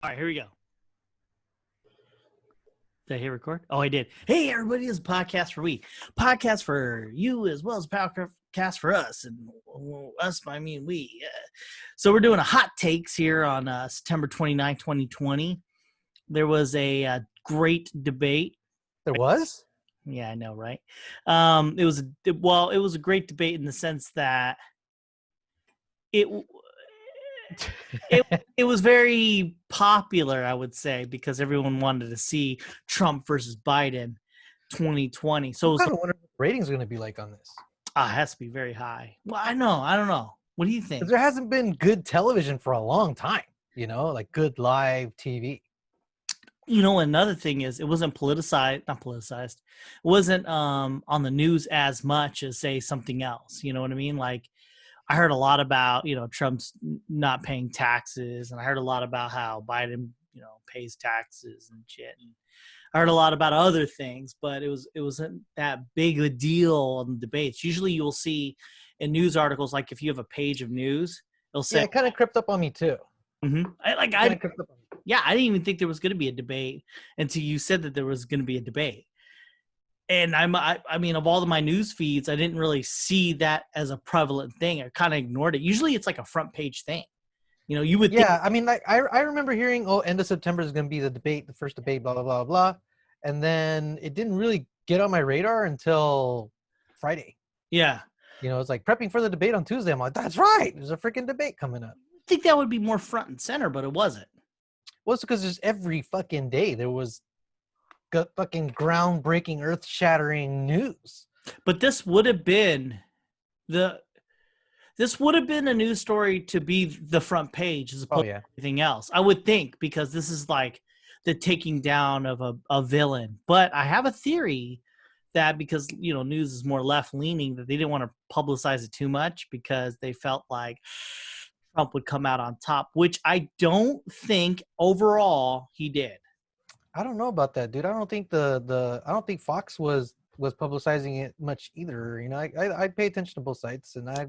All right, here we go. Did I hit record? Oh, I did. Hey, everybody, it's Podcastforwe. Podcast for you as well as podcast for us. And us, I mean we. So we're doing a hot takes here on September 29, 2020. There was a great debate. There was? Yeah, I know, right? It was a great debate in the sense that it it was very popular, I would say, because everyone wanted to see Trump versus Biden 2020. So I'm kind of wondering what the ratings are going to be like on this. It has to be very high. Well, I don't know. What do you think? Because there hasn't been good television for a long time, like good live TV. Another thing is it wasn't not politicized. It wasn't on the news as much as, say, something else. You know what I mean? Like, I heard a lot about, Trump's not paying taxes, and I heard a lot about how Biden, pays taxes and shit. And I heard a lot about other things, but it wasn't that big a deal on the debates. Usually you'll see in news articles, like if you have a page of news, it'll say, yeah, it kind of crept up on me too. Mm-hmm. I didn't even think there was going to be a debate until you said that there was going to be a debate. And I mean, of all of my news feeds, I didn't really see that as a prevalent thing. I kind of ignored it. Usually it's like a front page thing. You would think. Yeah, I mean, like, I remember hearing, end of September is going to be the first debate, blah, blah, blah, blah. And then it didn't really get on my radar until Friday. Yeah. It's like prepping for the debate on Tuesday. I'm like, that's right. There's a freaking debate coming up. I think that would be more front and center, but it wasn't. Well, it's because there's every fucking day there was fucking groundbreaking, earth-shattering news. But this would have been a news story to be the front page as opposed to anything else. I would think, because this is like the taking down of a villain. But I have a theory that because, news is more left-leaning, that they didn't want to publicize it too much because they felt like Trump would come out on top, which I don't think overall he did. I don't know about that, dude. I don't think I don't think Fox was publicizing it much either. I pay attention to both sides, and I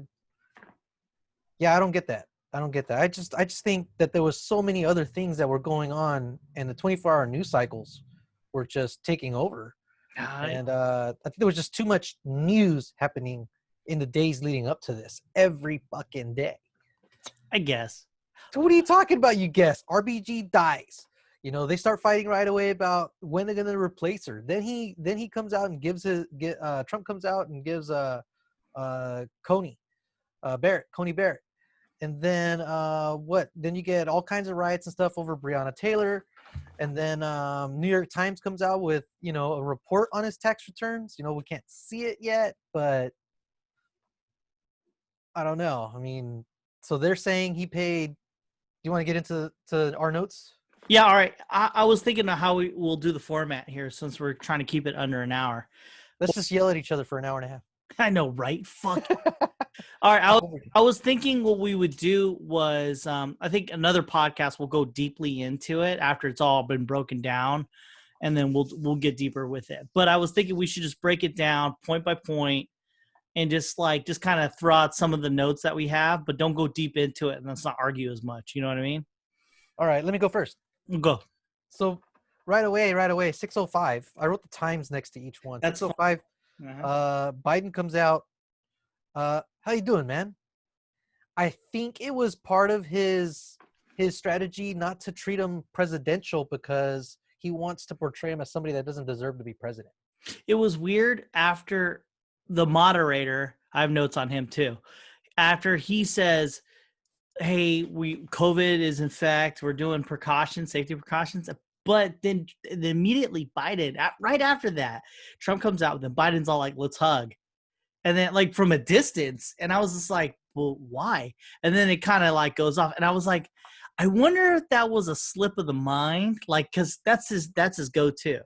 don't get that. I just think that there was so many other things that were going on, and the 24-hour news cycles were just taking over. And I think there was just too much news happening in the days leading up to this every fucking day. I guess. So what are you talking about, you guess? RBG dies. They start fighting right away about when they're going to replace her. Then he comes out and gives Trump comes out and gives Coney Barrett. And then Then you get all kinds of riots and stuff over Breonna Taylor. And then New York Times comes out with, a report on his tax returns. We can't see it yet, but I don't know. I mean, so they're saying he paid. Do you want to get into our notes? Yeah, all right. I was thinking of how we'll do the format here since we're trying to keep it under an hour. Let's just yell at each other for an hour and a half. I know, right? Fuck. All right. I was thinking what we would do was I think another podcast will go deeply into it after it's all been broken down, and then we'll get deeper with it. But I was thinking we should just break it down point by point and just kind of throw out some of the notes that we have, but don't go deep into it, and let's not argue as much. You know what I mean? All right, let me go first. Go. So right away, 6:05. I wrote the times next to each one. That's 6:05. Biden comes out. How you doing, man? I think it was part of his strategy not to treat him presidential because he wants to portray him as somebody that doesn't deserve to be president. It was weird after the moderator. I have notes on him too. After he says, hey, COVID is in fact, we're doing safety precautions. But then immediately Biden, right after that, Trump comes out, then Biden's all like, let's hug. And then like from a distance. And I was just like, well, why? And then it kind of like goes off. And I was like, I wonder if that was a slip of the mind. Like, cause that's his go-to.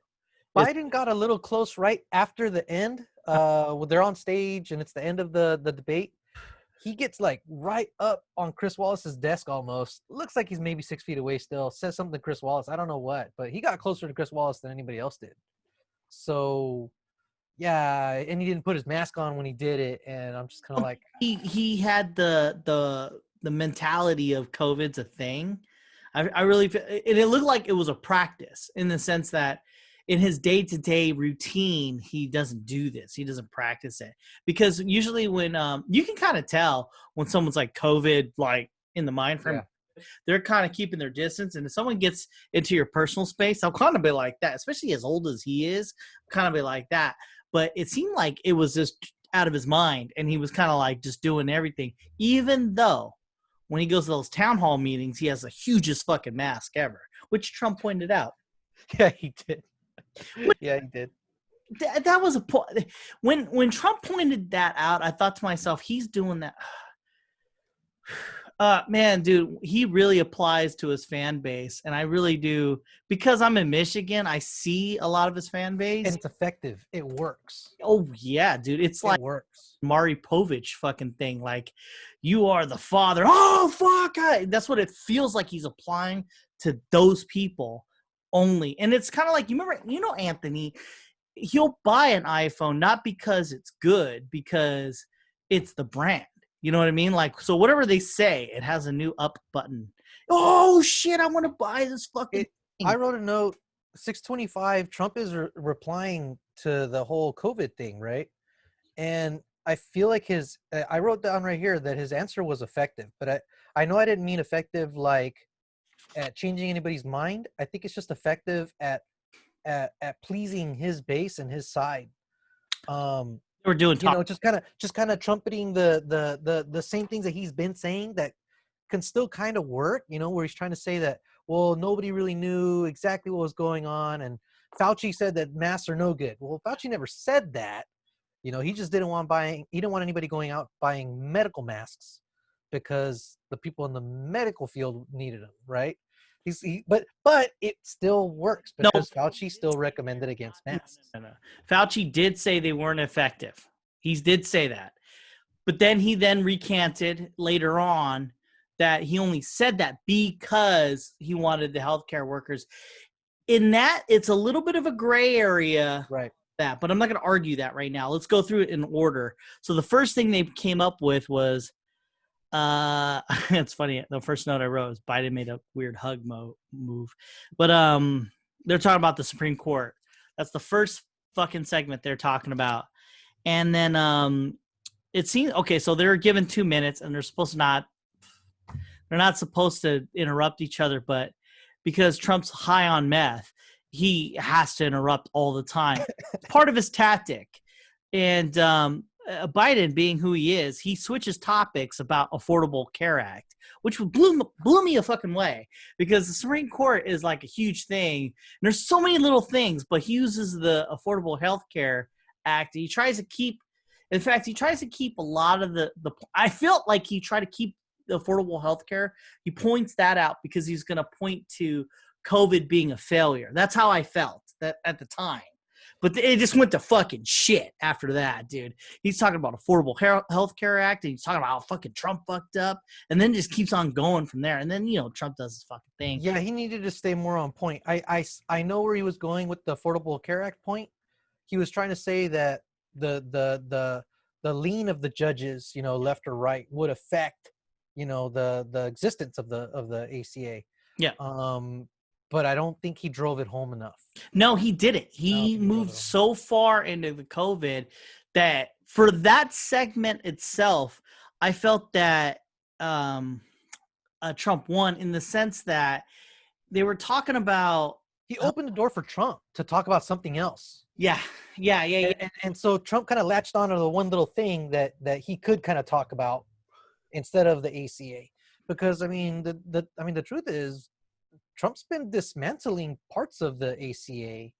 Biden got a little close right after the end. They're on stage and it's the end of the debate. He gets like right up on Chris Wallace's desk almost. Looks like he's maybe 6 feet away still. Says something to Chris Wallace. I don't know what, but he got closer to Chris Wallace than anybody else did. So, yeah, and he didn't put his mask on when he did it, and I'm just kind of like... He had the mentality of COVID's a thing. I really feel, and it looked like it was a practice in the sense that in his day-to-day routine, he doesn't do this. He doesn't practice it because usually when you can kind of tell when someone's like COVID, like in the mind frame, they're kind of keeping their distance. And if someone gets into your personal space, I'll kind of be like that, especially as old as he is, kind of be like that. But it seemed like it was just out of his mind and he was kind of like just doing everything, even though when he goes to those town hall meetings, he has the hugest fucking mask ever, which Trump pointed out. Yeah, he did. Yeah, he did. That was a point. When Trump pointed that out, I thought to myself, he's doing that. Man, dude, he really applies to his fan base, and I really do because I'm in Michigan. I see a lot of his fan base, and it's effective. It works. Oh yeah, dude, it's like works. Maury Povich fucking thing. Like, you are the father. Oh fuck, that's what it feels like. He's applying to those people only, and it's kind of like you remember, Anthony. He'll buy an iPhone not because it's good, because it's the brand. You know what I mean? Like, so whatever they say, it has a new up button. Oh shit, I want to buy this fucking thing. I wrote a note, 625, Trump is replying to the whole COVID thing, right? And I feel like I wrote down right here that his answer was effective, but I know I didn't mean effective like at changing anybody's mind. I think it's just effective at pleasing his base and his side. We're doing, just kind of trumpeting the same things that he's been saying that can still kind of work, where he's trying to say that, well, nobody really knew exactly what was going on, and Fauci said that masks are no good. Well, Fauci never said that. He just didn't want anybody going out buying medical masks because the people in the medical field needed them, right? But it still works because Fauci still recommended against masks. No. Fauci did say they weren't effective. He did say that. But then he recanted later on that he only said that because he wanted the healthcare workers. In that, it's a little bit of a gray area. Right. But I'm not going to argue that right now. Let's go through it in order. So the first thing they came up with was, it's funny. The first note I wrote was Biden made a weird hug move, but they're talking about the Supreme Court. That's the first fucking segment they're talking about, and then it seems okay. So they're given 2 minutes, and they're not supposed to interrupt each other, but because Trump's high on meth, he has to interrupt all the time. Part of his tactic, and Biden, being who he is, he switches topics about Affordable Care Act, which blew me a fucking way because the Supreme Court is like a huge thing. And there's so many little things, but he uses the Affordable Health Care Act. He tries to keep a lot of the I felt like he tried to keep the affordable health care. He points that out because he's going to point to COVID being a failure. That's how I felt that at the time. But it just went to fucking shit after that, dude. He's talking about Affordable Health Care Act, and he's talking about how fucking Trump fucked up, and then just keeps on going from there. And then, Trump does his fucking thing. Yeah, he needed to stay more on point. I know where he was going with the Affordable Care Act point. He was trying to say that the lean of the judges, left or right, would affect, the existence of the ACA. Yeah. But I don't think he drove it home enough. No, he didn't. He moved so far into the COVID that for that segment itself, I felt that Trump won in the sense that they were talking about. He opened the door for Trump to talk about something else. Yeah. And so Trump kind of latched onto the one little thing that he could kind of talk about instead of the ACA, because the truth is, Trump's been dismantling parts of the ACA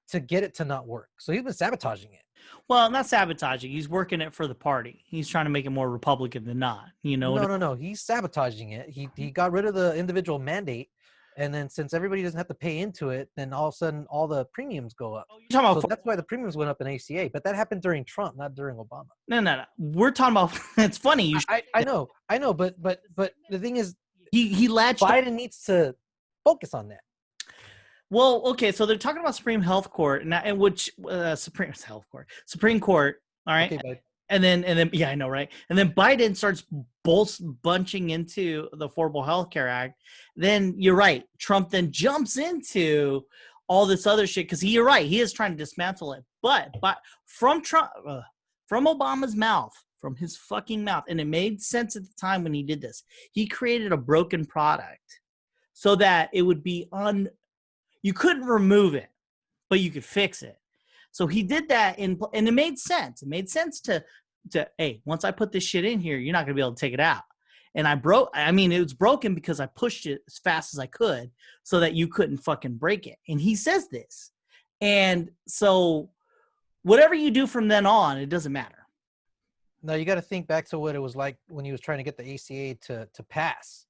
to get it to not work. So he's been sabotaging it. Well, not sabotaging. He's working it for the party. He's trying to make it more Republican than not. No. He's sabotaging it. He got rid of the individual mandate. And then since everybody doesn't have to pay into it, then all of a sudden all the premiums go up. So that's why the premiums went up in ACA. But that happened during Trump, not during Obama. No. We're talking about – it's funny. I know. But the thing is, He latched. Biden needs to focus on that. Well, okay, so they're talking about Supreme Health Court, Supreme Court. All right, okay, yeah, I know, right? And then Biden starts bunching into the Affordable Health Care Act. Then you're right. Trump then jumps into all this other shit because you're right. He is trying to dismantle it. But from Trump, from Obama's mouth, from his fucking mouth, and it made sense at the time when he did this. He created a broken product so that it would be you couldn't remove it, but you could fix it. So he did that, and it made sense. It made sense to hey, once I put this shit in here, you're not going to be able to take it out. And it was broken because I pushed it as fast as I could so that you couldn't fucking break it. And he says this. And so whatever you do from then on, it doesn't matter. No, you got to think back to what it was like when he was trying to get the ACA to pass.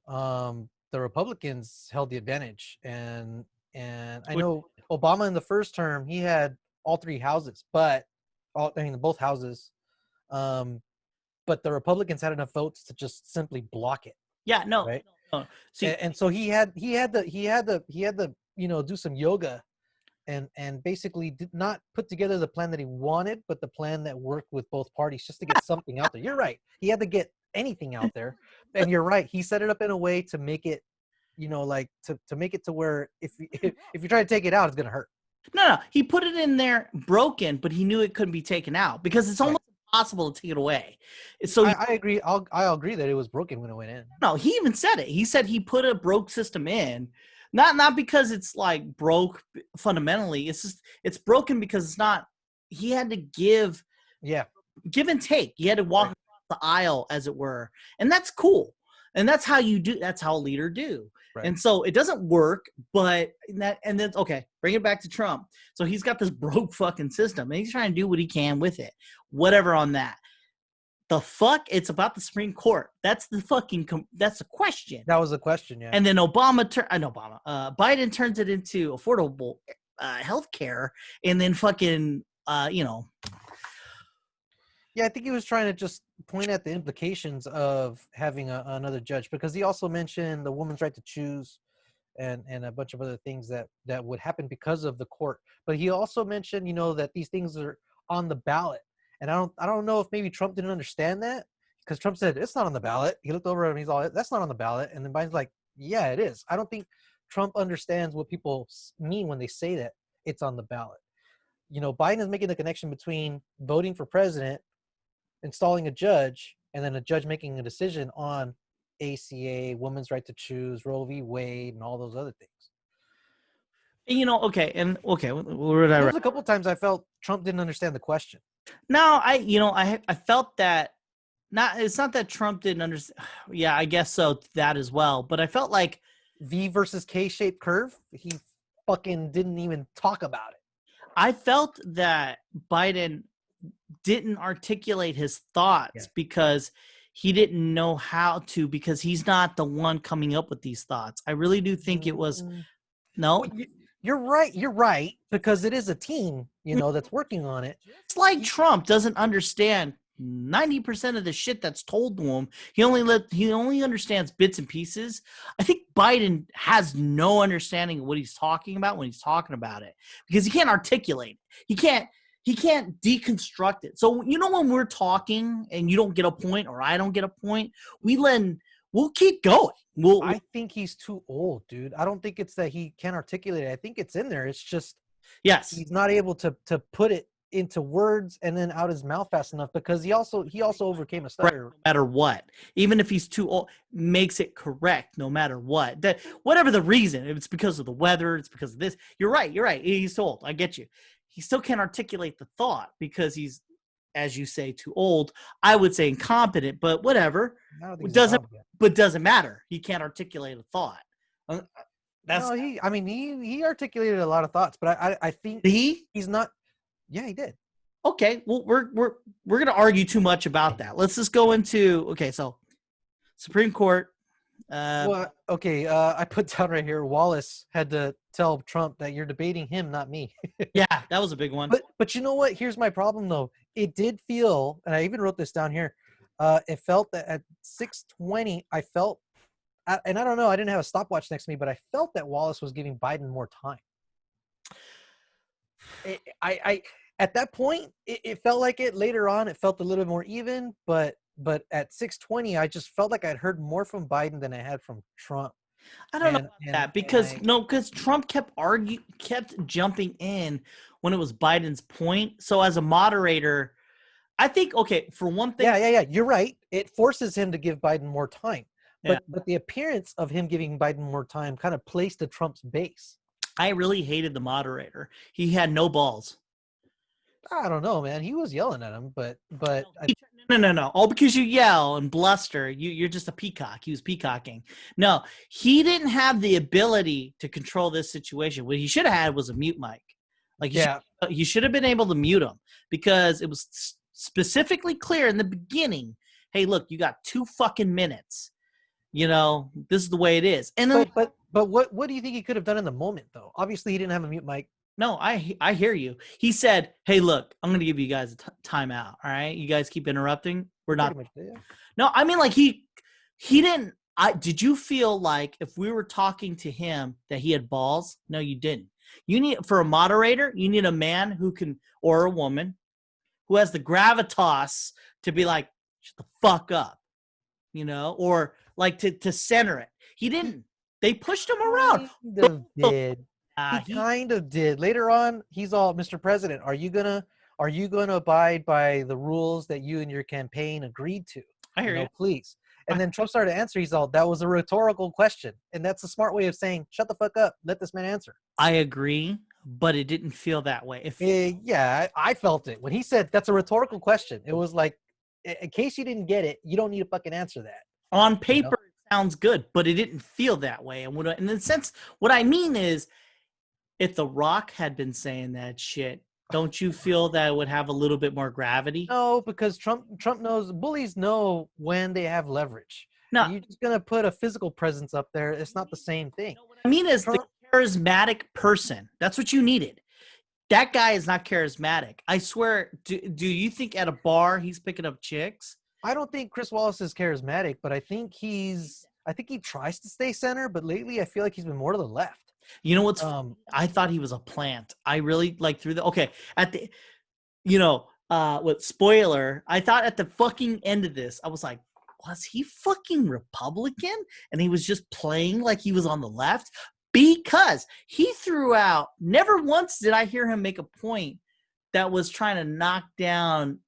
The Republicans held the advantage, and I know Obama in the first term, he had all three houses, both houses. But the Republicans had enough votes to just simply block it. Yeah, no. Right? No. See, and so he had to do some yoga and basically did not put together the plan that he wanted, but the plan that worked with both parties just to get something out there. You're right. He had to get anything out there. And you're right. He set it up in a way to make it, to make it to where if you try to take it out, it's going to hurt. No. He put it in there broken, but he knew it couldn't be taken out because it's almost impossible to take it away. So I agree. I'll agree that it was broken when it went in. No, he even said it. He said he put a broke system in, not because it's like broke fundamentally. It's just it's broken because it's not. He had to give and take. He had to walk across the aisle, as it were, and that's cool. And that's how you do. That's how a leader do. Right. And so it doesn't work, but then okay, bring it back to Trump. So he's got this broke fucking system, and he's trying to do what he can with it. Whatever on that. The fuck? It's about the Supreme Court. That's the question. That was the question, yeah. And then Biden turns it into affordable health care, and then fucking, Yeah, I think he was trying to just point at the implications of having another judge, because he also mentioned the woman's right to choose and a bunch of other things that would happen because of the court. But he also mentioned, that these things are on the ballot. And I don't know if maybe Trump didn't understand that, because Trump said it's not on the ballot. He looked over at him, he's all, that's not on the ballot. And then Biden's like, yeah, it is. I don't think Trump understands what people mean when they say that it's on the ballot. Biden is making the connection between voting for president, installing a judge, and then a judge making a decision on ACA, women's right to choose, Roe v. Wade, and all those other things. Where did I? There's a couple times I felt Trump didn't understand the question. No, I felt that. It's not that Trump didn't understand. Yeah, I guess so, that as well. But I felt like V versus K-shaped curve. He fucking didn't even talk about it. I felt that Biden didn't articulate his thoughts because he didn't know how to, because he's not the one coming up with these thoughts. I really do think it was no. Well, you're right, because it is a team, that's working on it. It's like Trump doesn't understand 90% of the shit that's told to him. He only understands bits and pieces. I think Biden has no understanding of what he's talking about when he's talking about it, because he can't articulate it. He can't deconstruct it. So, when we're talking and you don't get a point or I don't get a point, we'll keep going. I think he's too old, dude. I don't think it's that he can't articulate it. I think it's in there. It's just he's not able to put it into words and then out his mouth fast enough, because he also overcame a stutter. No matter what, even if he's too old, makes it correct no matter what. That whatever the reason, if it's because of the weather, it's because of this. You're right. He's too old. I get you. He still can't articulate the thought because he's, as you say, too old. I would say incompetent, but whatever. It doesn't matter. He can't articulate a thought. He articulated a lot of thoughts, but I think he's not. Yeah, he did. Okay, well, we're gonna argue too much about that. Let's just go into so Supreme Court. I put down right here, Wallace had to tell Trump that you're debating him, not me. Yeah, that was a big one. But you know what? Here's my problem, though. It did feel, and I even wrote this down here, it felt that at 6:20, I felt, and I don't know, I didn't have a stopwatch next to me, but I felt that Wallace was giving Biden more time. at that point, it felt like it. Later on, it felt a little bit more even. But at 6:20, I just felt like I'd heard more from Biden than I had from Trump. I don't know And about and that and because because Trump kept jumping in when it was Biden's point. So as a moderator, I think okay, for one thing, yeah. You're right. It forces him to give Biden more time. yeah, But the appearance of him giving Biden more time kind of plays to Trump's base. I really hated the moderator. He had no balls. I don't know, man. He was yelling at him, but No. All because you yell and bluster. You're just a peacock. He was peacocking. No, he didn't have the ability to control this situation. What he should have had was a mute mic. Like yeah. you should have been able to mute him because it was specifically clear in the beginning. Hey, look, you got 2 fucking minutes. This is the way it is. And then, But what do you think he could have done in the moment though? Obviously, he didn't have a mute mic. no, I hear you. He said, "Hey, look, I'm going to give you guys a timeout. All right, you guys keep interrupting. We're not." Pretty much, yeah. No, I mean like he didn't. Did you feel like if we were talking to him that he had balls? No, you didn't. You need for a moderator, you need a man who can or a woman who has the gravitas to be like, shut the fuck up, or like to center it. He didn't. They pushed him around. Kind of did. He He, kind of did. Later on, he's all, Mr. President, are you gonna abide by the rules that you and your campaign agreed to? I hear you. Please. And then Trump started to answer. He's all, that was a rhetorical question. And that's a smart way of saying, shut the fuck up. Let this man answer. I agree, but it didn't feel that way. Yeah, I felt it. When he said, that's a rhetorical question, it was like, in case you didn't get it, you don't need to fucking answer that. On paper, it sounds good, but it didn't feel that way. And in the sense, what I mean is, if The Rock had been saying that shit, don't you feel that it would have a little bit more gravity? No, because Trump knows, bullies know when they have leverage. No. You're just gonna put a physical presence up there. It's not the same thing. What I mean is the charismatic person. That's what you needed. That guy is not charismatic. I swear. Do you think at a bar he's picking up chicks? I don't think Chris Wallace is charismatic, but I think he tries to stay center, but lately I feel like he's been more to the left. You know what's I thought he was a plant. I really at the with spoiler, I thought at the fucking end of this, I was like, was he fucking Republican? And he was just playing like he was on the left because he threw out, never once did I hear him make a point that was trying to knock down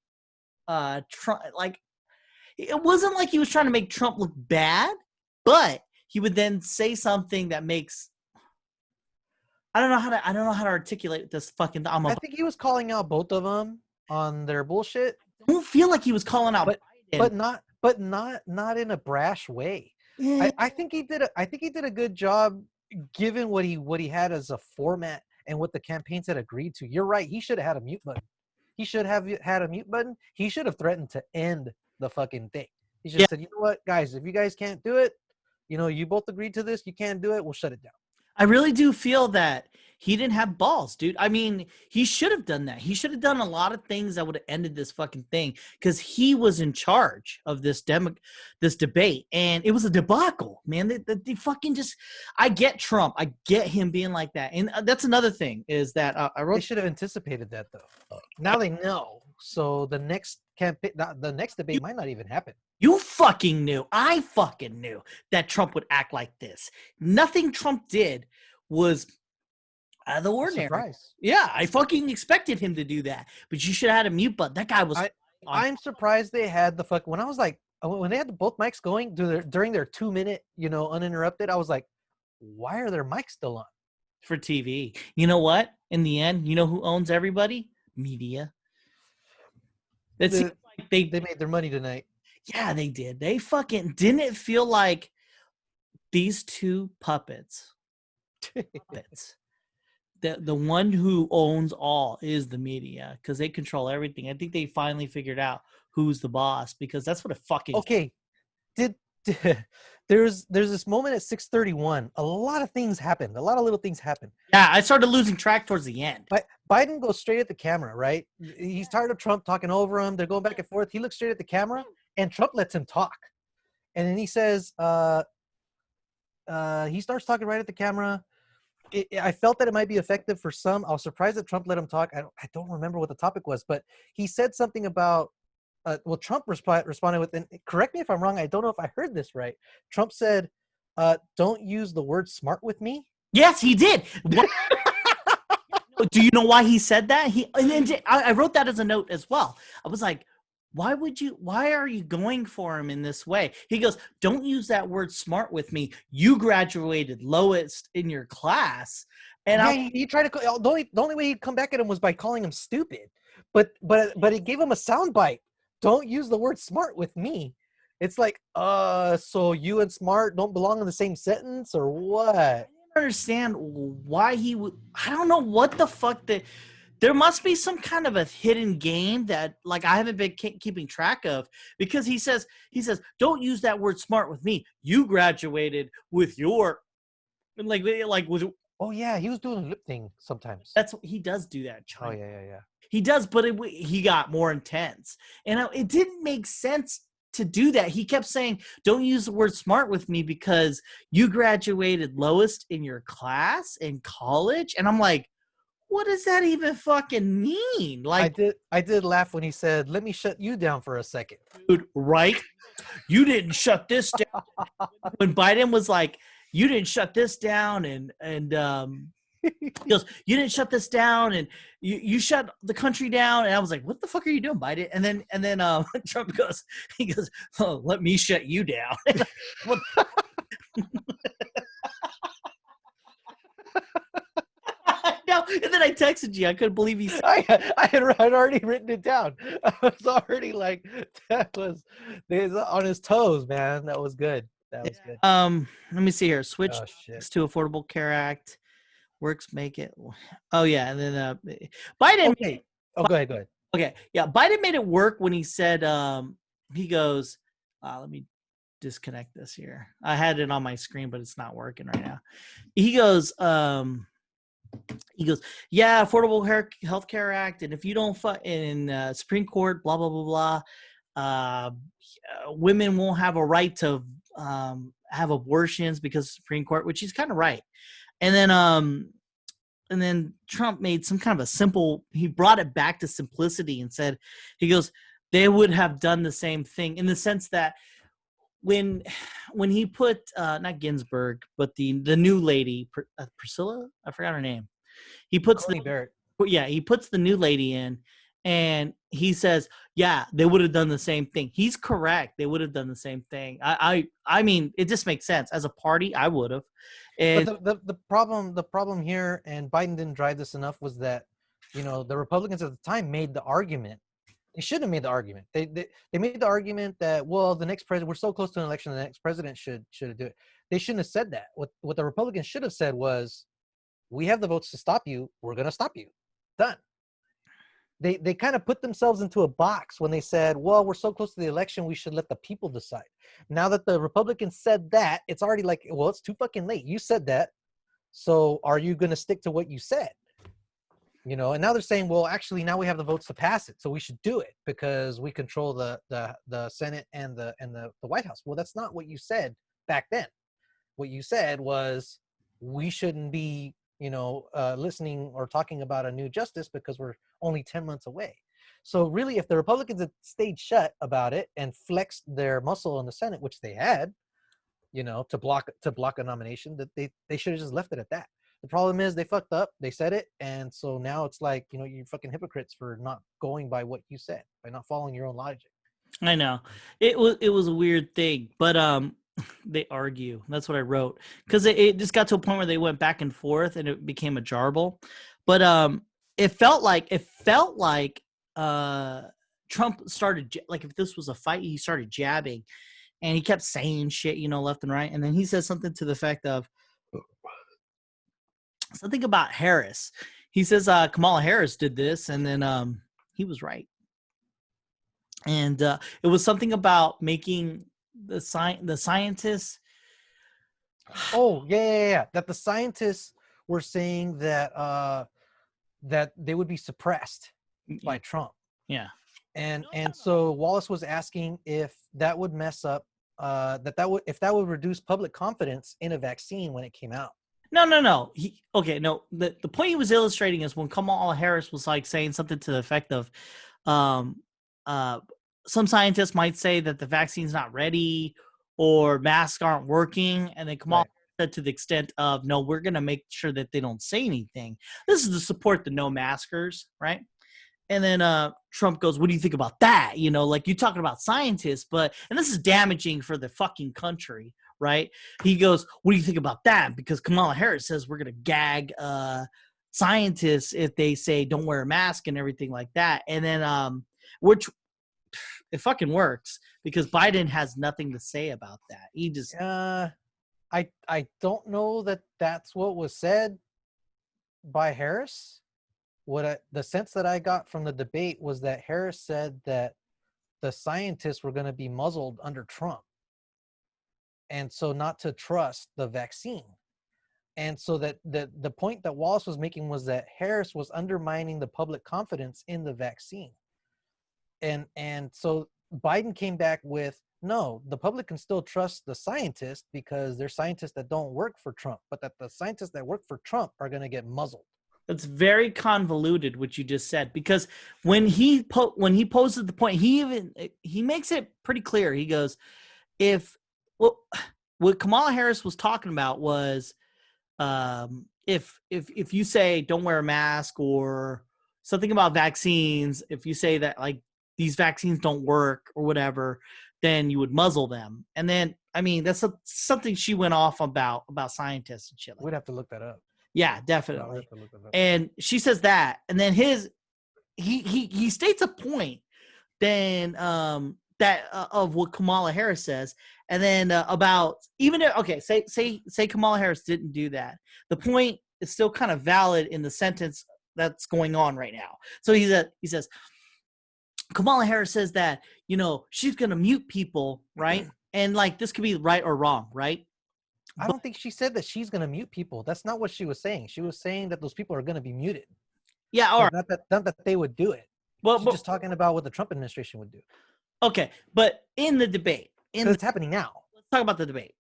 Trump. Like, it wasn't like he was trying to make Trump look bad, but he would then say something that makes, I don't know how to articulate this fucking. I think he was calling out both of them on their bullshit. I don't feel like he was calling out, but not in a brash way. I think he did a good job given what he had as a format and what the campaigns had agreed to. You're right. He should have had a mute button. He should have had a mute button. He should have threatened to end the fucking thing. He should have said, you know what, guys, if you guys can't do it, you both agreed to this, you can't do it, we'll shut it down. I really do feel that he didn't have balls, dude. I mean, he should have done that. He should have done a lot of things that would have ended this fucking thing because he was in charge of this debate, and it was a debacle, man. They fucking just. I get Trump. I get him being like that, and that's another thing is that I wrote. They should have anticipated that though. Now they know, so the next campaign, the next debate might not even happen. You fucking knew. I fucking knew that Trump would act like this. Nothing Trump did was out of the ordinary. Surprise. Yeah, I fucking expected him to do that. But you should have had a mute button. That guy was. I'm surprised they had the fuck. When I was like, when they had both mics going during their 2-minute, uninterrupted, I was like, why are their mics still on? For TV. You know what? In the end, you know who owns everybody? Media. They made their money tonight. Yeah, they did. They fucking didn't it feel like these two puppets. The one who owns all is the media because they control everything. I think they finally figured out who's the boss because that's what it fucking. Okay, there's this moment at 6:31. A lot of things happened. A lot of little things happened. Yeah, I started losing track towards the end. But Biden goes straight at the camera, right? He's tired of Trump talking over him. They're going back and forth. He looks straight at the camera. And Trump lets him talk. And then he says, he starts talking right at the camera. I felt that it might be effective for some. I was surprised that Trump let him talk. I don't remember what the topic was, but he said something about. Trump responded with, and correct me if I'm wrong. I don't know if I heard this right. Trump said, "Don't use the word smart with me." Yes, he did. Do you know why he said that? I wrote that as a note as well. I was like, why are you going for him in this way? He goes, don't use that word smart with me. You graduated lowest in your class. And he tried to, the only way he'd come back at him was by calling him stupid. But it gave him a soundbite. Don't use the word smart with me. It's like, so you and smart don't belong in the same sentence or what? understand why he would. I don't know what the fuck that. There must be some kind of a hidden game that like I haven't been keeping track of, because he says don't use that word smart with me. You graduated with your like with. Oh yeah, he was doing a lip thing sometimes. That's he does do that. Oh yeah. He does, but he got more intense, and it didn't make sense to do that. He kept saying, don't use the word smart with me because you graduated lowest in your class in college. And I'm like, what does that even fucking mean? Like, I did laugh when he said, let me shut you down for a second. Dude, right? You didn't shut this down. When Biden was like, you didn't shut this down, and he goes, you didn't shut this down, and you shut the country down. And I was like, what the fuck are you doing, Biden? And then Trump goes, oh, let me shut you down. No, and then I texted you. I couldn't believe he said I had already written it down. I was already like, that was on his toes, man. That was good. That was good. Let me see here. Switch to Affordable Care Act. Works make it. Oh yeah, and then Biden. Okay. Oh, go ahead. Okay, yeah, Biden made it work when he said he goes. Let me disconnect this here. I had it on my screen, but it's not working right now. He goes. Yeah, Affordable Health Care Act, and if you don't in Supreme Court, blah blah blah blah, women won't have a right to have abortions because of Supreme Court, which he's kind of right. And then Trump made some kind of a simple. He brought it back to simplicity and said, he goes, they would have done the same thing in the sense that when he put not Ginsburg, but the new lady, Priscilla, I forgot her name. He puts he puts the new lady in, and he says, yeah, they would have done the same thing. He's correct. They would have done the same thing. I mean, it just makes sense. As a party, I would have. And but the problem here, and Biden didn't drive this enough, was that, the Republicans at the time made the argument. They shouldn't have made the argument. They made the argument that, well, the next president, we're so close to an election, the next president should do it. They shouldn't have said that. What the Republicans should have said was, we have the votes to stop you. We're going to stop you. Done. They kind of put themselves into a box when they said, well, we're so close to the election, we should let the people decide. Now that the Republicans said that, it's already like, well, it's too fucking late. You said that. So are you going to stick to what you said? And now they're saying, well, actually, now we have the votes to pass it, so we should do it because we control the Senate and the White House. Well, that's not what you said back then. What you said was, we shouldn't be, listening or talking about a new justice because we're only 10 months away. So really, if the Republicans had stayed shut about it and flexed their muscle in the Senate, which they had, to block a nomination, that they should have just left it at that. The problem is they fucked up. They said it, and so now it's like, you're fucking hypocrites for not going by what you said, by not following your own logic. I know it was a weird thing, but they argue. That's what I wrote, because it just got to a point where they went back and forth, and it became a jarble. But it felt like Trump started, like, if this was a fight, he started jabbing, and he kept saying shit, left and right, and then he says something to the effect of. Something about Harris. He says Kamala Harris did this, and then he was right. And it was something about making the scientists. Oh yeah. That the scientists were saying that that they would be suppressed by Trump. Yeah. And so Wallace was asking if that would mess up if that would reduce public confidence in a vaccine when it came out. No. The point he was illustrating is when Kamala Harris was like saying something to the effect of, um, some scientists might say that the vaccine's not ready or masks aren't working, and then Kamala Right. said to the extent of, no, we're going to make sure that they don't say anything. This is to support the no maskers, right? And then Trump goes, what do you think about that? You know, like, you talking about scientists, and this is damaging for the fucking country, right? He goes, what do you think about that? Because Kamala Harris says we're going to gag scientists if they say don't wear a mask and everything like that. And then, which it fucking works because Biden has nothing to say about that. He just, I don't know that that's what was said by Harris. The sense that I got from the debate was that Harris said that the scientists were going to be muzzled under Trump, and so not to trust the vaccine. And so that the point that Wallace was making was that Harris was undermining the public confidence in the vaccine. And so Biden came back with, no, the public can still trust the scientists because they're scientists that don't work for Trump, but that the scientists that work for Trump are going to get muzzled. That's very convoluted what you just said, because when he poses the point, he makes it pretty clear. He goes, what Kamala Harris was talking about was, if you say don't wear a mask or something about vaccines, if you say that like these vaccines don't work or whatever, then you would muzzle them. And then, I mean, that's something she went off about scientists and shit. We'd have to look that up. Yeah, definitely. And she says that, and then he states a point then that of what Kamala Harris says, and then about even if, okay, say Kamala Harris didn't do that, the point is still kind of valid in the sentence that's going on right now. So he says Kamala Harris says that, you know, she's gonna mute people, right? And like, this could be right or wrong, right? I don't think she said that she's going to mute people. That's not what she was saying. She was saying that those people are going to be muted. Yeah, all right. Not that they would do it. Well, she's just talking about what the Trump administration would do. Okay, but in the debate, it's happening now. Let's talk about the debate.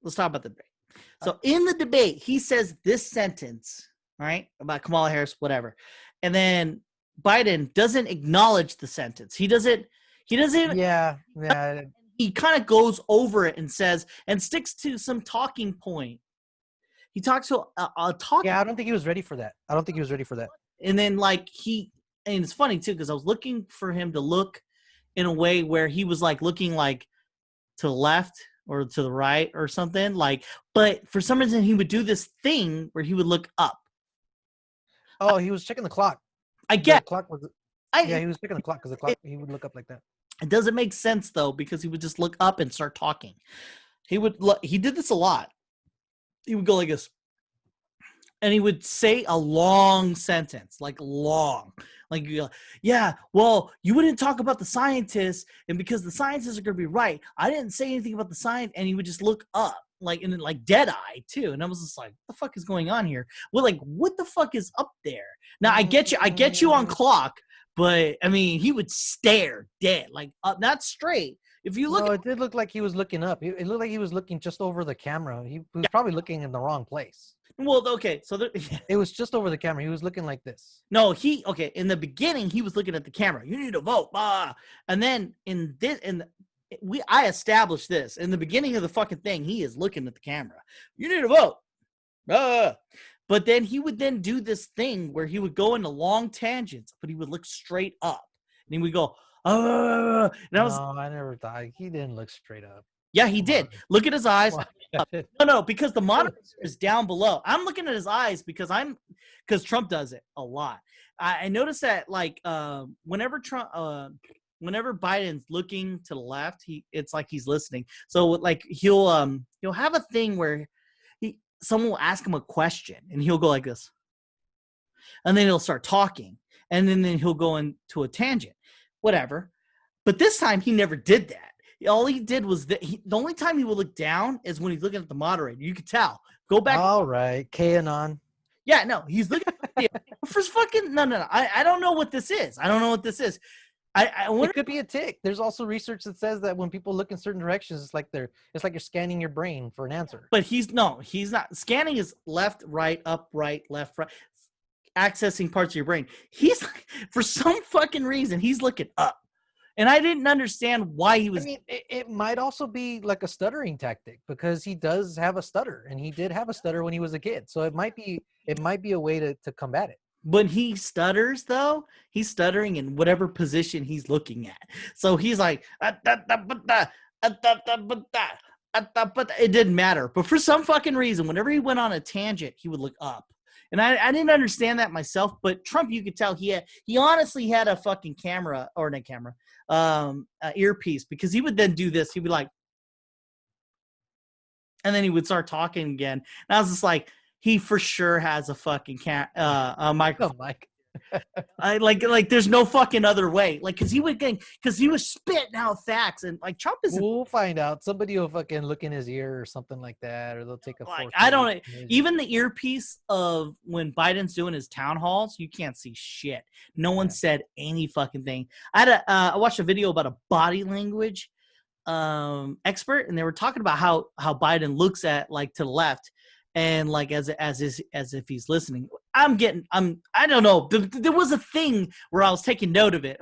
So in the debate, he says this sentence, right, about Kamala Harris, whatever, and then Biden doesn't acknowledge the sentence. He doesn't. Yeah. He kind of goes over it and says, and sticks to some talking point. He talks to a talking. Yeah, I don't think he was ready for that. And then and it's funny too, because I was looking for him to look in a way where he was like looking like to the left or to the right or something, like, but for some reason he would do this thing where he would look up. Oh, he was checking the clock. I get. The clock was. Yeah, he was checking the clock because the clock. He would look up like that. It doesn't make sense though, because he would just look up and start talking. He did this a lot. He would go like this, and he would say a long sentence, like long, like, yeah, well, you wouldn't talk about the scientists, and because the scientists are going to be right, I didn't say anything about the science, and he would just look up, like, and then like dead eye too, and I was just like, what the fuck is going on here? Well, like, what the fuck is up there? Now I get you on clock. But I mean, he would stare dead, like up, not straight. If you look, it did look like he was looking up. It looked like he was looking just over the camera. He was probably looking in the wrong place. Well, okay, so it was just over the camera. He was looking like this. No, in the beginning, he was looking at the camera. You need to vote, and then I established this in the beginning of the fucking thing. He is looking at the camera. You need to vote, But then he would then do this thing where he would go into long tangents, but he would look straight up. And he would go, and I never thought. He didn't look straight up. Yeah, he did. Look at his eyes. No, because the monitor is down below. I'm looking at his eyes because Trump does it a lot. I noticed that, like, whenever Biden's looking to the left, it's like he's listening. So like he'll have a thing where someone will ask him a question and he'll go like this, and then he'll start talking, and then he'll go into a tangent, whatever. But this time he never did that. All he did was that the only time he would look down is when he's looking at the moderator. You could tell. Go back. All right, QAnon. Yeah, no, he's looking at the first fucking no. I don't know what this is. I wonder. It could be a tick. There's also research that says that when people look in certain directions, it's like you're scanning your brain for an answer. But he's not. Scanning is left, right, up, right, left, right, accessing parts of your brain. He's for some fucking reason he's looking up, and I didn't understand why he was. I mean, it might also be like a stuttering tactic because he does have a stutter, and he did have a stutter when he was a kid. So it might be a way to combat it. When he stutters, though, he's stuttering in whatever position he's looking at. So he's like, it didn't matter. But for some fucking reason, whenever he went on a tangent, he would look up. And I didn't understand that myself. But Trump, you could tell he honestly had a fucking earpiece, because he would then do this. He'd be like, and then he would start talking again. And I was just like, he for sure has a fucking microphone. Oh, Mike. I like there's no fucking other way. Like, cause he was spitting out facts, and like Trump is. We'll find out. Somebody will fucking look in his ear or something like that, or they'll take a. Like, I don't even the earpiece of when Biden's doing his town halls, you can't see shit. No one said any fucking thing. I watched a video about a body language expert, and they were talking about how Biden looks at like to the left. And like as if he's listening. I don't know. There was a thing where I was taking note of it.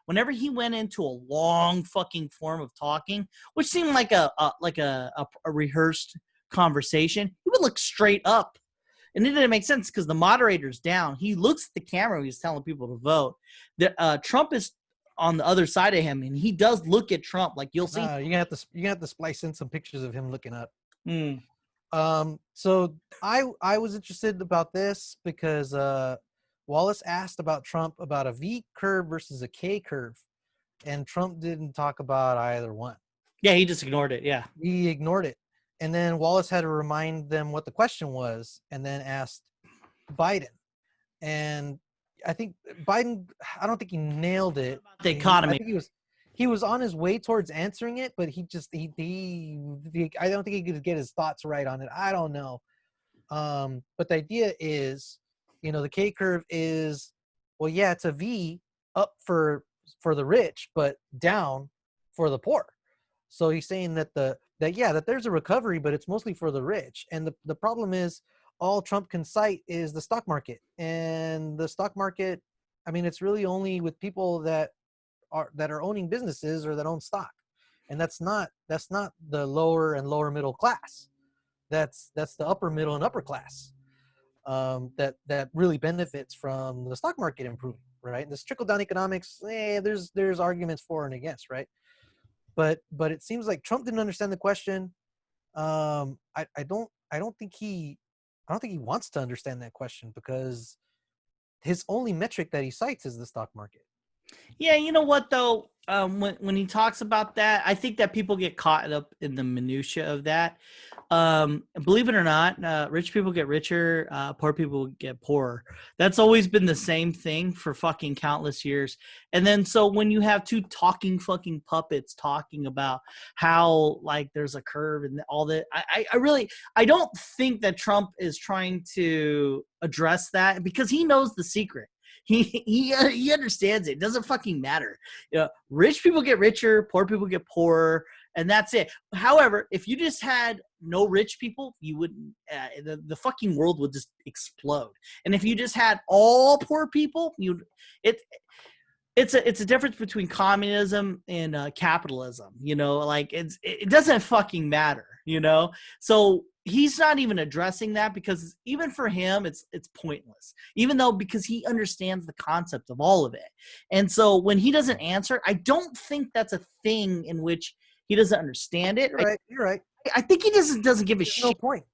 Whenever he went into a long fucking form of talking, which seemed like a rehearsed conversation, he would look straight up, and it didn't make sense because the moderator's down. He looks at the camera when he's telling people to vote. Trump is on the other side of him, and he does look at Trump. Like you'll see. You're gonna have to splice in some pictures of him looking up. Mm. So I was interested about this because Wallace asked about Trump about a V curve versus a K curve, and Trump didn't talk about either one. Yeah, he just ignored it. Yeah, he ignored it, and then Wallace had to remind them what the question was, and then asked Biden, and I think Biden. I don't think he nailed it. The economy. I think he was on his way towards answering it, but he I don't think he could get his thoughts right on it. I don't know. But the idea is, the K curve is, well, yeah, it's a V up for the rich, but down for the poor. So he's saying that that there's a recovery, but it's mostly for the rich. And the problem is all Trump can cite is the stock market. And the stock market, I mean, it's really only with people that are owning businesses or that own stock, and that's not the lower and lower middle class. That's the upper middle and upper class that really benefits from the stock market improving, right? And this trickle down economics, there's arguments for and against, right? But it seems like Trump didn't understand the question. I don't think he wants to understand that question because his only metric that he cites is the stock market. Yeah, you know what though? When he talks about that, I think that people get caught up in the minutia of that. Believe it or not, rich people get richer, poor people get poorer. That's always been the same thing for fucking countless years. And then so when you have two talking fucking puppets talking about how like there's a curve and all that, I don't think that Trump is trying to address that because he knows the secret. He understands it. It doesn't fucking matter. Rich people get richer, poor people get poorer, and that's it. However, if you just had no rich people, you wouldn't. The fucking world would just explode. And if you just had all poor people, it's a difference between communism and capitalism. Like it doesn't fucking matter. So. He's not even addressing that because even for him, it's pointless, because he understands the concept of all of it. And so when he doesn't answer, I don't think that's a thing in which he doesn't understand it. You're right. I think he doesn't give a shit. No point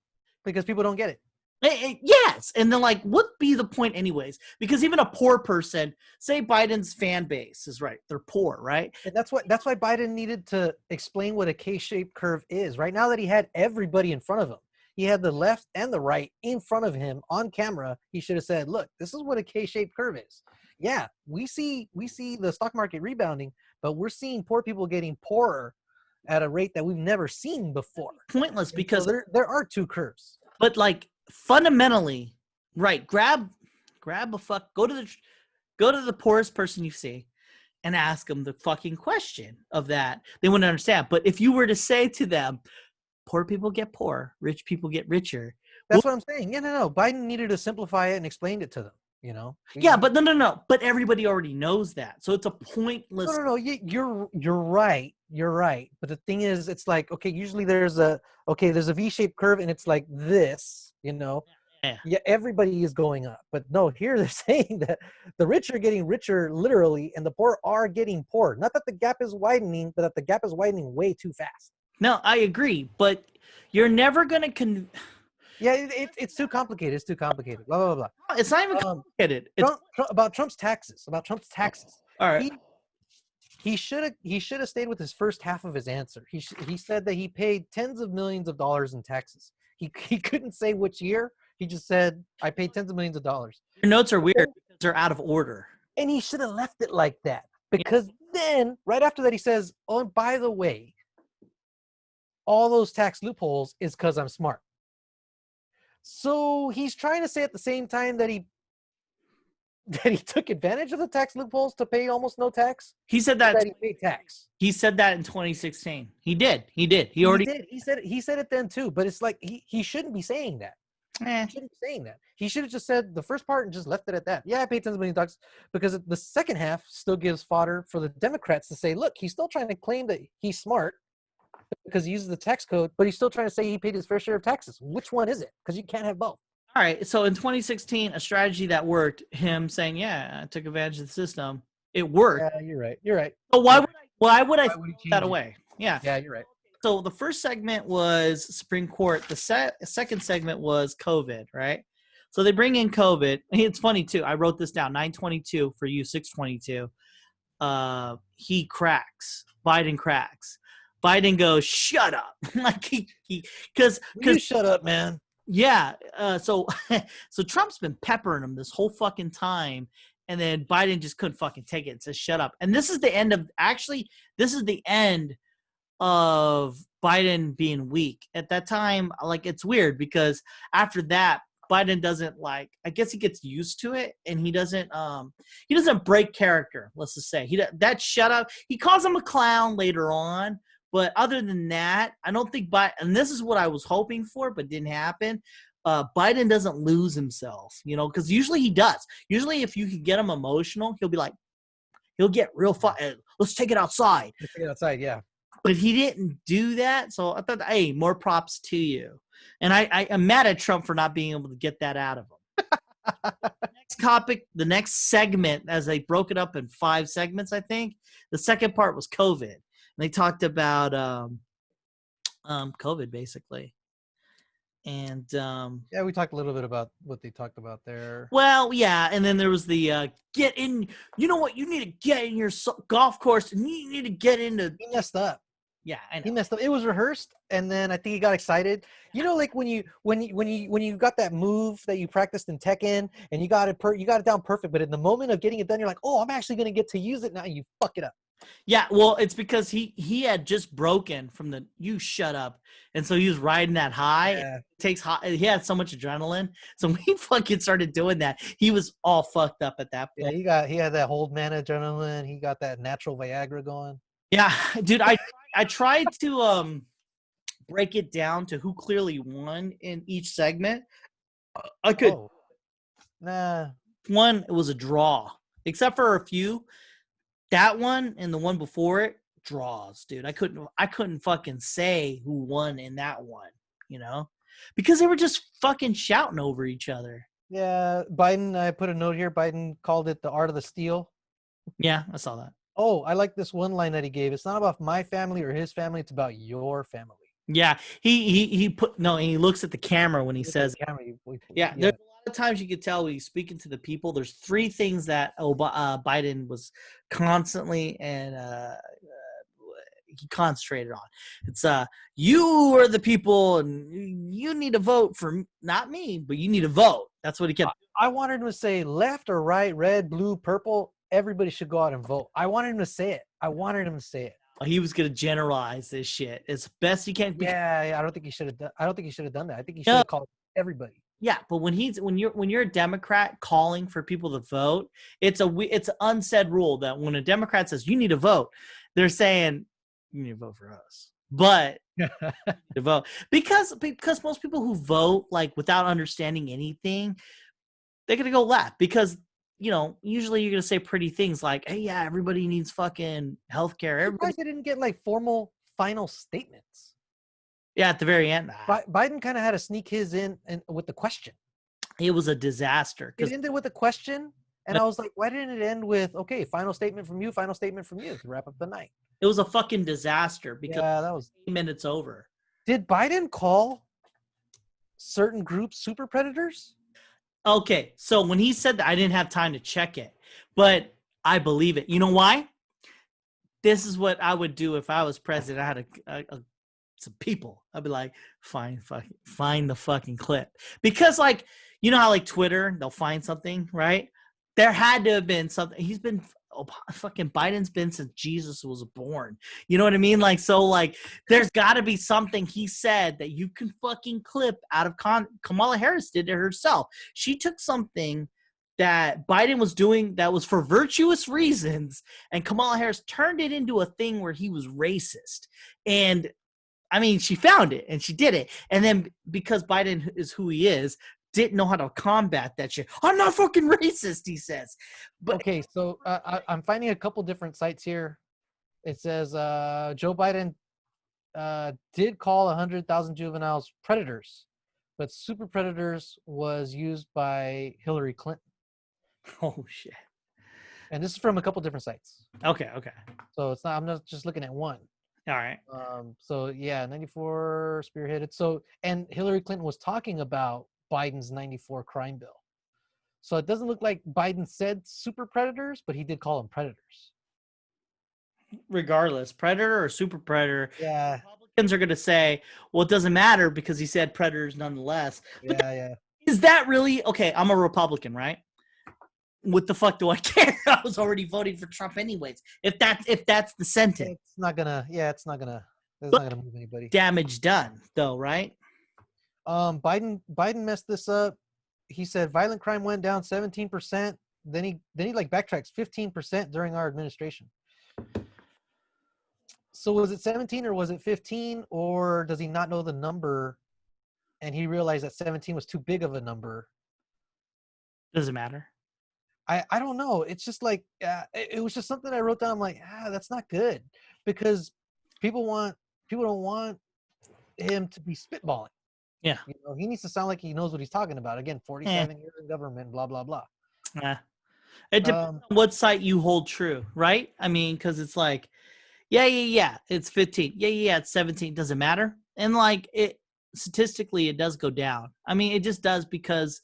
because people don't get it. Yes. And then what be the point anyways? Because even a poor person, say Biden's fan base is right. They're poor, right? And that's why Biden needed to explain what a K-shaped curve is. Right now that he had everybody in front of him, he had the left and the right in front of him on camera. He should have said, look, this is what a K-shaped curve is. Yeah, we see the stock market rebounding, but we're seeing poor people getting poorer at a rate that we've never seen before. Pointless because so there are two curves. But fundamentally, right, grab a go to the poorest person you see and ask them the fucking question of that, they wouldn't understand. But if you were to say to them, poor people get poor, rich people get richer. That's what I'm saying. Yeah, no. Biden needed to simplify it and explain it to them. You know. Yeah, but no. But everybody already knows that, so it's a pointless. No. You're right. You're right. But the thing is, it's like, okay, usually there's a V-shaped curve, and it's like this. You know. Yeah, everybody is going up. But no, here they're saying that the rich are getting richer literally, and the poor are getting poorer. Not that the gap is widening, but that the gap is widening way too fast. No, I agree, but you're never gonna Yeah, it's too complicated. It's too complicated. Blah blah blah. It's not even complicated. It's about Trump's taxes. About Trump's taxes. All right. He should have stayed with his first half of his answer. He said that he paid tens of millions of dollars in taxes. He couldn't say which year. He just said, I paid tens of millions of dollars. Your notes are weird because they're out of order. And he should have left it like that. Because then, right after that, he says, oh, and by the way, all those tax loopholes is because I'm smart. So he's trying to say at the same time that he took advantage of the tax loopholes to pay almost no tax. He said that he paid tax. He said that in 2016. He did. He already did. He said it then too. But it's like he shouldn't be saying that. He shouldn't be saying that. He should have just said the first part and just left it at that. Yeah, I paid tens of millions of dollars, because the second half still gives fodder for the Democrats to say, look, he's still trying to claim that he's smart because he uses the tax code, but he's still trying to say he paid his fair share of taxes. Which one is it? Because you can't have both. All right. So in 2016, a strategy that worked, him saying, yeah, I took advantage of the system. It worked. Yeah, you're right. You're right. So why would I take that away? Yeah. Yeah, you're right. So the first segment was Supreme Court. The second segment was COVID, right? So they bring in COVID. It's funny, too. I wrote this down, 922 for you, 622. He cracks. Biden cracks. Biden goes, shut up. Like because you shut up, man. Yeah. So Trump's been peppering him this whole fucking time. And then Biden just couldn't fucking take it and says, shut up. And this is the end of Biden being weak. At that time, like, it's weird because after that, Biden doesn't, like, I guess he gets used to it, and he doesn't break character, let's just say. That shut up. He calls him a clown later on, but other than that, I don't think Biden, and this is what I was hoping for, but didn't happen. Biden doesn't lose himself, because usually he does. Usually if you can get him emotional, he'll be like, he'll get real fun. Let's take it outside. Let's take it outside, yeah. But he didn't do that, so I thought, hey, more props to you. And I am mad at Trump for not being able to get that out of him. The next segment, as they broke it up in 5 segments, I think, the second part was COVID. And they talked about COVID, basically. And yeah, we talked a little bit about what they talked about there. Well, yeah, and then there was the get in. You know what? You need to get in your golf course, and you need to get into. He messed up. Yeah, I know. He messed up. It was rehearsed, and then I think he got excited. Like when you got that move that you practiced in Tekken, and you got it down perfect, but in the moment of getting it done, you're like, oh, I'm actually gonna get to use it now. And you fuck it up. Yeah, well, it's because he had just broken from the you shut up, and so he was riding that high. Yeah. He had so much adrenaline, so when he fucking started doing that, he was all fucked up at that point. Yeah, he had that hold man adrenaline. He got that natural Viagra going. Yeah, dude, I tried to break it down to who clearly won in each segment. I could. Oh. Nah. One, it was a draw, except for a few. That one and the one before it, draws, dude. I couldn't fucking say who won in that one, because they were just fucking shouting over each other. Yeah, Biden, I put a note here. Biden called it the art of the steal. Yeah, I saw that. Oh, I like this one line that he gave. It's not about my family or his family. It's about your family. Yeah, he looks at the camera when he says, yeah, there's a lot of times you could tell when he's speaking to the people. There's 3 things that Biden was constantly and he concentrated on. It's you are the people, and you need to vote for not me, but you need to vote. That's what he kept. I wanted him to say left or right, red, blue, purple. Everybody should go out and vote. I wanted him to say it. He was gonna generalize this shit as best he can. Yeah, I don't think he should have done. I don't think he should have done that. I think he should have called everybody. Yeah, but when you're a Democrat calling for people to vote, it's an unsaid rule that when a Democrat says you need to vote, they're saying you need to vote for us. But to vote because most people who vote like without understanding anything, they're gonna go left because usually you're gonna say pretty things like, "Hey, yeah, everybody needs fucking healthcare." Everybody, They didn't get like formal final statements. yeah, at the very end, Biden kind of had to sneak his in and with the question. it was a disaster. It ended with a question, and I was like, "Why didn't it end with okay, final statement from you to wrap up the night?" It was a fucking disaster because that was 8 minutes over. Did Biden call certain groups super predators? Okay, so when he said that, I didn't have time to check it, but I believe it. You know why? This is what I would do if I was president. I had some people. I'd be like, find the fucking clip. Because like, you know how like Twitter, they'll find something, right? There had to have been something. Fucking Biden's been since Jesus was born. You know what I mean? Like, so like, there's got to be something he said that you can fucking clip out of Kamala Harris did it herself. She took something that Biden was doing that was for virtuous reasons, and Kamala Harris turned it into a thing where he was racist. And I mean, she found it and she did it. And then because Biden is who he is, didn't know how to combat that shit. I'm not fucking racist, he says. But okay, so I'm finding a couple different sites here. It says Joe Biden did call 100,000 juveniles predators, but super predators was used by Hillary Clinton. oh shit. And this is from a couple different sites. Okay. So it's not. I'm not just looking at one. All right. So yeah, 94 spearheaded. So and Hillary Clinton was talking about Biden's 94 crime bill. So it doesn't look like Biden said super predators, but he did call them predators. Regardless, predator or super predator. Yeah. Republicans are going to say, well, it doesn't matter because he said predators nonetheless. But Yeah. Is that really okay? I'm a Republican, right? What the fuck do I care? I was already voting for Trump anyways. If that's the sentence, it's not gonna move anybody. Damage done, though, right? Biden messed this up. He said violent crime went down 17%. Then he like backtracks 15% during our administration. So was it 17 or was it 15, or does he not know the number and he realized that 17 was too big of a number? Doesn't matter. I don't know. It's just like it was just something I wrote down. I'm like, that's not good, because people don't want him to be spitballing. Yeah, he needs to sound like he knows what he's talking about. Again, 47 years in government, blah blah blah. It depends on what site you hold true, right? I mean, because it's like, yeah, it's 15. Yeah, it's 17. Doesn't matter. And like it statistically, it does go down. I mean, it just does because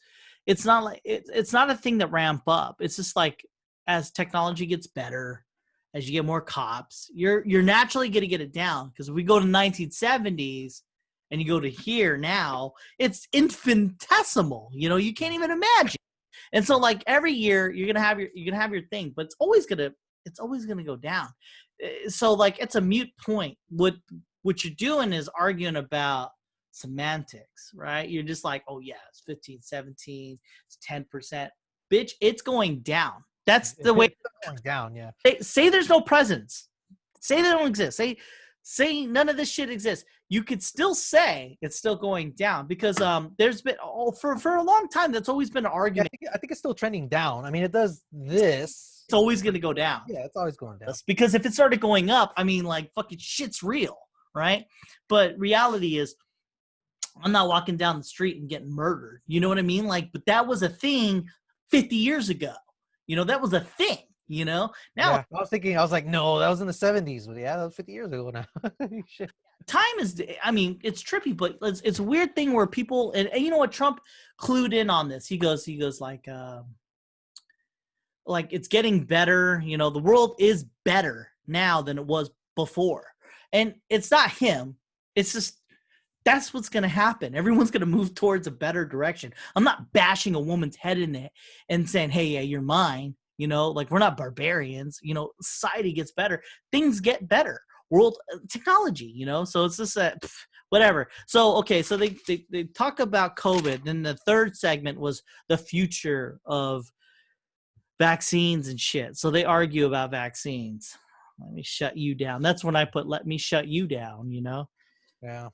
it's not like it's not a thing that ramp up. It's just like as technology gets better, as you get more cops, you're naturally going to get it down. Because if we go to 1970s and you go to here now, it's infinitesimal. You can't even imagine. And so like every year you're gonna have your thing, but it's always gonna go down. So like it's a mute point. What you're doing is arguing about semantics, right? You're just like, oh yeah, it's 15, 17, it's 10%. Bitch, it's going down. That's the way it's going down. Yeah. Say there's no presidents. Say they don't exist. Say none of this shit exists. You could still say it's still going down because there's been for a long time that's always been an argument. I think it's still trending down. I mean, it does this. It's always going to go down. Yeah, it's always going down. Because if it started going up, I mean, like fucking shit's real, right? But reality is, I'm not walking down the street and getting murdered. You know what I mean? Like, but that was a thing 50 years ago. That was a thing. Now I was like, no, that was in the 70s. Well, yeah, that was 50 years ago now. Time is, I mean, it's trippy, but it's a weird thing where people, and you know what, Trump clued in on this. He goes like it's getting better. The world is better now than it was before. And it's not him. It's just, that's what's going to happen. Everyone's going to move towards a better direction. I'm not bashing a woman's head in it and saying, hey, yeah, you're mine. Like we're not barbarians. Society gets better. Things get better. World technology. So it's just that whatever. So okay, so they talk about COVID. Then the third segment was the future of vaccines and shit. So they argue about vaccines. Let me shut you down. That's when I put let me shut you down, you know? Yeah.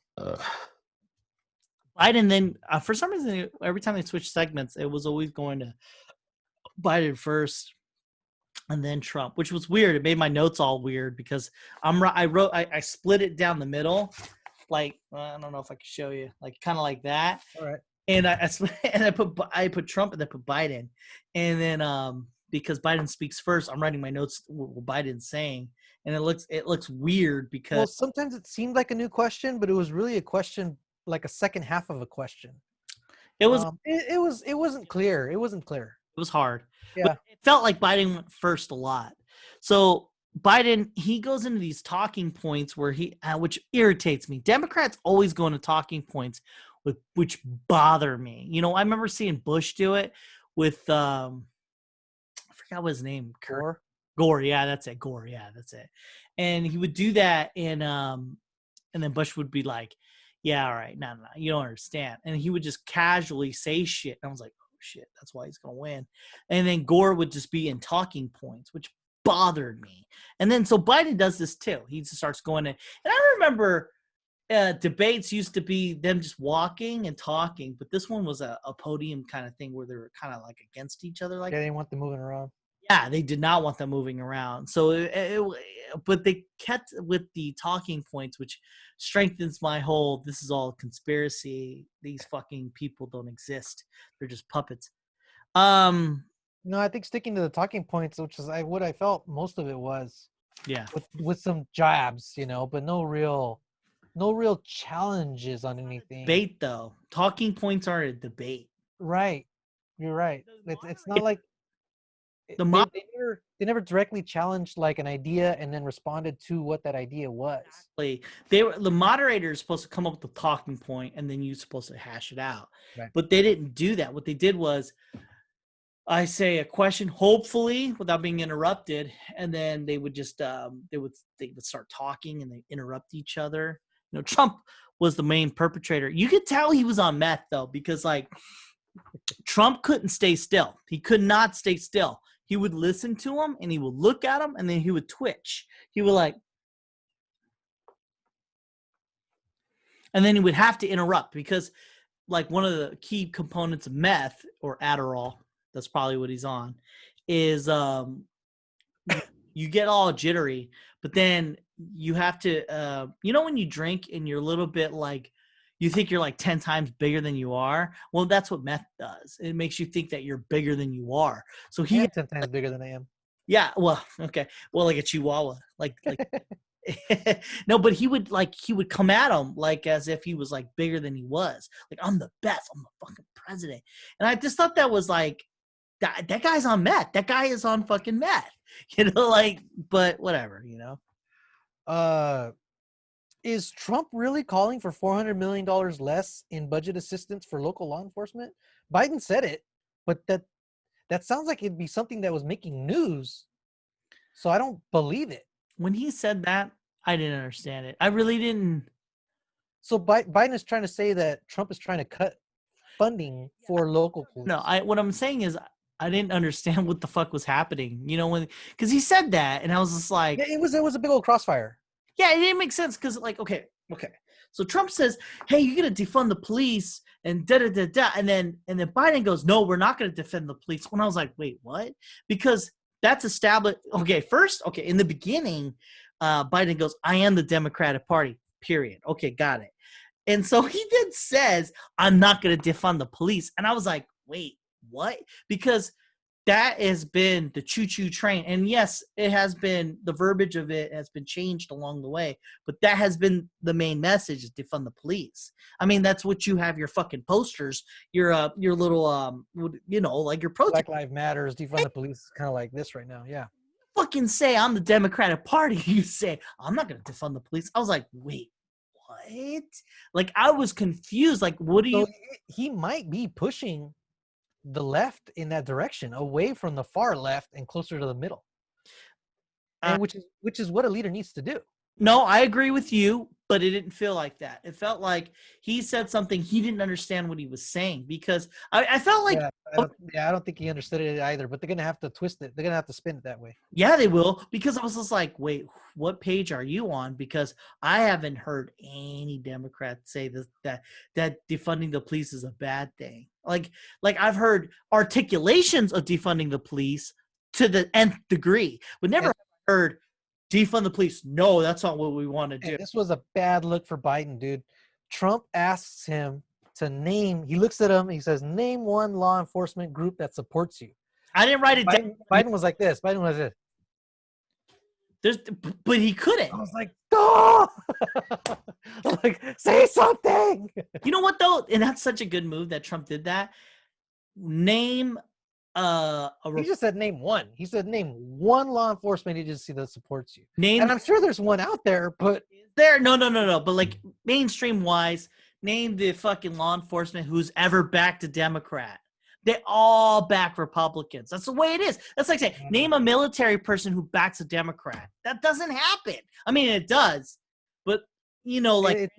Biden then, for some reason, every time they switch segments, it was always going to Biden first and then Trump, which was weird. It made my notes all weird because I split it down the middle. Like, I don't know if I can show you, like kind of like that. All right. And I put Trump and then put Biden. And then, because Biden speaks first, I'm writing my notes what Biden's saying. And it looks weird because Well, sometimes it seemed like a new question, but it was really a question, like a second half of a question. it was It wasn't clear. It wasn't clear. It was hard. Yeah. But it felt like Biden went first a lot. So Biden, he goes into these talking points where which irritates me. Democrats always go into talking points which bother me. You know, I remember seeing Bush do it with, I forgot what his name. Gore. Yeah, that's it. Gore. Yeah, that's it. And he would do that. And then Bush would be like, yeah, all right. No, you don't understand. And he would just casually say shit. And I was like, shit, that's why he's gonna win. And then Gore would just be in talking points, which bothered me. And then so Biden does this too. He just starts going in. And I remember debates used to be them just walking and talking, but this one was a podium kind of thing where they were kind of like against each other. Like, they didn't want them moving around. Yeah, they did not want them moving around. So, but they kept with the talking points, which strengthens my whole, this is all conspiracy. These fucking people don't exist. They're just puppets. No, I think sticking to the talking points, which is what I felt most of it was. Yeah. With some jabs, you know, but no real challenges on anything. Debate though. Talking points are a debate. Right. You're right. It's not like they never directly challenged like an idea and then responded to what that idea was. The moderator is supposed to come up with the talking point and then you're supposed to hash it out. Right. But they didn't do that. What they did was I say a question, hopefully without being interrupted, and then they would just they would start talking and they interrupt each other. You know, Trump was the main perpetrator. You could tell he was on meth though, because like Trump couldn't stay still. He could not stay still. He would listen to him and he would look at him and then he would twitch. He would like, and then he would have to interrupt because like one of the key components of meth or Adderall, that's probably what he's on, is you get all jittery, but then you have to, you know, when you drink and you're a little bit like, you think you're like 10 times bigger than you are. Well, that's what meth does. It makes you think that you're bigger than you are. So he is 10 times bigger than I am. Yeah. Well, okay. Well, like a Chihuahua, like no, but he would come at him like as if he was like bigger than he was. Like, I'm the best. I'm the fucking president. And I just thought that was like, that guy's on meth. That guy is on fucking meth. You know, like, but whatever, you know. Is Trump really calling for $400 million less in budget assistance for local law enforcement? Biden said it, but that sounds like it'd be something that was making news. So I don't believe it. When he said that, I didn't understand it. I really didn't. So Biden is trying to say that Trump is trying to cut funding for local police. No, what I'm saying is I didn't understand what the fuck was happening. You know, because he said that and I was just like, yeah, it was a big old crossfire. Yeah, it didn't make sense because, like, okay. So Trump says, "Hey, you're gonna defund the police," and and then Biden goes, "No, we're not gonna defend the police." When I was like, "Wait, what?" Because that's established. Okay, in the beginning, Biden goes, "I am the Democratic Party." Period. Okay, got it. And so he then says, "I'm not gonna defund the police," and I was like, "Wait, what?" Because that has been the choo-choo train. And yes, it has been, the verbiage of it has been changed along the way, but that has been the main message, is defund the police. I mean, that's what you have your fucking posters, your little, you know, like your protest. Black Lives Matters, defund the police is kind of like this right now, yeah. Fucking say, I'm the Democratic Party. You say, I'm not going to defund the police. I was like, wait, what? Like, I was confused. Like, what do you... He might be pushing the left in that direction, away from the far left and closer to the middle, and which is what a leader needs to do. No, I agree with you, but it didn't feel like that. It felt like he said something he didn't understand what he was saying, because I felt like, I don't think he understood it either. But they're gonna have to twist it. They're gonna have to spin it that way. yeah, they will, because I was just like, wait, what page are you on? Because I haven't heard any Democrats say that defunding the police is a bad thing. Like I've heard articulations of defunding the police to the nth degree, but never heard defund the police. No, that's not what we want to do. This was a bad look for Biden, dude. Trump asks him to name. He looks at him. He says, "Name one law enforcement group that supports you." I didn't write it down. Biden was like this. Biden was this. But he couldn't. I was like, "Oh!" I was like, say something. You know what though? And that's such a good move that Trump did that. Name he just said name one. He said name one law enforcement agency that supports you. Name, and I'm sure there's one out there, but no. But like mainstream wise, name the fucking law enforcement who's ever backed a Democrat. They all back Republicans. That's the way it is. That's like saying name a military person who backs a Democrat. That doesn't happen. I mean, it does, but you know, like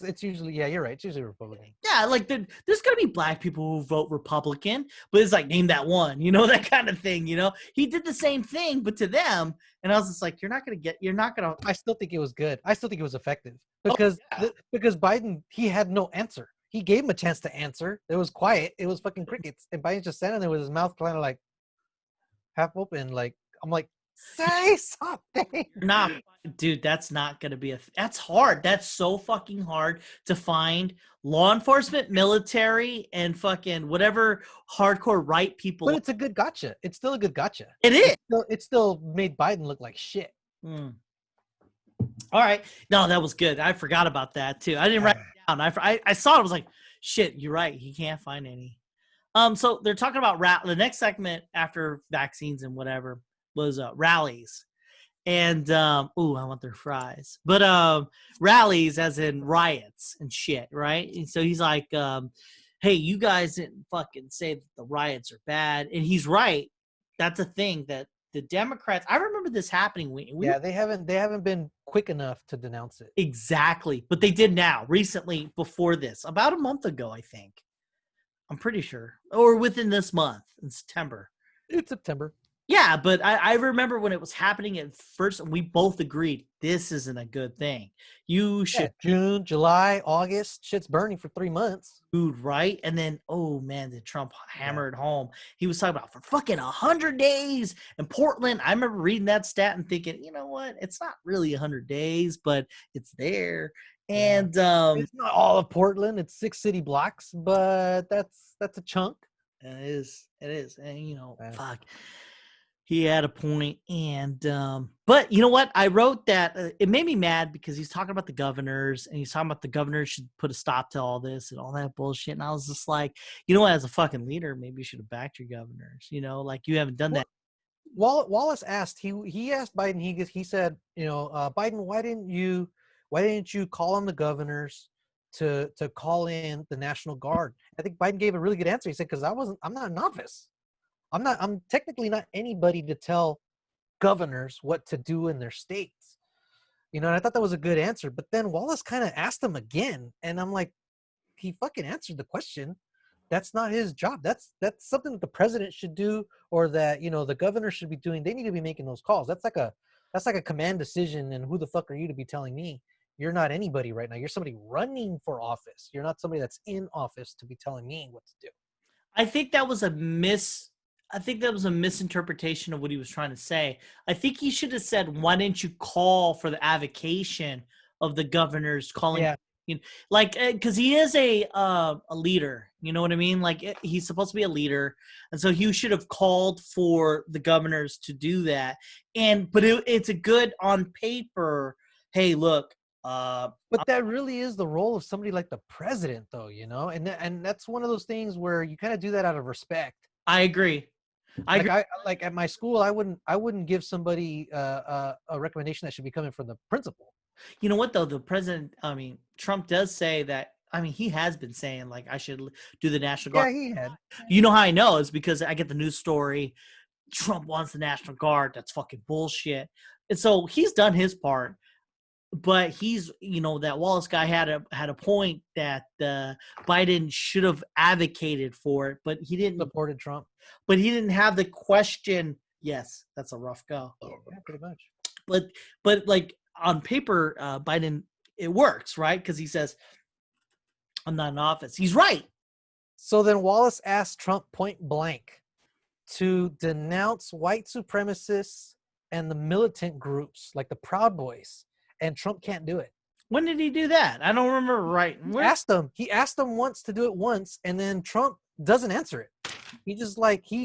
it's usually, yeah, you're right. It's usually Republican. Yeah, like there's gonna be black people who vote Republican, but it's like name that one, you know, that kind of thing. You know, he did the same thing, but to them, and I was just like, you're not gonna. I still think it was good. I still think it was effective because because Biden, he had no answer. He gave him a chance to answer. It was quiet. It was fucking crickets, and Biden's just standing there with his mouth kind of like half open. Like I'm like, say something. Nah, dude, that's not gonna be that's hard. That's so fucking hard to find law enforcement, military, and fucking whatever hardcore right people. But it's a good gotcha. It's still a good gotcha. It is. It still made Biden look like shit. All right. No, that was good. I forgot about that too. I didn't write it down. I saw it. I was like, shit, you're right. He can't find any. So they're talking about the next segment after vaccines and whatever was rallies. And I want their fries. But rallies as in riots and shit, right? And so he's like, hey, you guys didn't fucking say that the riots are bad. And he's right. That's a thing that the Democrats, I remember this happening. They haven't been quick enough to denounce it. Exactly. But they did now, recently, before this, about a month ago, I think. I'm pretty sure. Or within this month, in September. It's September. Yeah, but I remember when it was happening at first, and we both agreed this isn't a good thing. You should June, July, August, shit's burning for 3 months. Dude, right? And then, oh man, did Trump hammer it home. He was talking about for fucking 100 days in Portland. I remember reading that stat and thinking, you know what? It's not really 100 days, but it's there. And it's not all of Portland. It's 6 city blocks, but that's a chunk. It is. And you know, fuck. He had a point, and but you know what? I wrote that it made me mad because he's talking about the governors, and he's talking about the governors should put a stop to all this and all that bullshit. And I was just like, you know what? As a fucking leader, maybe you should have backed your governors. You know, like you haven't done that. Wallace asked. He asked Biden. He said, you know, Biden, why didn't you call on the governors to call in the National Guard? I think Biden gave a really good answer. He said, because I'm not a novice. I'm technically not anybody to tell governors what to do in their states. You know, and I thought that was a good answer. But then Wallace kind of asked him again, and I'm like, he fucking answered the question. That's not his job. That's something that the president should do, or that, you know, the governor should be doing. They need to be making those calls. That's like a command decision, and who the fuck are you to be telling me? You're not anybody right now. You're somebody running for office. You're not somebody that's in office to be telling me what to do. I think that was a misinterpretation of what he was trying to say. I think he should have said, why didn't you call for the avocation of the governors calling? Yeah. You know, like, because he is a leader. You know what I mean? Like, he's supposed to be a leader. And so he should have called for the governors to do that. But it's a good on paper, hey, look. But that really is the role of somebody like the president, though, you know? And that's one of those things where you kind of do that out of respect. I agree. Like at my school, I wouldn't give somebody a recommendation that should be coming from the principal. You know what though? The president, I mean, Trump does say that. I mean, he has been saying like I should do the National Guard. Yeah, he had. You know how I know is because I get the news story. Trump wants the National Guard. That's fucking bullshit. And so he's done his part. but he's, that Wallace guy had a point that Biden should have advocated for it, but he didn't. Supported Trump. But he didn't have the question. Yes, that's a rough go. Yeah, pretty much. But like on paper, Biden, it works, right? Because he says, "I'm not in office." He's right. So then Wallace asked Trump point blank to denounce white supremacists and the militant groups like the Proud Boys, and Trump can't do it. When did he do that? I don't remember. Right? He asked them once to do it once, and then Trump doesn't answer it. He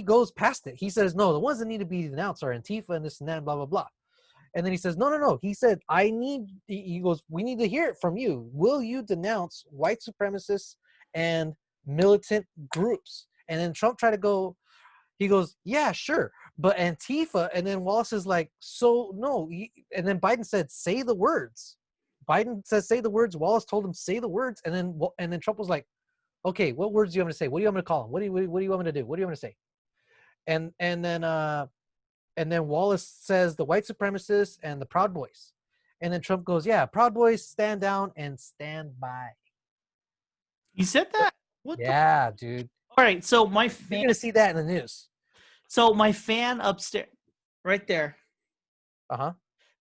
goes past it. He says, no, the ones that need to be denounced are Antifa and this and that, and blah, blah, blah. And then he says, no. He said, he goes, we need to hear it from you. Will you denounce white supremacists and militant groups? And then Trump tried to go, he goes, yeah, sure. But Antifa, and then Wallace is like, so no. And then Biden said, say the words. Biden says, say the words. Wallace told him, say the words. And then Trump was like, okay, what words do you want me to say? What do you want me to call him? What do you want me to do? What do you want me to say? And then Wallace says the white supremacists and the Proud Boys. And then Trump goes, yeah, Proud Boys, stand down and stand by. He said that? Yeah, dude. All right, so You're going to see that in the news. So my fan upstairs, right there. Uh-huh.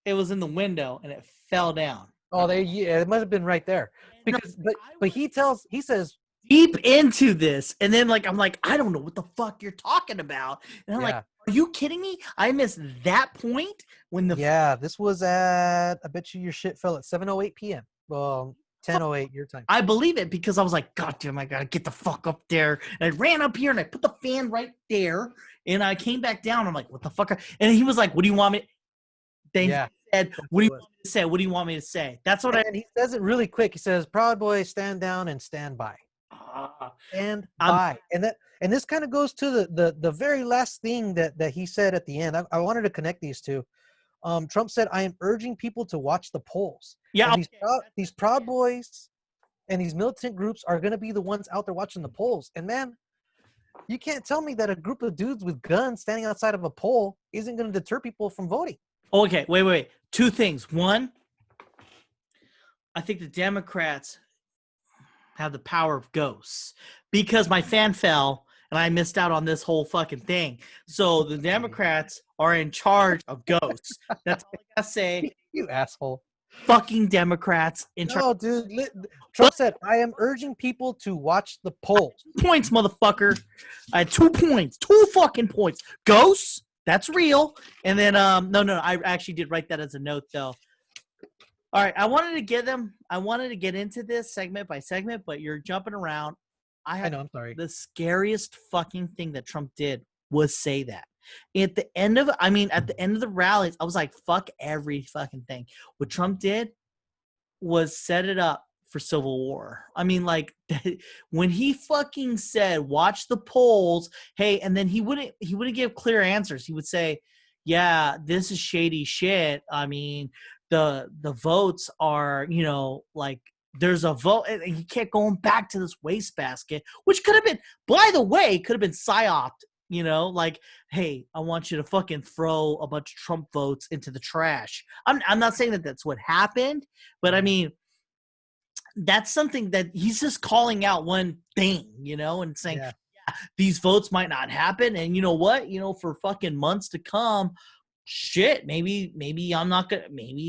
It was in the window and it fell down. Oh, it must have been right there. Because, but he says, deep into this, and then I'm like, I don't know what the fuck you're talking about, and I'm like, are you kidding me? I missed that point when this was at, I bet you your shit fell at 7:08 p.m. Well, 10:08 your time. I believe it because I was like, God damn, I gotta get the fuck up there, and I ran up here and I put the fan right there, and I came back down. I'm like, what the fuck? And he was like, what do you want me? Then he said, what do you want me to say? What do you want me to say? That's what he says it really quick. He says, Proud Boys, stand down and stand by. And by. And this kind of goes to the very last thing that he said at the end. I wanted to connect these two. Trump said, I am urging people to watch the polls. Yeah. These Proud Boys and these militant groups are going to be the ones out there watching the polls. And man, you can't tell me that a group of dudes with guns standing outside of a poll isn't going to deter people from voting. Okay, wait. Two things. One, I think the Democrats have the power of ghosts because my fan fell and I missed out on this whole fucking thing. So the Democrats are in charge of ghosts. That's all I gotta say. You asshole. Fucking Democrats in charge. No, dude. Trump said, I am urging people to watch the polls. 2 points, motherfucker. I had 2 points. 2 fucking points. Ghosts, that's real. And then, no, I actually did write that as a note, though. All right, I wanted to get into this segment by segment, but you're jumping around. I know, I'm sorry. The scariest fucking thing that Trump did was say that. At the end of the rallies, I was like, fuck every fucking thing. What Trump did was set it up for civil war. I mean, when he fucking said, watch the polls, hey, and then he wouldn't give clear answers. He would say, yeah, this is shady shit. I mean, the votes are, there's a vote, and he kept going back to this wastebasket, which could have been, by the way, psyoped, hey, I want you to fucking throw a bunch of Trump votes into the trash. I'm not saying that that's what happened, but I mean, that's something that he's just calling out one thing, and saying, yeah, these votes might not happen. And you know what? For fucking months to come, shit, maybe maybe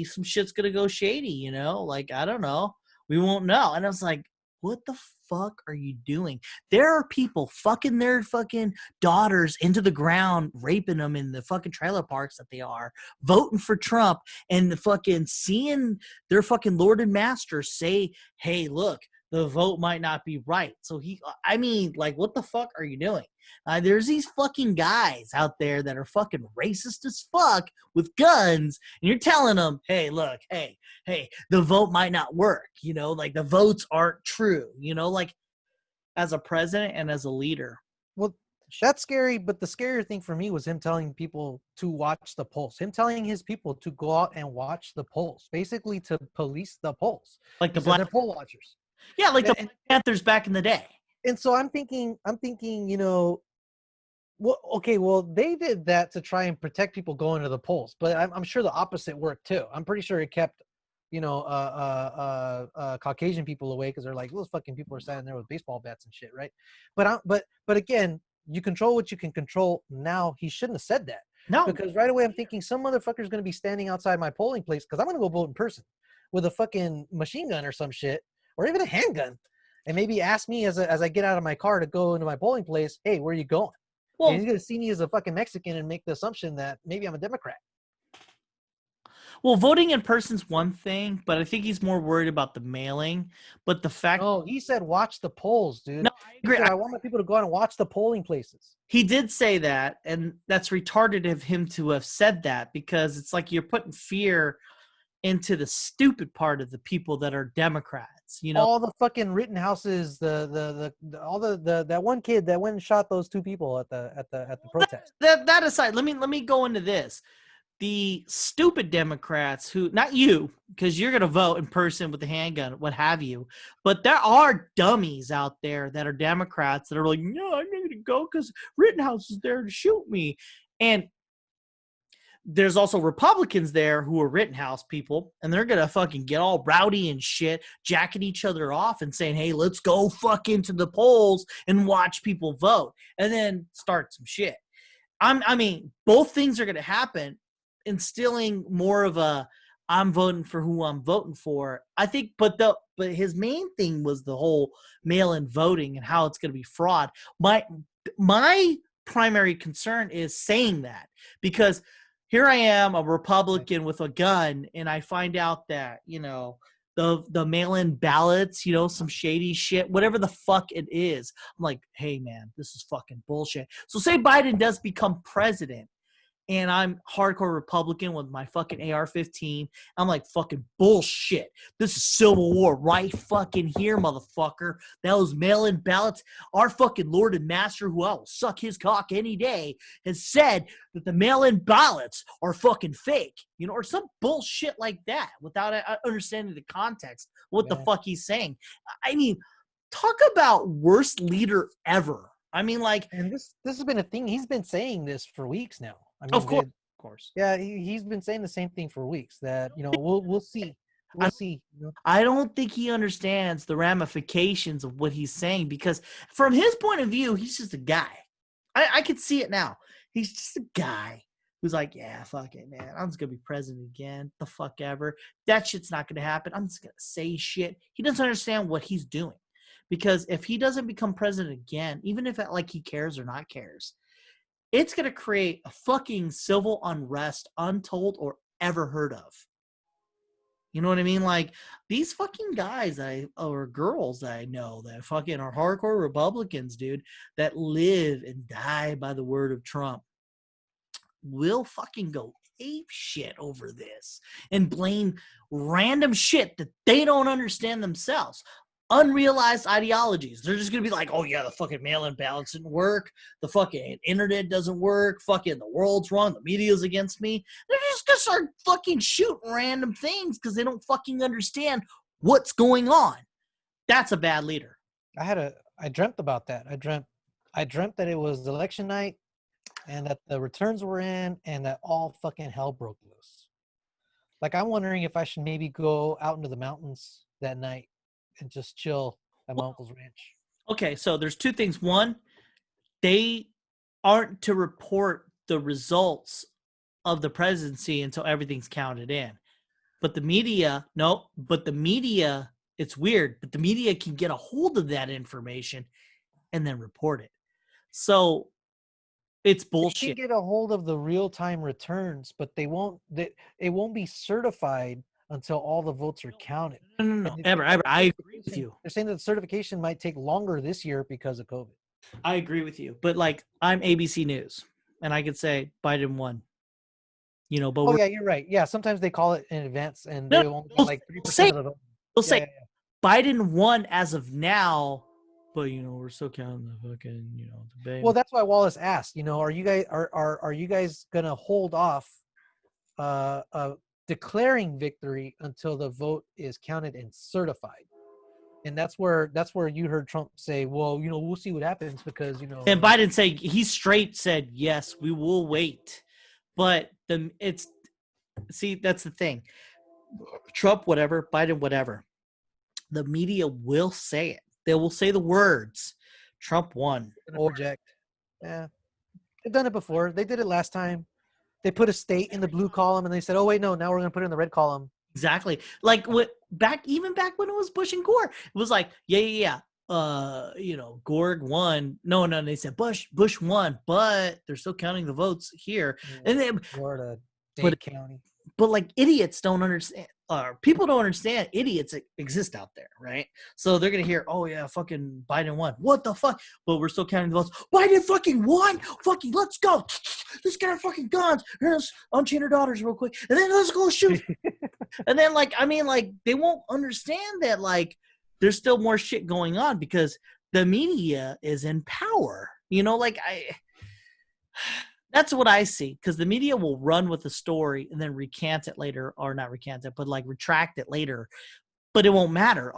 some shit's gonna go shady, I don't know. We won't know. And I was like, what the fuck are you doing? There are people fucking their fucking daughters into the ground, raping them in the fucking trailer parks that they are, voting for Trump, and the fucking seeing their fucking Lord and Master say, hey, look, the vote might not be right. So what the fuck are you doing? There's these fucking guys out there that are fucking racist as fuck with guns, and you're telling them, hey, look, hey, the vote might not work, the votes aren't true, as a president and as a leader. Well, that's scary, but the scarier thing for me was him telling people to watch the polls, him telling his people to go out and watch the polls, basically to police the polls. Like the Black poll watchers. Yeah, like the Black Panthers back in the day. And so I'm thinking, well, they did that to try and protect people going to the polls, but I'm sure the opposite worked too. I'm pretty sure it kept, Caucasian people away because they're like, those fucking people are standing there with baseball bats and shit, right? But again, you control what you can control. Now he shouldn't have said that. No. Because right away I'm thinking some motherfucker's gonna be standing outside my polling place because I'm gonna go vote in person with a fucking machine gun or some shit, or even a handgun, and maybe ask me as I get out of my car to go into my polling place, hey, where are you going? Well, and he's gonna see me as a fucking Mexican and make the assumption that maybe I'm a Democrat. Well, voting in person's one thing, but I think he's more worried about the mailing. But the fact, No, he said watch the polls, dude. no, I agree. He said, I want my people to go out and watch the polling places. He did say that, and that's retarded of him to have said that, because it's like you're putting fear into the stupid part of the people that are Democrats. You know, All the fucking Rittenhouses, all the that one kid that went and shot those two people at the protest. that aside, let me go into this. The stupid Democrats who, not you, because you're going to vote in person with the handgun, what have you, but there are dummies out there that are Democrats that are like, no, I'm not going to go because Rittenhouse is there to shoot me. And there's also Republicans there who are Rittenhouse people, and they're going to fucking get all rowdy and shit, jacking each other off and saying, hey, let's go fuck into the polls and watch people vote, and then start some shit. I mean, both things are going to happen, instilling more of a I'm voting for who I'm voting for. I think, but his main thing was the whole mail-in voting and how it's going to be fraud. My primary concern is saying that, because here I am, a Republican with a gun, and I find out that, the mail-in ballots, some shady shit, whatever the fuck it is. I'm like, hey man, this is fucking bullshit. So say Biden does become president, and I'm hardcore Republican with my fucking AR-15. I'm like, fucking bullshit. This is Civil War right fucking here, motherfucker. Those mail-in ballots, our fucking Lord and Master, who I will suck his cock any day, has said that the mail-in ballots are fucking fake, or some bullshit like that, without understanding the context, what the fuck he's saying. I mean, talk about worst leader ever. I mean, like, and this has been a thing. He's been saying this for weeks now. I mean, of course. Yeah, he's been saying the same thing for weeks. That we'll see. We'll see. I don't think he understands the ramifications of what he's saying, because from his point of view, he's just a guy. I could see it now. He's just a guy who's like, yeah, fuck it, man. I'm just going to be president again. The fuck ever. That shit's not going to happen. I'm just going to say shit. He doesn't understand what he's doing. Because if he doesn't become president again, even if he cares or not cares, it's going to create a fucking civil unrest untold or ever heard of. You know what I mean? Like, these fucking guys or girls that I know that fucking are hardcore Republicans, dude, that live and die by the word of Trump, will fucking go ape shit over this and blame random shit that they don't understand themselves. Unrealized ideologies. They're just going to be like, oh, yeah, the fucking mail-in ballots didn't work. The fucking internet doesn't work. Fucking the world's wrong. The media's against me. They're just going to start fucking shooting random things because they don't fucking understand what's going on. That's a bad leader. I dreamt about that. I dreamt that it was election night and that the returns were in and that all fucking hell broke loose. Like, I'm wondering if I should maybe go out into the mountains that night and just chill at my uncle's ranch. Okay, so there's two things. One, they aren't to report the results of the presidency until everything's counted in. But the media, it's weird, but the media can get a hold of that information and then report it. So it's bullshit. They can get a hold of the real-time returns, but it won't be certified until all the votes are counted. No. Ever. I agree with you. They're saying that the certification might take longer this year because of COVID. I agree with you. But, I'm ABC News, and I could say Biden won. But yeah, you're right. Yeah, sometimes they call it in advance, and they won't get 3% of the vote. They'll say Biden won as of now, but, we're still counting the fucking, debate. Well, that's why Wallace asked, are you guys going to hold off declaring victory until the vote is counted and certified? And that's where you heard Trump say, well, we'll see what happens because, And Biden said, yes, we will wait. But that's the thing. Trump, whatever, Biden, whatever. The media will say it. They will say the words, Trump won. Or project. Yeah. They've done it before. They did it last time. They put a state in the blue column and they said, oh, wait, no, now we're going to put it in the red column. Exactly. Like even back when it was Bush and Gore, it was like, yeah. Gorg won. No, they said Bush won, but they're still counting the votes here. And then Florida, Dade County. But like idiots don't understand. People don't understand. Idiots exist out there, right? So they're gonna hear, oh yeah, fucking Biden won. What the fuck? But we're still counting the votes. Biden fucking won. Fucking let's go. Let's get our fucking guns. Let's unchain our daughters real quick, and then let's go shoot. And then they won't understand that there's still more shit going on because the media is in power. That's what I see, because the media will run with the story and then recant it later, or not recant it, but retract it later. But it won't matter.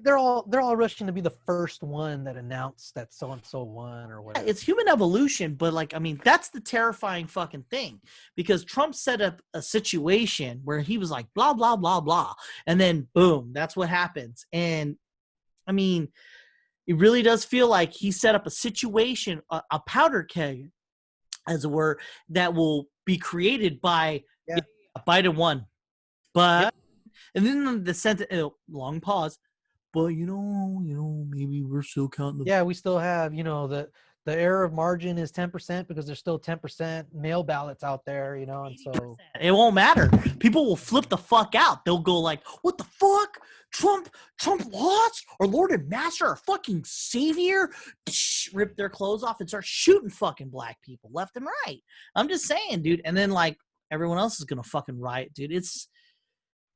They're all rushing to be the first one that announced that so and so won or whatever. It's human evolution, but that's the terrifying fucking thing, because Trump set up a situation where he was like blah blah blah blah, and then boom, that's what happens. And it really does feel like he set up a situation, a powder keg, as it were, that will be created by Biden won. But and then the sentence, long pause, but maybe we're still counting we still have, the error of margin is 10% because there's still 10% mail ballots out there, and so it won't matter. People will flip the fuck out. They'll go like, what the fuck? Trump lost? Our Lord and Master, our fucking savior? Rip their clothes off and start shooting fucking black people left and right. I'm just saying, dude. And then everyone else is gonna fucking riot, dude.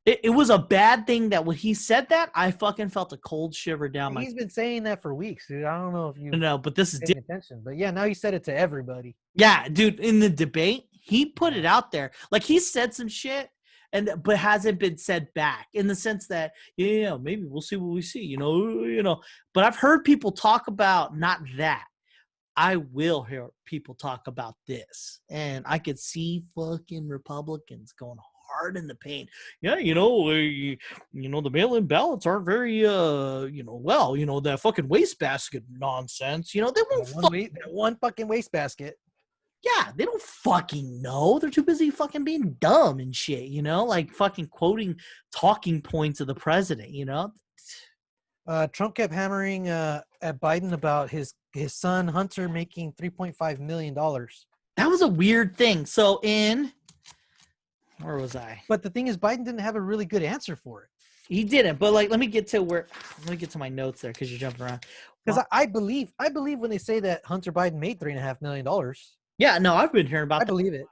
It was a bad thing that when he said that, I fucking felt a cold shiver down my. He's been saying that for weeks, dude. I don't know if you know, but this is paying attention. But yeah, now he said it to everybody. Yeah, dude. In the debate, he put it out there. He said some shit, but hasn't been said back, in the sense that maybe we'll see what we see. But I've heard people talk about not that. I will hear people talk about this, and I could see fucking Republicans going hard in the paint. Yeah, the mail-in ballots aren't very, that fucking wastebasket nonsense. They won't one fucking wastebasket. Yeah, they don't fucking know. They're too busy fucking being dumb and shit, fucking quoting talking points of the president, Trump kept hammering at Biden about his son Hunter making $3.5 million. That was a weird thing. So where was I? But the thing is, Biden didn't have a really good answer for it. He didn't. But let me get to my notes there, because you're jumping around. Because I believe when they say that Hunter Biden made $3.5 million. Yeah, no, I've been hearing about that. I believe it.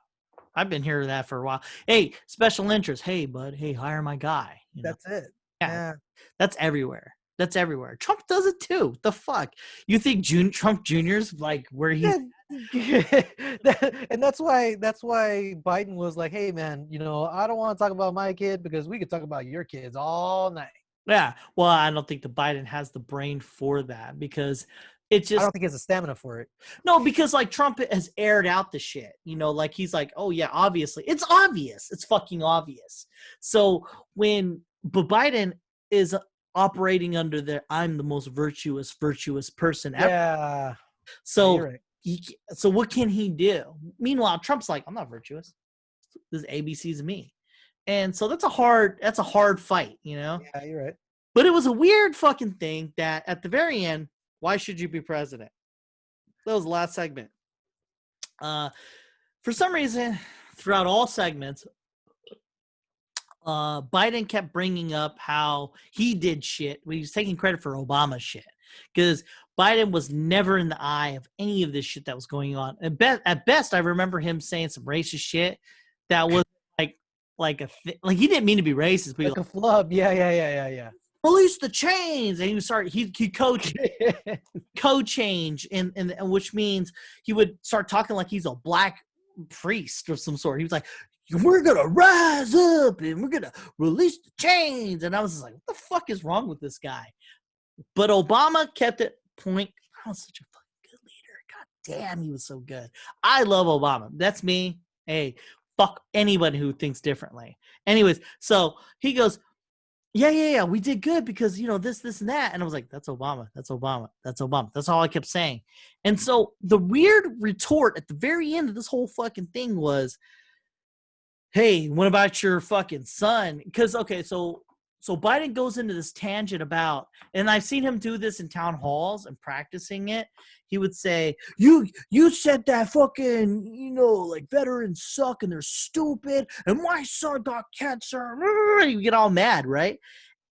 I've been hearing that for a while. Hey, special interest. Hey, bud. Hey, hire my guy. That's it. Yeah. That's everywhere. Trump does it too. The fuck? You think Trump Jr.'s where he's and that's why Biden was like, hey man, I don't want to talk about my kid because we could talk about your kids all night. Yeah. Well, I don't think the Biden has the brain for that, because it's just, I don't think he has the stamina for it. No, because Trump has aired out the shit, he's like, oh yeah, obviously. It's obvious. It's fucking obvious. So but Biden is operating under I'm the most virtuous person ever. Yeah. So you're right. So what can he do? Meanwhile, Trump's like, I'm not virtuous. This is ABC's of me. And so that's a hard fight, Yeah, you're right. But it was a weird fucking thing that at the very end, why should you be president? That was the last segment. For some reason, throughout all segments, Biden kept bringing up how he did shit. He was taking credit for Obama's shit, because Biden was never in the eye of any of this shit that was going on. At best, I remember him saying some racist shit that was he didn't mean to be racist, but like a flub. Yeah. Release the chains, and he co-change, and which means he would start talking like he's a black priest of some sort. He was like, we're gonna rise up and we're gonna release the chains, and I was just like, what the fuck is wrong with this guy? But Obama kept it point. I was such a fucking good leader. God damn, he was so good. I love Obama. That's me. Hey, fuck anybody who thinks differently. Anyways, so he goes, yeah, we did good because, this and that. And I was like, that's Obama. That's Obama. That's all I kept saying. And so the weird retort at the very end of this whole fucking thing was, hey, what about your fucking son? Because, okay, so Biden goes into this tangent about, and I've seen him do this in town halls and practicing it. He would say, you said that fucking, like veterans suck and they're stupid and my son got cancer. You get all mad, right?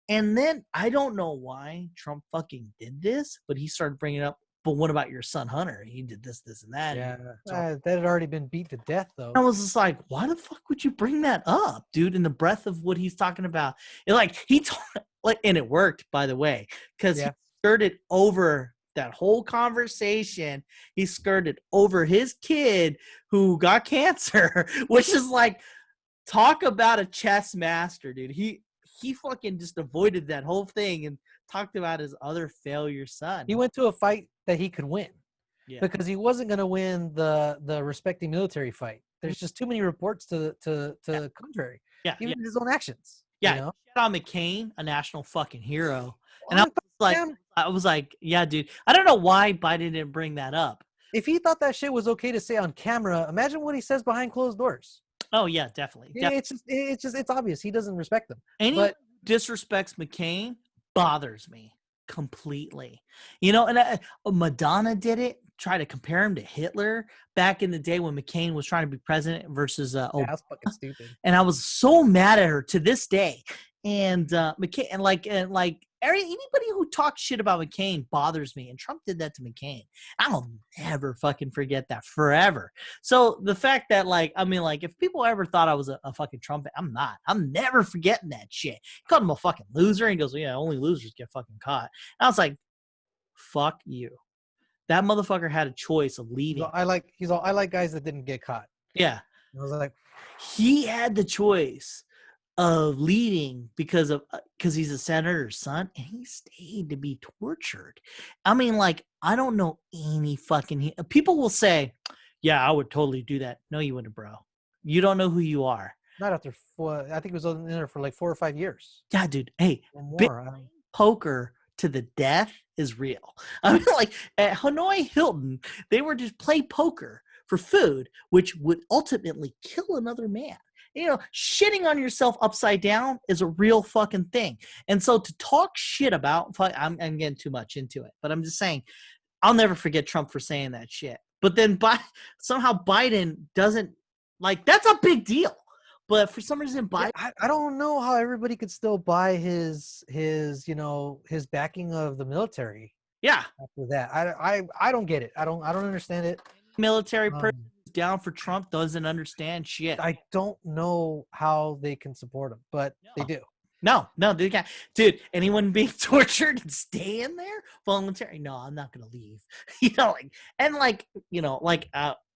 And then I don't know why Trump fucking did this, but he started bringing up, but what about your son Hunter? He did this, and that. Yeah, that had already been beat to death, though. I was just like, why the fuck would you bring that up, dude? In the breath of what he's talking about, and and it worked, by the way, because he skirted over that whole conversation. He skirted over his kid who got cancer, which is like, talk about a chess master, dude. He fucking just avoided that whole thing and talked about his other failure son. He went to a fight that he could win. Yeah. Because he wasn't going to win the respecting military fight. There's just too many reports to the contrary. Yeah, even his own actions. Yeah, shout out McCain, a national fucking hero. And I was like, yeah, dude. I don't know why Biden didn't bring that up. If he thought that shit was okay to say on camera, imagine what he says behind closed doors. Oh yeah, definitely. It's obvious he doesn't respect them. Anyone who disrespects McCain bothers me completely. And Madonna did it. Try to compare him to Hitler back in the day when McCain was trying to be president versus Obama. That's fucking stupid. And I was so mad at her to this day. And McCain and anybody who talks shit about McCain bothers me. And Trump did that to McCain. I'll never fucking forget that forever. So the fact that if people ever thought I was a fucking Trump, I'm not. I'm never forgetting that shit. He called him a fucking loser. And he goes, yeah, only losers get fucking caught. And I was like, fuck you. That motherfucker had a choice of leaving. I like guys that didn't get caught. Yeah. I was like, he had the choice of leading because he's a senator's son, and he stayed to be tortured. I mean, I don't know any fucking people will say, yeah, I would totally do that. No, you wouldn't, bro. You don't know who you are. Not after I think it was in there for like 4 or 5 years. Yeah, dude. Hey, poker to the death is real. I mean, at Hanoi Hilton, they were just play poker for food, which would ultimately kill another man. Shitting on yourself upside down is a real fucking thing. And so to talk shit about, I'm getting too much into it, but I'm just saying, I'll never forget Trump for saying that shit. But then somehow Biden doesn't, that's a big deal. But for some reason, Biden. Yeah, I don't know how everybody could still buy his backing of the military. Yeah. After that, I don't get it. I don't understand it. Military person who's down for Trump doesn't understand shit. I don't know how they can support him, but they do. No, they can't. Dude, anyone being tortured and staying there voluntary? No, I'm not gonna leave.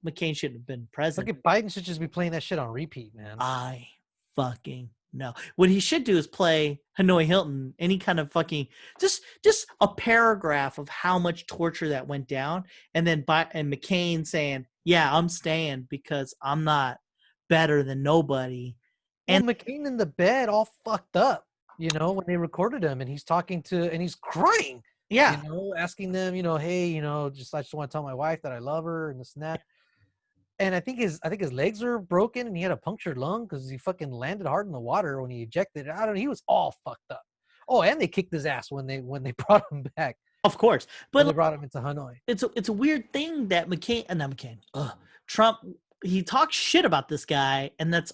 McCain shouldn't have been president. Look, Biden should just be playing that shit on repeat, man. I fucking know. What he should do is play Hanoi Hilton, any kind of fucking just a paragraph of how much torture that went down, and then McCain saying, "Yeah, I'm staying because I'm not better than nobody." And McCain in the bed, all fucked up, when they recorded him, and he's talking and he's crying. Yeah, asking them, hey, I just want to tell my wife that I love her and this and that. And I think his legs are broken, and he had a punctured lung because he fucking landed hard in the water when he ejected. I don't know. He was all fucked up. Oh, and they kicked his ass when they brought him back. Of course, but they brought him into Hanoi. It's a weird thing that Trump, he talks shit about this guy, and that's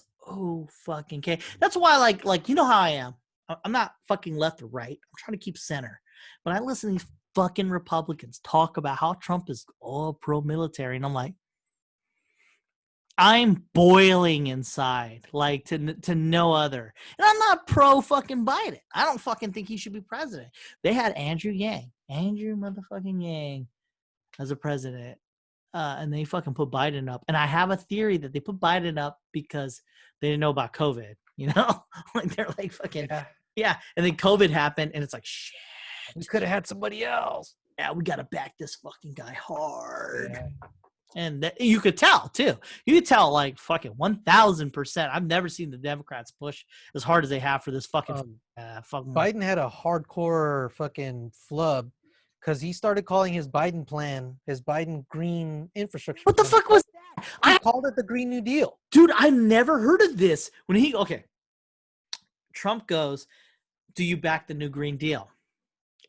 fucking okay. That's why, like how I am. I'm not fucking left or right. I'm trying to keep center. But I listen to these fucking Republicans talk about how Trump is all pro-military, and I'm like, I'm boiling inside, to no other. And I'm not pro fucking Biden. I don't fucking think he should be president. They had Andrew motherfucking Yang as a president. And they fucking put Biden up. And I have a theory that they put Biden up because they didn't know about COVID, they're like fucking, yeah. And then COVID happened, and it's like, shit. We could have had somebody else. Yeah, we got to back this fucking guy hard. And that, you could tell too. You could tell like fucking 1000%. I've never seen the Democrats push as hard as they have for this fucking. Biden had a hardcore fucking flub because he started calling his Biden plan, his Biden green infrastructure. What the plan. fuck was that? He called it the Green New Deal. Dude, I never heard of this. Trump goes, "Do you back the new Green Deal?"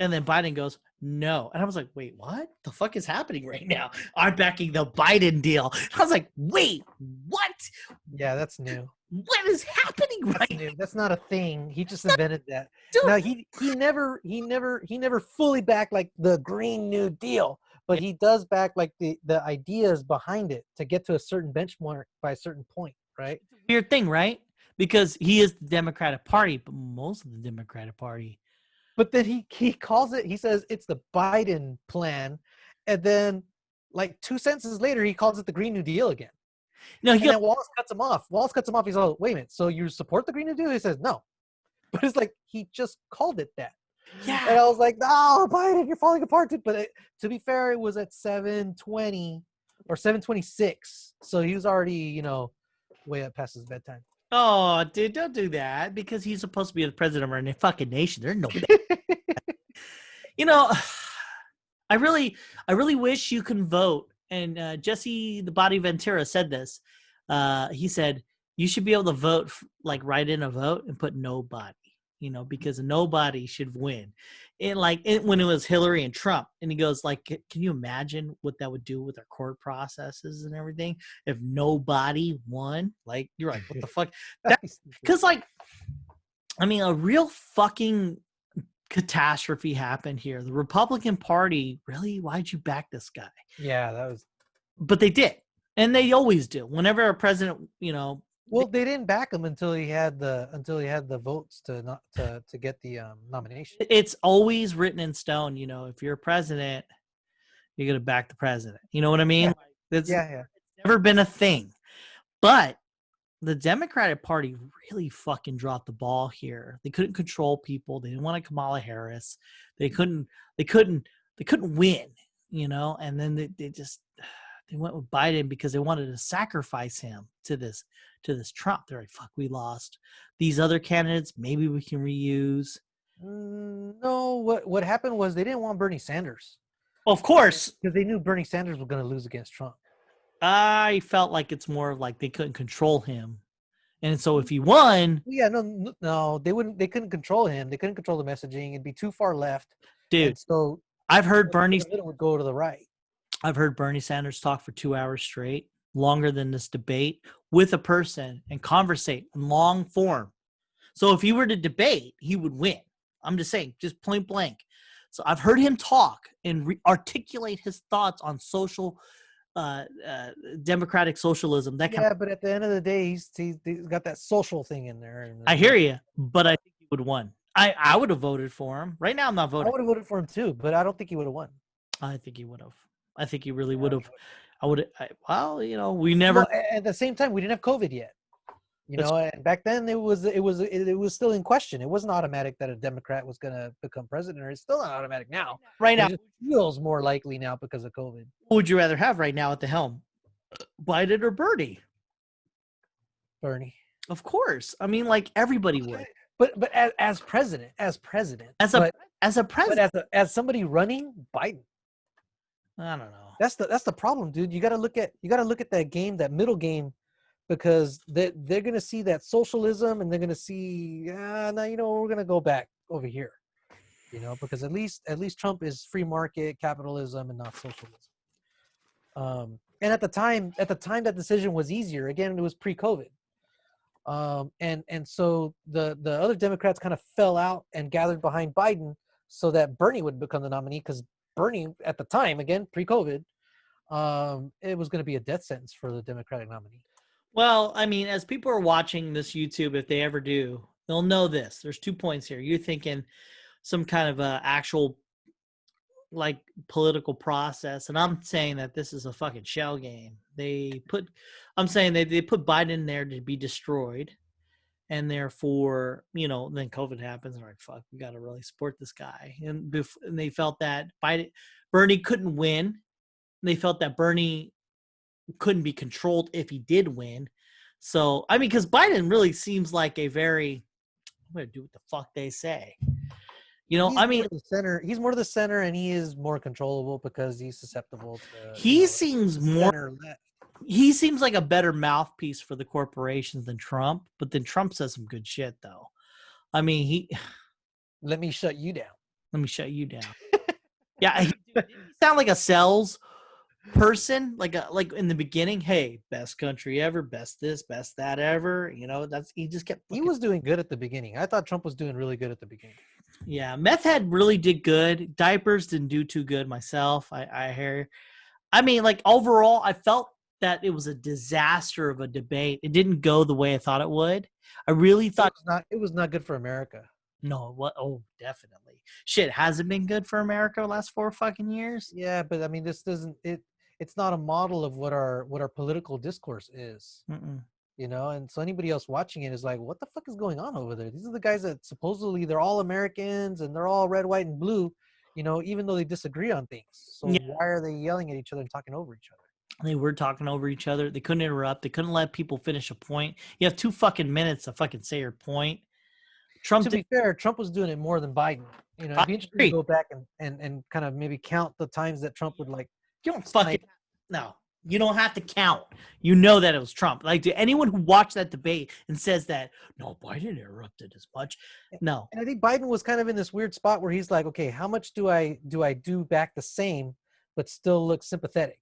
And then Biden goes, "No." And I was like, wait, what the fuck is happening right now? I'm backing the Biden deal. I was like, wait, what? Yeah, that's new. What is happening right now? That's not a thing. He just invented that. Dude. Now he never fully backed like the Green New Deal, but he does back like the ideas behind it to get to a certain benchmark by a certain point, right? Weird thing, right? Because he is the Democratic Party, but most of the Democratic Party. But then he calls it, he says it's the Biden plan, and then like 2 sentences later he calls it the Green New Deal again. No, and then Wallace cuts him off. He's all, wait a minute, so you support the Green New Deal? He says no. But it's like he just called it that. Yeah. And I was like, no, Biden, you're falling apart. But to be fair, it was at 7:20 or 7:26. So he was already, way up past his bedtime. Oh, dude, don't do that because he's supposed to be the president of our fucking nation. There's no I really wish you can vote. And Jesse the Body Ventura said this. He said you should be able to vote, like write in a vote and put nobody, because nobody should win. And when it was Hillary and Trump, and he goes like, can you imagine what that would do with our court processes and everything if nobody won? Like, you're like, what the fuck? Because a real fucking catastrophe happened here. The Republican Party, really? Why'd you back this guy? Yeah, that was. But they did, and they always do. Whenever a president, well, they didn't back him until he had the votes to get the nomination. It's always written in stone. If you're a president, you're gonna back the president. You know what I mean? Yeah. It's never been a thing. But the Democratic Party really fucking dropped the ball here. They couldn't control people. They didn't want a Kamala Harris. They couldn't win. And then they went with Biden because they wanted to sacrifice him to this Trump. They're like, fuck, we lost these other candidates. Maybe we can reuse. No, what happened was they didn't want Bernie Sanders. Well, of course. Because they knew Bernie Sanders was going to lose against Trump. I felt like it's more of like they couldn't control him. And so if he won. Yeah, no, they couldn't control him. They couldn't control the messaging. It'd be too far left. Dude, so I've heard Bernie would go to the right. I've heard Bernie Sanders talk for 2 hours straight, longer than this debate, with a person and conversate in long form. So if he were to debate, he would win. I'm just saying, just point blank. So I've heard him talk and articulate his thoughts on democratic socialism. But at the end of the day, he's got that social thing in there. I hear you, but I think he would have won. I would have voted for him. Right now, I'm not voting. I would have voted for him too, but I don't think he would have won. I think he would have. I think he really would have. We never. Well, at the same time, we didn't have COVID yet. And back then it was still in question. It wasn't automatic that a Democrat was going to become president, or it's still not automatic now. Right now, it feels more likely now because of COVID. Who would you rather have right now at the helm, Biden or Bernie? Bernie, of course. I mean, like everybody would. But as president, as somebody running, Biden. I don't know. That's the problem, dude. You got to look at that game, that middle game. Because they're going to see that socialism, and they're going to see, we're going to go back over here, because at least Trump is free market capitalism and not socialism. And at the time that decision was easier. Again, it was pre-COVID. And so the other Democrats kind of fell out and gathered behind Biden so that Bernie would become the nominee, because Bernie at the time, again, pre-COVID, it was going to be a death sentence for the Democratic nominee. Well, I mean, as people are watching this YouTube, if they ever do, they'll know this. There's 2 points here. You're thinking some kind of actual like political process, and I'm saying that this is a fucking shell game. I'm saying they put Biden in there to be destroyed, and therefore, then COVID happens, and they're like, fuck, we got to really support this guy. And they felt that Bernie couldn't win. They felt that Bernie couldn't be controlled if he did win. So, I mean, because Biden really seems like a very, I'm going to do what the fuck they say. You know, He's I more mean, to the center. He's more to the center, and he is more controllable because he's susceptible to he seems the more, center left. he seems like a better mouthpiece for the corporations than Trump, but then Trump says some good shit, though. I mean, Let me shut you down. let me shut you down. Yeah, didn't he sound like a sales person, like in the beginning. Hey, best country ever, best this, best that ever. You know, that's he just kept. He was doing good at the beginning. I thought Trump was doing really good at the beginning. Yeah, Meth Head really did good. Diapers didn't do too good myself. I hear. I mean, like overall, I felt that it was a disaster of a debate. It didn't go the way I thought it would. I really thought It was not good for America. no. What? Oh, definitely. Shit, has it been good for America the last 4 fucking years? Yeah, but I mean, this doesn't it. It's not a model of what our political discourse is. Mm-mm. You know, and so anybody else watching it is like, what the fuck is going on over there? These are the guys that supposedly they're all Americans and they're all red, white, and blue, you know, even though they disagree on things. So Yeah. why are they yelling at each other and talking over each other? They were talking over each other. They couldn't interrupt. They couldn't let people finish a point. You have 2 fucking minutes to fucking say your point. Trump To did. be fair, Trump was doing it more than Biden. You know, I it'd be interesting agree. to go back and kind of maybe count the times that Trump would like. You don't fucking no. You don't have to count. You know that it was Trump. Like, to anyone who watched that debate and says that no, Biden interrupted as much. No. And I think Biden was kind of in this weird spot where he's like, okay, how much do I do back the same, but still look sympathetic,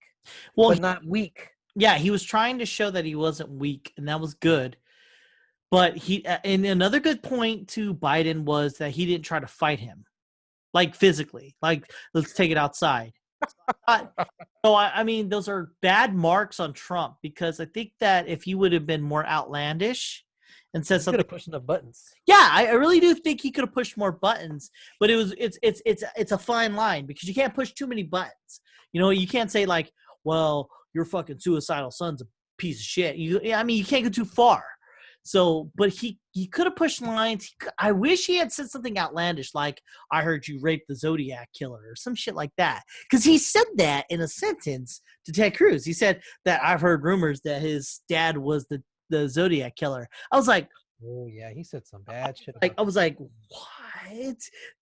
Well, but not weak? yeah, he was trying to show that he wasn't weak, and that was good. But and another good point to Biden was that he didn't try to fight him, like physically. Like, let's take it outside. So I mean, those are bad marks on Trump, because I think that if he would have been more outlandish and said He could something, have pushed enough buttons. yeah, I really do think he could have pushed more buttons. But it's a fine line, because you can't push too many buttons. You know, you can't say like, well, your fucking suicidal son's a piece of shit. I mean, you can't go too far. So, but he could have pushed lines. I wish he had said something outlandish, like, I heard you raped the Zodiac killer, or some shit like that. Because he said that in a sentence to Ted Cruz. He said that I've heard rumors that his dad was the Zodiac killer. I was like, Oh yeah, he said some bad shit. I was like, what?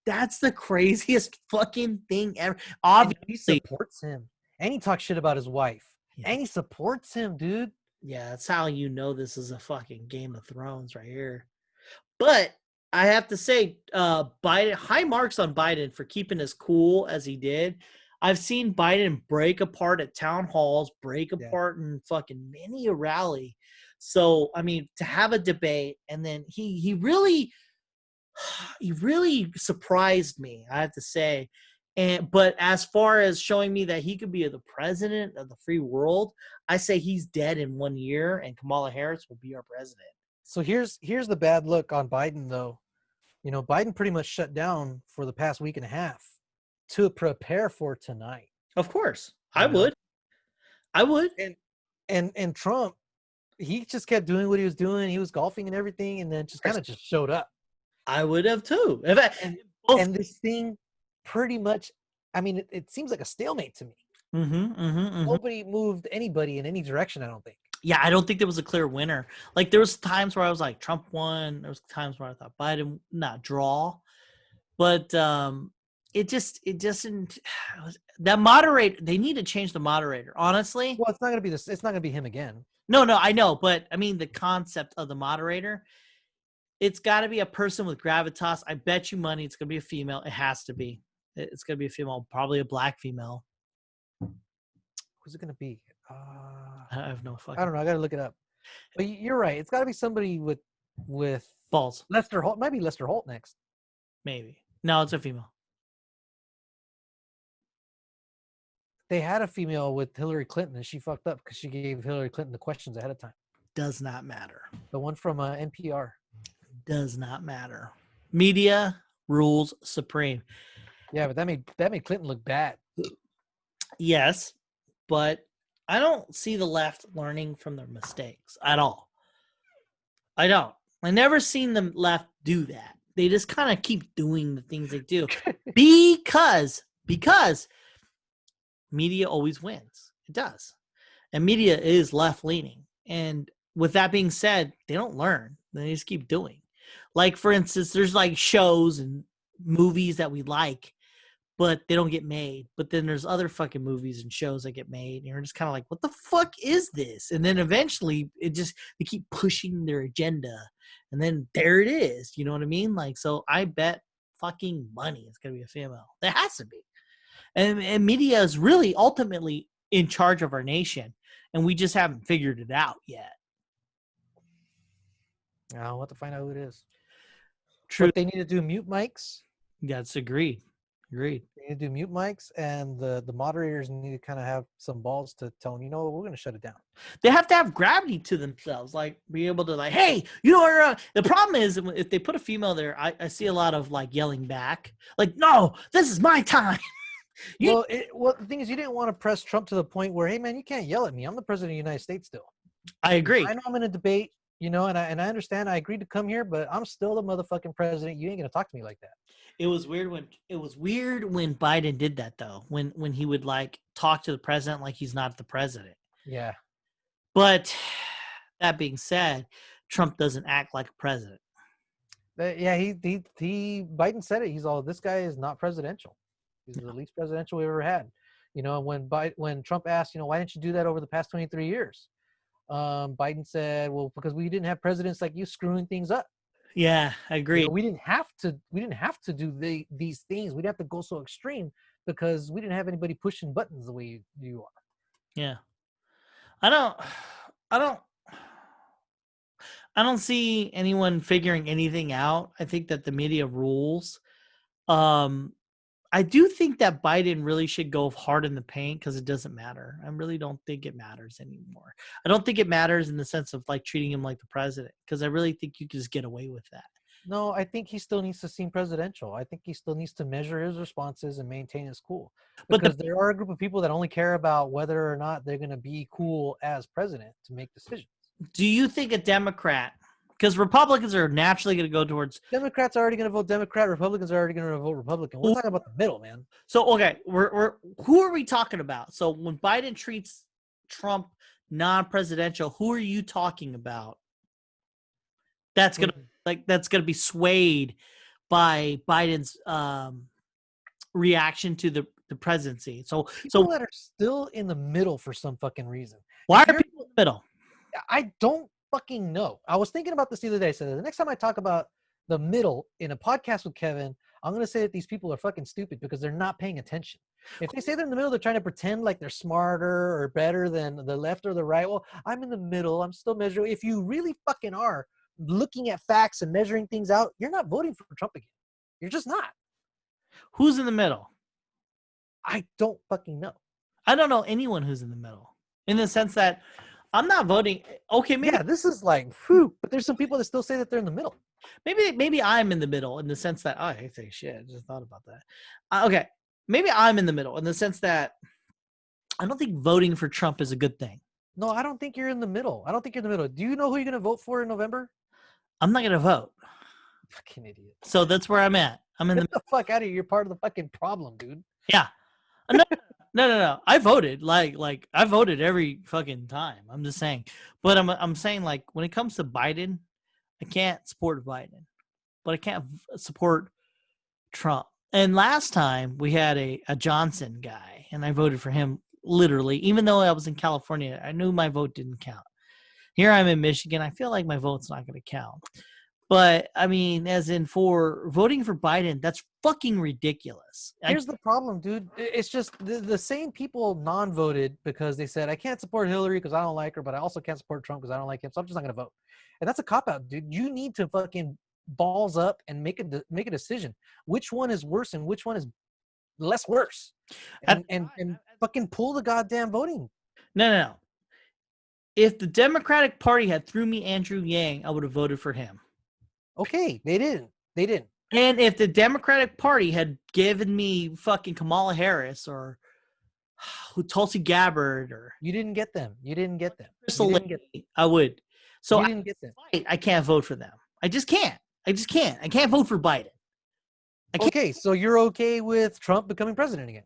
That's the craziest fucking thing ever. Obviously, he supports him, and he talks shit about his wife, yeah. and he supports him, dude. Yeah, that's how you know this is a fucking Game of Thrones right here. But I have to say, Biden, high marks on Biden for keeping as cool as he did. I've seen Biden break apart at town halls, break apart in fucking many a rally. So, I mean, to have a debate, and then he really surprised me, I have to say. But as far as showing me that he could be the president of the free world, I say he's dead in 1 year, and Kamala Harris will be our president. So here's the bad look on Biden, though. You know, Biden pretty much shut down for the past week and a half to prepare for tonight. Of course, I would. And Trump, he just kept doing what he was doing. He was golfing and everything, and then just kind of just showed up. I would have too. And this thing, pretty much, I mean, it seems like a stalemate to me. Nobody moved anybody in any direction, I don't think. Yeah, I don't think there was a clear winner. Like, there was times where I was like, Trump won. There was times where I thought Biden not draw. But it doesn't. That moderator, they need to change the moderator. Honestly, well, it's not gonna be this. It's not gonna be him again. No, I know, but I mean the concept of the moderator. It's got to be a person with gravitas. I bet you money it's gonna be a female. It has to be. It's gonna be a female, probably a black female. Who's it gonna be? I have no fucking. I don't know. I gotta look it up. But you're right. It's got to be somebody with balls. Lester Holt. Might be Lester Holt next. Maybe. No, it's a female. They had a female with Hillary Clinton, and she fucked up because she gave Hillary Clinton the questions ahead of time. Does not matter. The one from NPR. Does not matter. Media rules supreme. Yeah, but that made Clinton look bad. Yes, but I don't see the left learning from their mistakes at all. I don't. I never seen the left do that. They just kind of keep doing the things they do because media always wins. It does. and media is left leaning. And with that being said, they don't learn. They just keep doing. Like, for instance, there's like shows and movies that we like, but they don't get made. But then there's other fucking movies and shows that get made, and you're just kind of like, what the fuck is this? And then eventually they keep pushing their agenda, and then there it is. You know what I mean? Like, so I bet fucking money it's gonna be a female. There has to be. And media is really ultimately in charge of our nation, and we just haven't figured it out yet. I'll have to find out who it is. True. But they need to do mute mics. That's agreed. They need to do mute mics, and the moderators need to kind of have some balls to tell them, you know what, we're going to shut it down. They have to have gravity to themselves, like be able to like, hey, you know, the problem is if they put a female there, I see a lot of like yelling back, like, no, this is my time. Well, the thing is, you didn't want to press Trump to the point where, hey, man, you can't yell at me. I'm the president of the United States still. I agree. I know I'm in a debate, you know, and I understand. I agreed to come here, but I'm still the motherfucking president. You ain't gonna talk to me like that. It was weird when Biden did that though. When he would like talk to the president like he's not the president. Yeah. But that being said, Trump doesn't act like a president. Yeah, Biden said it. He's all, this guy is not presidential. He's the least presidential we've ever had. You know, when Trump asked, you know, why didn't you do that over the past 23 years? Biden said, well, because we didn't have presidents like you screwing things up. Yeah, I agree. You know, we didn't have to do these things. We didn't have to go so extreme because we didn't have anybody pushing buttons the way you are. Yeah. I don't see anyone figuring anything out. I think that the media rules. I do think that Biden really should go hard in the paint because it doesn't matter. I really don't think it matters anymore. I don't think it matters in the sense of like treating him like the president, because I really think you can just get away with that. No, I think he still needs to seem presidential. I think he still needs to measure his responses and maintain his cool. Because there are a group of people that only care about whether or not they're going to be cool as president to make decisions. Do you think a Democrat, because Republicans are naturally going to go towards... Democrats are already going to vote Democrat. Republicans are already going to vote Republican. We're talking about the middle, man. So, okay, who are we talking about? So when Biden treats Trump non-presidential, who are you talking about? That's gonna be swayed by Biden's reaction to the presidency. So people that are still in the middle for some fucking reason. Why are people in the middle? I don't fucking know. I was thinking about this the other day. So the next time I talk about the middle in a podcast with Kevin, I'm going to say that these people are fucking stupid because they're not paying attention. If they say they're in the middle, they're trying to pretend like they're smarter or better than the left or the right. Well, I'm in the middle. I'm still measuring. If you really fucking are looking at facts and measuring things out, you're not voting for Trump again. You're just not. Who's in the middle? I don't fucking know. I don't know anyone who's in the middle, in the sense that I'm not voting. Okay, maybe. Yeah, this is like, whew, but there's some people that still say that they're in the middle. Maybe I'm in the middle in the sense that, oh, I say shit. I just thought about that. Okay, maybe I'm in the middle in the sense that I don't think voting for Trump is a good thing. No, I don't think you're in the middle. I don't think you're in the middle. Do you know who you're going to vote for in November? I'm not going to vote. Fucking idiot. So that's where I'm at. I'm in Get the fuck out of here. You're part of the fucking problem, dude. Yeah. No. I voted like I voted every fucking time. I'm just saying. But I'm saying, like, when it comes to Biden, I can't support Biden, but I can't support Trump. And last time we had a Johnson guy, and I voted for him literally, even though I was in California. I knew my vote didn't count. Here I'm in Michigan. I feel like my vote's not going to count. But, I mean, as in for voting for Biden, that's fucking ridiculous. Here's the problem, dude. It's just the same people non-voted because they said, I can't support Hillary because I don't like her, but I also can't support Trump because I don't like him, so I'm just not going to vote. And that's a cop-out, dude. You need to fucking balls up and make a decision. Which one is worse and which one is less worse? And fucking pull the goddamn voting. No. If the Democratic Party had threw me Andrew Yang, I would have voted for him. Okay, they didn't. And if the Democratic Party had given me fucking Kamala Harris or Tulsi Gabbard or... You didn't get them. I would. So you didn't get them. I can't vote for them. I just can't. I can't vote for Biden. Okay, so you're okay with Trump becoming president again?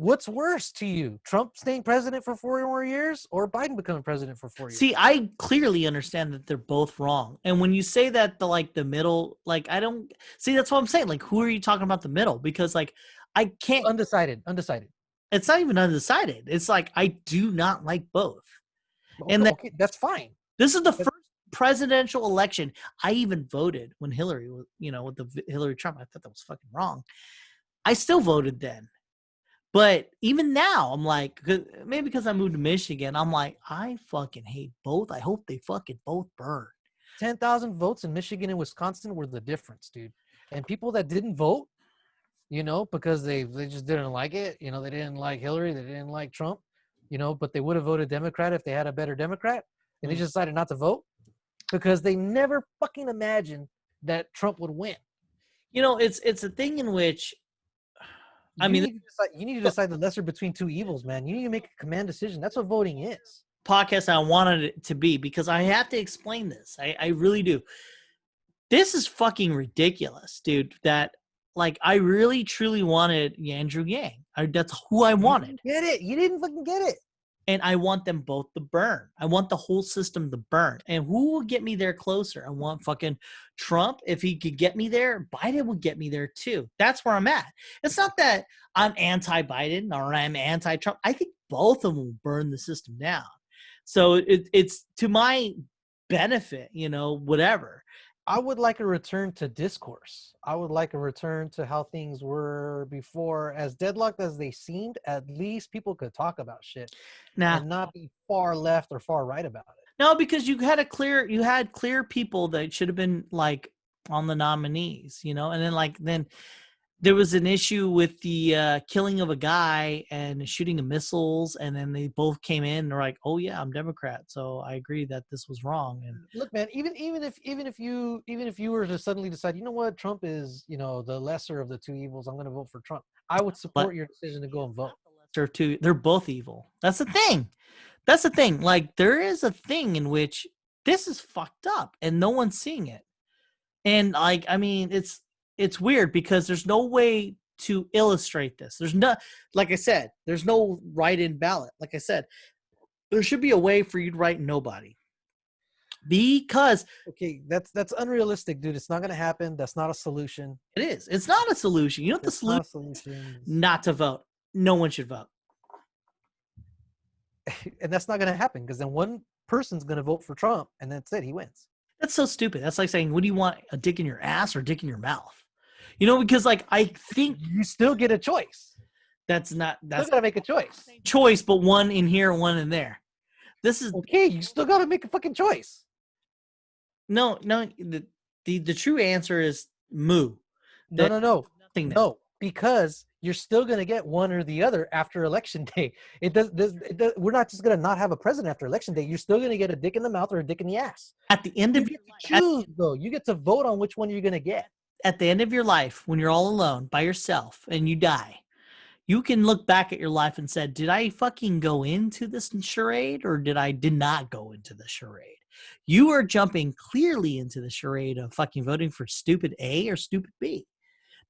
What's worse to you? Trump staying president for 4 more years or Biden becoming president for 4 years? See, I clearly understand that they're both wrong. And when you say that the middle, like I don't see, that's what I'm saying. Like, who are you talking about the middle? Because like I can't. Undecided. It's not even undecided. It's like I do not like both. Okay, And okay, that's fine. this is the first presidential election. I even voted when Hillary was, with the Hillary Trump. I thought that was fucking wrong. I still voted then. But even now, I'm like, maybe because I moved to Michigan, I'm like, I fucking hate both. I hope they fucking both burn. 10,000 votes in Michigan and Wisconsin were the difference, dude. And people that didn't vote, because they just didn't like it. They didn't like Hillary. They didn't like Trump, but they would have voted Democrat if they had a better Democrat. And they just decided not to vote because they never fucking imagined that Trump would win. It's a thing in which, you need to decide the lesser between two evils, man. You need to make a command decision. That's what voting is. Podcast I wanted it to be because I have to explain this. I really do. This is fucking ridiculous, dude. That like I really truly wanted Andrew Yang. That's who I wanted. Get it? You didn't fucking get it. And I want them both to burn. I want the whole system to burn. And who will get me there closer? I want fucking Trump. If he could get me there, Biden would get me there too. That's where I'm at. It's not that I'm anti-Biden or I'm anti-Trump. I think both of them will burn the system down. So it's to my benefit, whatever. I would like a return to discourse. I would like a return to how things were before. As deadlocked as they seemed, at least people could talk about shit and not be far left or far right about it. No, because you had clear people that should have been like on the nominees, and then there was an issue with the killing of a guy and shooting of missiles, and then they both came in and were like, "Oh yeah, I'm Democrat, so I agree that this was wrong." And look, man, even if you were to suddenly decide, you know what, Trump is, the lesser of the two evils, I'm going to vote for Trump. I would support your decision to go and vote. They're both evil. That's the thing. Like there is a thing in which this is fucked up, and no one's seeing it. And like, I mean, it's weird because there's no way to illustrate this. There's no, like I said, there's no write-in ballot. Like I said, there should be a way for you to write nobody. Because that's unrealistic, dude. It's not going to happen. That's not a solution. It is. It's not a solution. You know what the solution is? Not to vote. No one should vote. And that's not going to happen because then one person's going to vote for Trump and that's it. He wins. That's so stupid. That's like saying, what do you want? A dick in your ass or a dick in your mouth? Because like I think you still get a choice. That's got to make a choice. But one in here, one in there. This is okay. You still got to make a fucking choice. No. The true answer is moo. No. Because you're still going to get one or the other after election day. We're not just going to not have a president after election day. You're still going to get a dick in the mouth or a dick in the ass. At the end of your life, though, you get to vote on which one you're going to get. At the end of your life, when you're all alone by yourself and you die, you can look back at your life and say, did I fucking go into this charade or did not go into the charade? You are jumping clearly into the charade of fucking voting for stupid A or stupid B.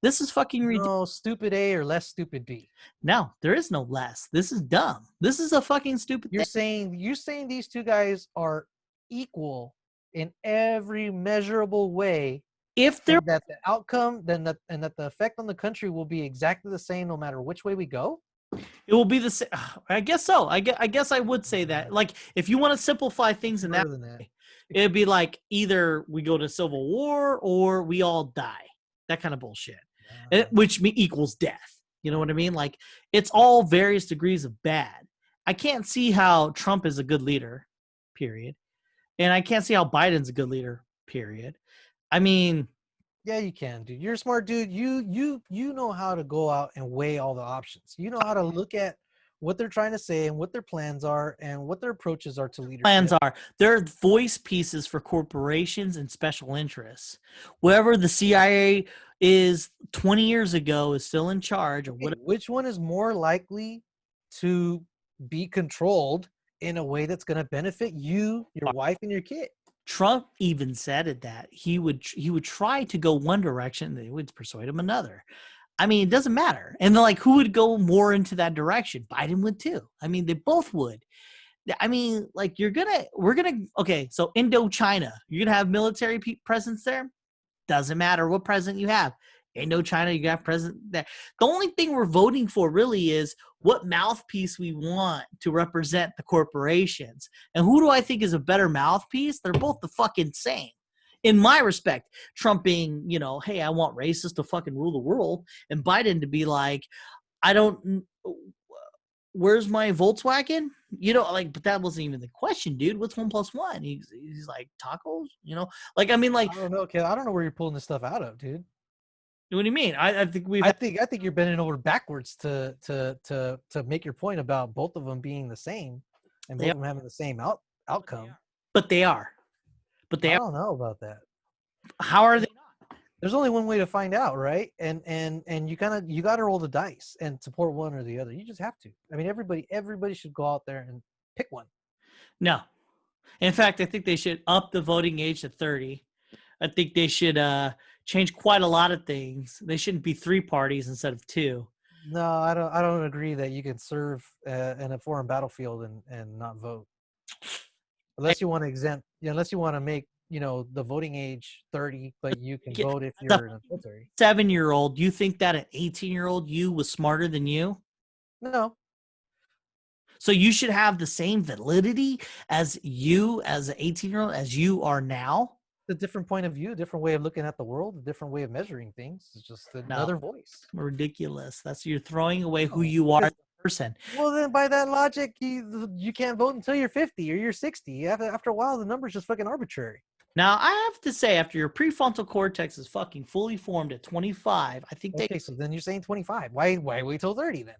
This is fucking ridiculous. No, stupid A or less stupid B. No, there is no less. This is dumb. This is a fucking stupid thing. You're saying these two guys are equal in every measurable way. If they're that the outcome, and that the effect on the country will be exactly the same no matter which way we go. It will be the same. I guess so. I guess I would say that. Like, if you want to simplify things in that way, it'd be like either we go to civil war or we all die. That kind of bullshit. Which equals death. You know what I mean? Like, it's all various degrees of bad. I can't see how Trump is a good leader, period. And I can't see how Biden's a good leader, period. I mean, yeah, you can, dude. You're a smart dude. You know how to go out and weigh all the options. You know how to look at what they're trying to say and what their plans are and what their approaches are to leadership. They're voice pieces for corporations and special interests. Wherever the CIA is 20 years ago is still in charge. Or whatever. Which one is more likely to be controlled in a way that's going to benefit you, your wife, and your kid? Trump even said it that he would try to go one direction, they would persuade him another. I mean, it doesn't matter. And they're like, who would go more into that direction? Biden would too. I mean, they both would. I mean, like okay, so Indochina, you're going to have military presence there? Doesn't matter what president you have. Indochina, you got president there. The only thing we're voting for really is what mouthpiece we want to represent the corporations. And who do I think is a better mouthpiece? They're both the fucking same. In my respect, Trump being, hey, I want racists to fucking rule the world, and Biden to be like, I don't, where's my Volkswagen? But that wasn't even the question, dude. What's 1 + 1? He's like, tacos, I don't know, kid. I don't know where you're pulling this stuff out of, dude. What do you mean? I think I think you're bending over backwards to make your point about both of them being the same and both of them having the same outcome. But they are. I don't know about that. How are they not? There's only one way to find out, right? And you got to roll the dice and support one or the other. You just have to. I mean, everybody should go out there and pick one. No. In fact, I think they should up the voting age to 30. I think they should change quite a lot of things. They shouldn't be 3 parties instead of 2. No, I don't agree that you can serve in a foreign battlefield and not vote. Unless you want to exempt, unless you want to make, the voting age 30, but you can vote if you're in the military. 7-year-old, you think that an 18-year-old you was smarter than you? No. So you should have the same validity as you, as an 18-year-old, as you are now? A different point of view, a different way of looking at the world, a different way of measuring things. It's just another voice. Ridiculous. You're throwing away who you are as a person. Well, then by that logic, you can't vote until you're 50 or you're 60. After a while, the number's just fucking arbitrary. Now, I have to say, after your prefrontal cortex is fucking fully formed at 25, I think Okay, so then you're saying 25. Why wait till 30 then?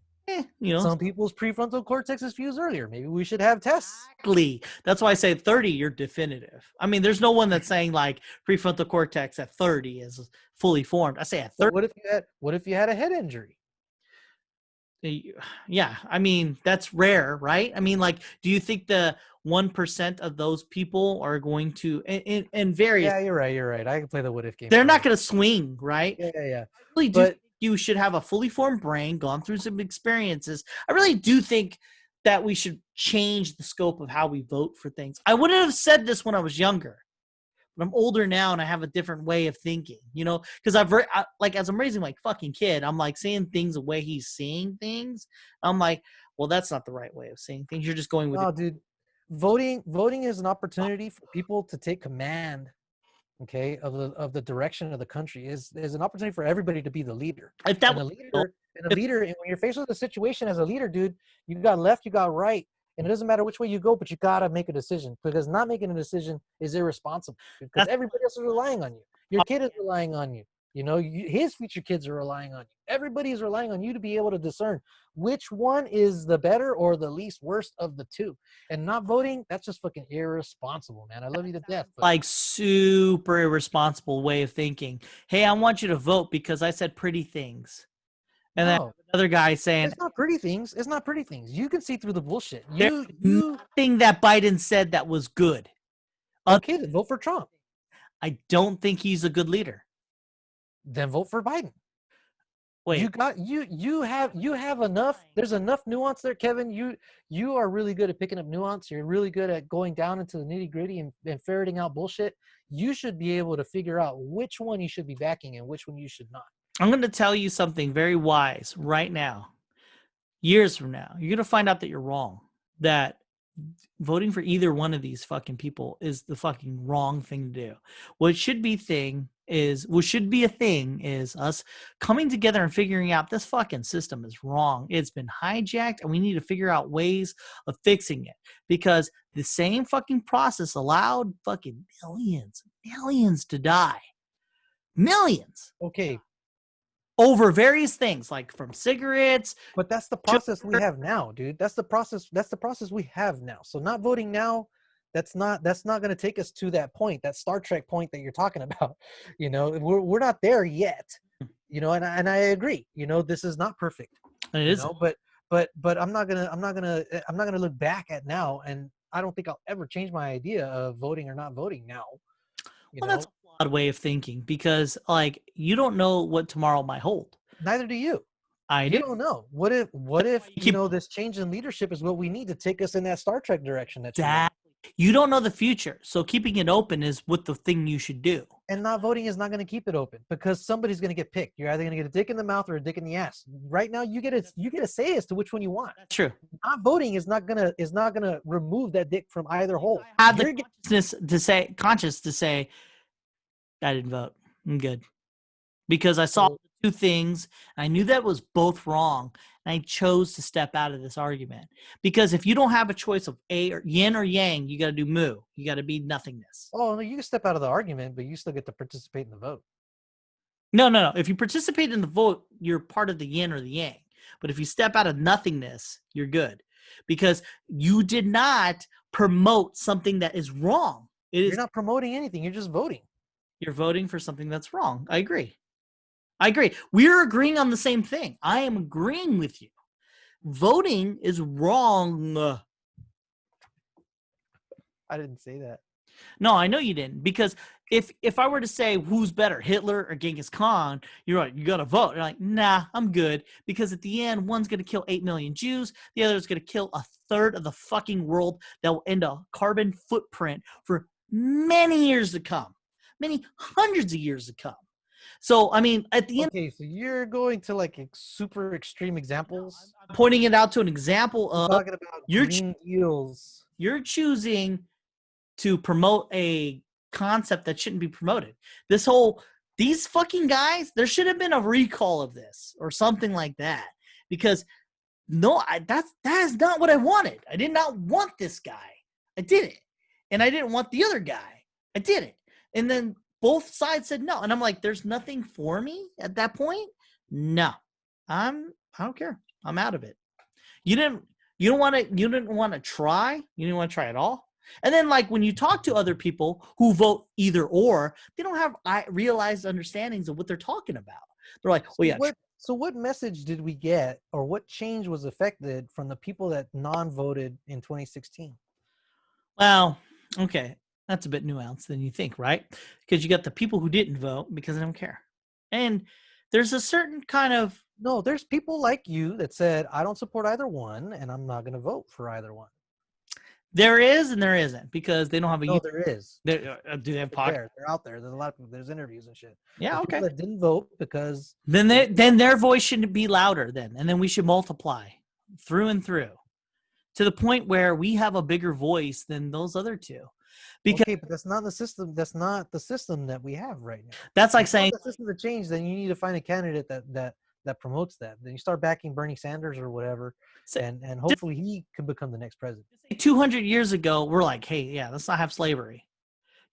Some people's prefrontal cortex is fused earlier. Maybe we should have tests. Exactly. That's why I say 30, you're definitive. I mean, there's no one that's saying like prefrontal cortex at 30 is fully formed. I say at 30. What if you had a head injury? Yeah, I mean, that's rare, right? I mean, like, do you think the 1% of those people are going to in various? Yeah, you're right. I can play the what if game. They're not going to swing, right? Yeah. I really do think you should have a fully formed brain, gone through some experiences. I really do think that we should change the scope of how we vote for things. I wouldn't have said this when I was younger, but I'm older now and I have a different way of thinking, because as I'm raising my fucking kid, I'm like seeing things the way he's seeing things. I'm like, well, that's not the right way of seeing things. You're just going with it. Dude, voting is an opportunity for people to take command, okay, of the direction of the country. Is an opportunity for everybody to be the leader. And when you're faced with a situation as a leader, dude, you got left, you got right. And it doesn't matter which way you go, but you got to make a decision, because not making a decision is irresponsible, because everybody else is relying on you. Your kid is relying on you. His future kids are relying on you. Everybody is relying on you to be able to discern which one is the better or the least worst of the two. And not voting, that's just fucking irresponsible, man. I love you to death. Like super irresponsible way of thinking. Hey, I want you to vote because I said pretty things. And then another guy saying, it's not pretty things. It's not pretty things. You can see through the bullshit. Nothing that Biden said that was good. Okay, then vote for Trump. I don't think he's a good leader. Then vote for Biden. Wait, you have enough. There's enough nuance there, Kevin. You are really good at picking up nuance. You're really good at going down into the nitty gritty and ferreting out bullshit. You should be able to figure out which one you should be backing and which one you should not. I'm going to tell you something very wise right now. Years from now, you're going to find out that you're wrong. That voting for either one of these fucking people is the fucking wrong thing to do. What should be a thing is us coming together and figuring out this fucking system is wrong. It's been hijacked and we need to figure out ways of fixing it, because the same fucking process allowed fucking millions to die. Millions. Okay. Over various things, like from cigarettes. But that's the process we have now, dude. That's the process we have now. So not voting now, that's not going to take us to that point, that Star Trek point that you're talking about. We're not there yet. And I agree. This is not perfect. It is. But I'm not gonna look back at now, and I don't think I'll ever change my idea of voting or not voting now. That's a flawed way of thinking, because like you don't know what tomorrow might hold. Neither do you. I You do. don't know. What if you keep- this change in leadership is what we need to take us in that Star Trek direction that you want. That you don't know the future, so keeping it open is what the thing you should do. And not voting is not going to keep it open because somebody's going to get picked. You're either going to get a dick in the mouth or a dick in the ass. Right now, you get a say as to which one you want. That's true. Not voting is not gonna remove that dick from either hole. I have the conscious to say, I didn't vote. I'm good. Because I saw two things. I knew that was both wrong. And I chose to step out of this argument. Because if you don't have a choice of yin or yang, you got to do mu. You got to be nothingness. Oh, no, you can step out of the argument, but you still get to participate in the vote. No. If you participate in the vote, you're part of the yin or the yang. But if you step out of nothingness, you're good. Because you did not promote something that is wrong. You're not promoting anything. You're just voting. You're voting for something that's wrong. I agree. We're agreeing on the same thing. I am agreeing with you. Voting is wrong. I didn't say that. No, I know you didn't. Because if I were to say who's better, Hitler or Genghis Khan, you're right, you got to vote. You're like, nah, I'm good. Because at the end, one's going to kill 8 million Jews. The other is going to kill a third of the fucking world that will end a carbon footprint for many years to come. Many hundreds of years to come. So, I mean, at the end. Okay, so you're going to like super extreme examples? I'm pointing it out to an example of. Talking about green deals. You're choosing to promote a concept that shouldn't be promoted. These fucking guys, there should have been a recall of this or something like that. Because that is not what I wanted. I did not want this guy. I did it. And I didn't want the other guy. I did it. And then both sides said no. And I'm like, there's nothing for me at that point? No. I don't care. I'm out of it. You didn't want to try? You didn't want to try at all? And then like when you talk to other people who vote either or, they don't have realized understandings of what they're talking about. They're like, well, yeah. So what message did we get or what change was affected from the people that non-voted in 2016? Well, okay. That's a bit nuanced than you think, right? Because you got the people who didn't vote because they don't care. And there's a certain kind of... No, there's people like you that said, I don't support either one, and I'm not going to vote for either one. There is and there isn't because they don't have a... No, there is. Do they have podcasts? They're out there. There's a lot of people. There's interviews and shit. Yeah, there's okay. People that didn't vote because... Then their voice shouldn't be louder then. And then we should multiply through and through to the point where we have a bigger voice than those other two. Because, okay, but that's not the system. That's not the system that we have right now. That's like saying the system to change. Then you need to find a candidate that promotes that. Then you start backing Bernie Sanders or whatever, and hopefully he can become the next president. 200 years ago, we're like, hey, yeah, let's not have slavery.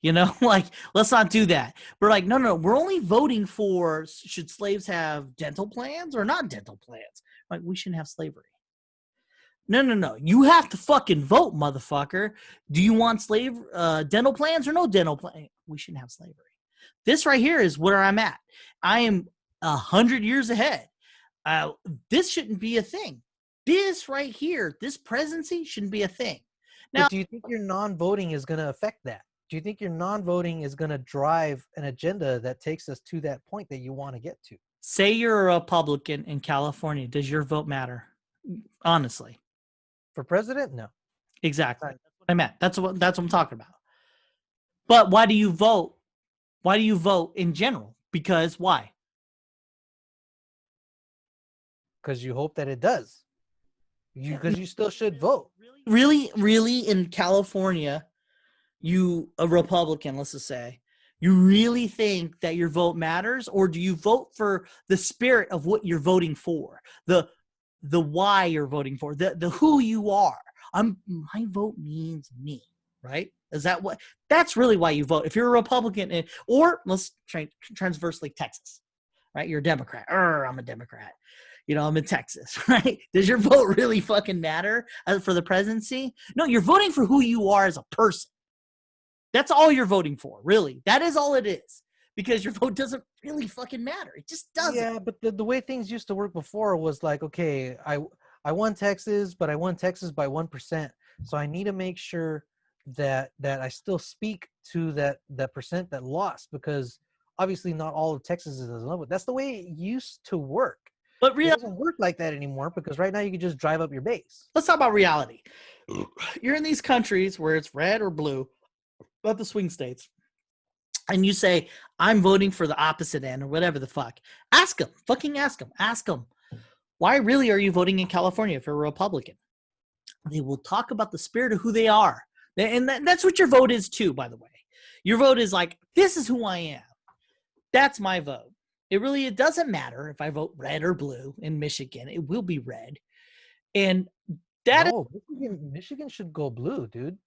You know, like let's not do that. We're like, no, we're only voting for should slaves have dental plans or not dental plans. Like we shouldn't have slavery. No. You have to fucking vote, motherfucker. Do you want dental plans or no dental plan? We shouldn't have slavery. This right here is where I'm at. I am 100 years ahead. This shouldn't be a thing. This right here, this presidency shouldn't be a thing. Now, but do you think your non-voting is going to affect that? Do you think your non-voting is going to drive an agenda that takes us to that point that you want to get to? Say you're a Republican in California. Does your vote matter? Honestly. For president? No. Exactly. That's what I meant. That's what I'm talking about. But why do you vote? Why do you vote in general? Because why? Because you hope that it does. Because you still should vote. Really in California, a Republican, let's just say, you really think that your vote matters? Or do you vote for the spirit of what you're voting for? The why you're voting for, the who you are. My vote means me, right? That's really why you vote. If you're a Republican, or let's transversely Texas, right? You're a Democrat. I'm a Democrat. You know, I'm in Texas, right? Does your vote really fucking matter for the presidency? No, you're voting for who you are as a person. That's all you're voting for, really. That is all it is. Because your vote doesn't really fucking matter. It just doesn't. Yeah, but the way things used to work before was like, okay, I won Texas, but I won Texas by 1%. So I need to make sure that I still speak to that percent that lost because obviously not all of Texas is in love with. That's the way it used to work. But It doesn't work like that anymore because right now you can just drive up your base. let's talk about reality. You're in these countries where it's red or blue, about the swing states, and you say, I'm voting for the opposite end or whatever the fuck. Ask them. Fucking ask them. Ask them. Why really are you voting in California if you're a Republican? They will talk about the spirit of who they are. And that's what your vote is too, by the way. Your vote is like, this is who I am. That's my vote. It doesn't matter if I vote red or blue in Michigan. It will be red. And Michigan should go blue, dude.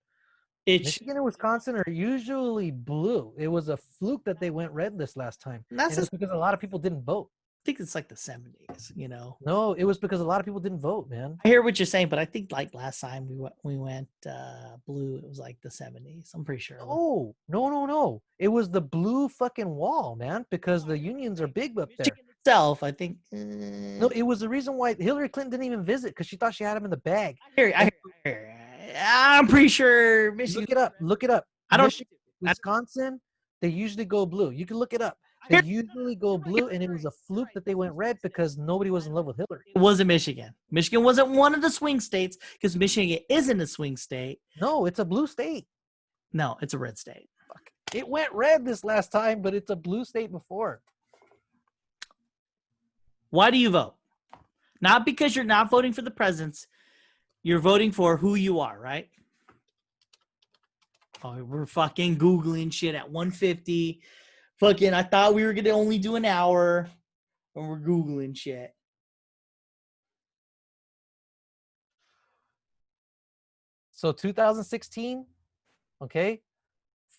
It's Michigan and Wisconsin are usually blue. It was a fluke that they went red this last time. And it's because a lot of people didn't vote. I think it's like the 70s, you know. No, it was because a lot of people didn't vote, man. I hear what you're saying, but I think like last time we went blue, it was like the 70s. I'm pretty sure. No. It was the blue fucking wall, man, because the unions are big up there. Michigan itself, I think. No, it was the reason why Hillary Clinton didn't even visit because she thought she had him in the bag. I hear. I'm pretty sure Michigan. Look it up. I don't. Michigan, Wisconsin, they usually go blue. You can look it up. They usually go blue, and it was a fluke that they went red because nobody was in love with Hillary. It wasn't Michigan. Michigan wasn't one of the swing states because Michigan isn't a swing state. No, it's a blue state. No, it's a red state. Fuck. It went red this last time, but it's a blue state before. Why do you vote? Not because you're not voting for the presidents. You're voting for who you are, right? Oh, we're fucking Googling shit at 1:50. Fucking, I thought we were going to only do an hour, and we're Googling shit. So 2016, okay,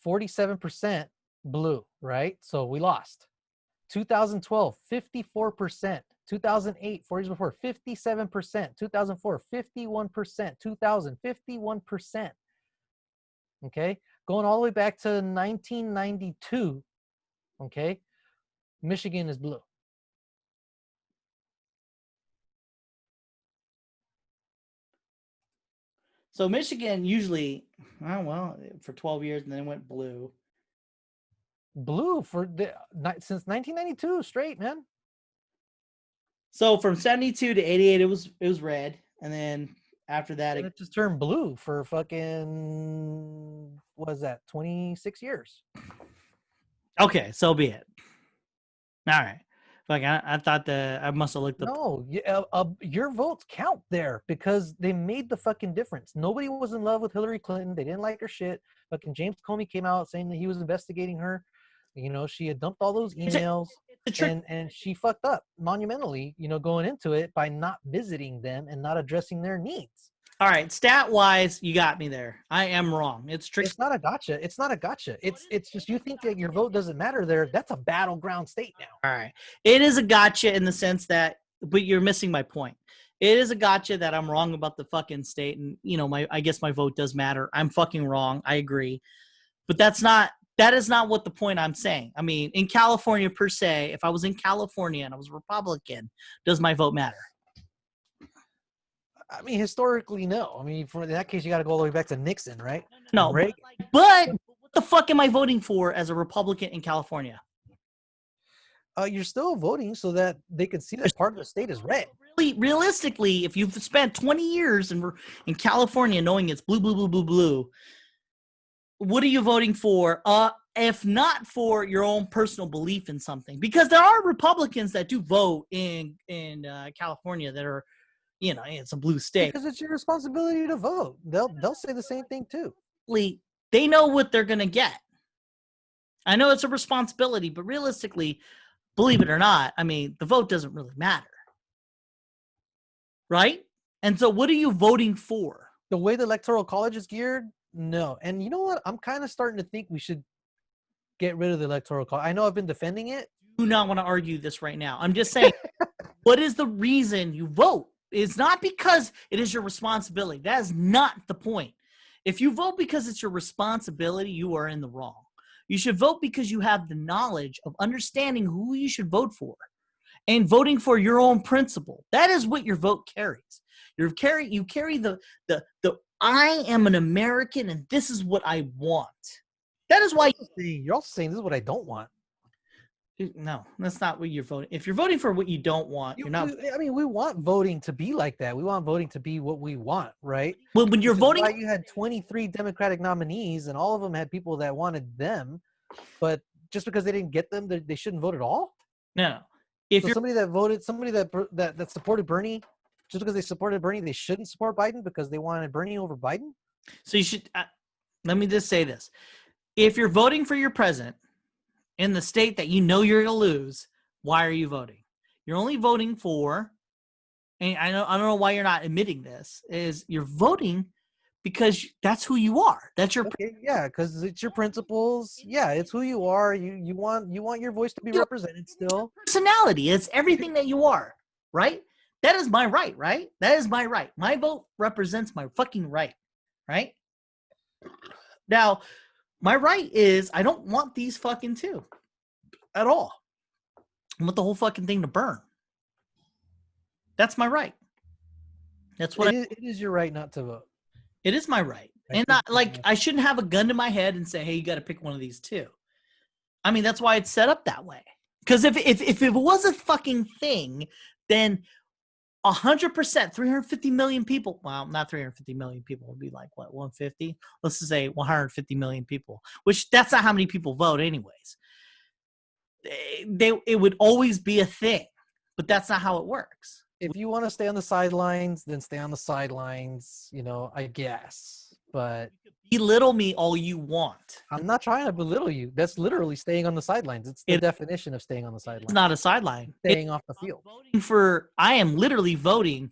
47% blue, right? So we lost. 2012, 54%. 2008, 4 years before, 57%. 2004, 51%. 2000, 51%. Okay, going all the way back to 1992. Okay, Michigan is blue. So Michigan usually, for 12 years, and then it went blue. Blue since 1992 straight, man. So from 72 to 88, it was red, and then after that, it just turned blue for fucking, what is that, 26 years. Okay, so be it. All right. Like I thought I must have looked up. No, your votes count there because they made the fucking difference. Nobody was in love with Hillary Clinton. They didn't like her shit. Fucking James Comey came out saying that he was investigating her. You know, she had dumped all those emails, and she fucked up monumentally, you know, going into it by not visiting them and not addressing their needs. All right, stat-wise, you got me there. I am wrong. It's tricky. It's not a gotcha. It's just you think that your vote doesn't matter there. That's a battleground state now. All right. It is a gotcha in the sense that, but you're missing my point. It is a gotcha that I'm wrong about the fucking state, and you know, I guess my vote does matter. I'm fucking wrong. I agree. But that is not what the point I'm saying. I mean, in California per se, if I was in California and I was Republican, does my vote matter? I mean, historically, no. I mean, in that case, you got to go all the way back to Nixon, right? No, but what the fuck am I voting for as a Republican in California? You're still voting so that they can see that part of the state is red. Really, realistically, if you've spent 20 years in California knowing it's blue, blue, blue, blue, blue, what are you voting for? If not for your own personal belief in something, because there are Republicans that do vote in California that are, you know, it's a blue state. Because it's your responsibility to vote. They'll say the same thing too. They know what they're gonna get. I know it's a responsibility, but realistically, believe it or not, I mean, the vote doesn't really matter, right? And so, what are you voting for? The way the Electoral College is geared, no. And you know what? I'm kind of starting to think we should get rid of the Electoral College. I know I've been defending it. I do not want to argue this right now. I'm just saying, what is the reason you vote? It's not because it is your responsibility. That is not the point. If you vote because it's your responsibility, you are in the wrong. You should vote because you have the knowledge of understanding who you should vote for and voting for your own principle. That is what your vote carries. You carry the I am an American and this is what I want. That is why you're also saying this is what I don't want. No, that's not what you're voting. If you're voting for what you don't want, you're not. I mean, we want voting to be like that. We want voting to be what we want, right? When you're Which is voting, why you had 23 Democratic nominees, and all of them had people that wanted them, but just because they didn't get them, they shouldn't vote at all. no. If So you're somebody that supported Bernie, just because they supported Bernie, they shouldn't support Biden because they wanted Bernie over Biden. so you should. Let me just say this: if you're voting for your president in the state that you know you're going to lose, why are you voting? You're only voting for, and I don't know why you're not admitting this, is you're voting because that's who you are. That's your Okay, yeah, because it's your principles. Yeah, it's who you are. You want your voice to be Your- represented still. personality. It's everything that you are, right? That is my right, right? That is my right. My vote represents my fucking right, right? Now, my right is I don't want these fucking two at all. I want the whole fucking thing to burn. That's my right. That's what It is your right not to vote. it is my right. And not like I shouldn't have a gun to my head and say, hey, you got to pick one of these two. I mean, that's why it's set up that way. Because if it was a fucking thing, then 100%, 350 million people. Well, not 350 million people. Would be like what, 150? Let's just say 150 million people. Which that's not how many people vote, anyways. It would always be a thing, but that's not how it works. If you want to stay on the sidelines, then stay on the sidelines. I guess. But Belittle me all you want. I'm not trying to belittle you. That's literally staying on the sidelines. It's the definition of staying on the sidelines. It's not a sideline. Staying off the field. I am literally voting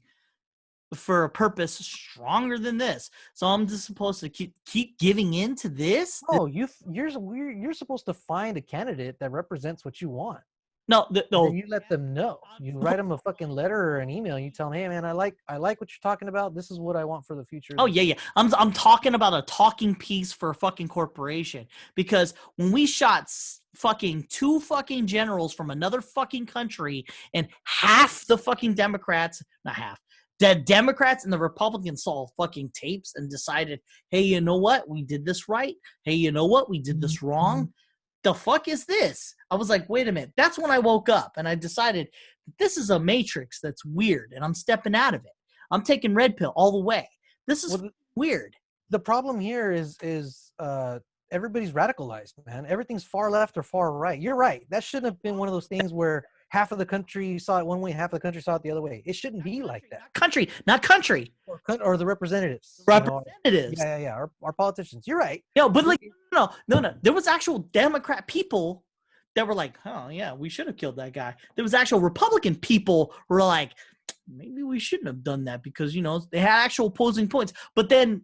for a purpose stronger than this. So I'm just supposed to keep giving in to this? Oh, you're supposed to find a candidate that represents what you want. No. And you let them know. You write them a fucking letter or an email. And you tell them, hey man, I like what you're talking about. This is what I want for the future. Oh yeah. I'm talking about a talking piece for a fucking corporation, because when we shot fucking two fucking generals from another fucking country, and half the fucking Democrats, not half, the Democrats and the Republicans saw fucking tapes and decided, hey, you know what? We did this right. Hey, you know what? We did this wrong. The fuck is this? I was like, wait a minute. That's when I woke up and I decided this is a matrix that's weird, and I'm stepping out of it. I'm taking red pill all the way. This is weird. The problem here is everybody's radicalized, man. Everything's far left or far right. You're right. That shouldn't have been one of those things where half of the country saw it one way, half of the country saw it the other way. It shouldn't be like that. Not country. Or the representatives. Representatives. Yeah. Our politicians. You're right. No, but like, no. There was actual Democrat people that were like, oh, yeah, we should have killed that guy. There was actual Republican people who were like, maybe we shouldn't have done that because, they had actual opposing points. But then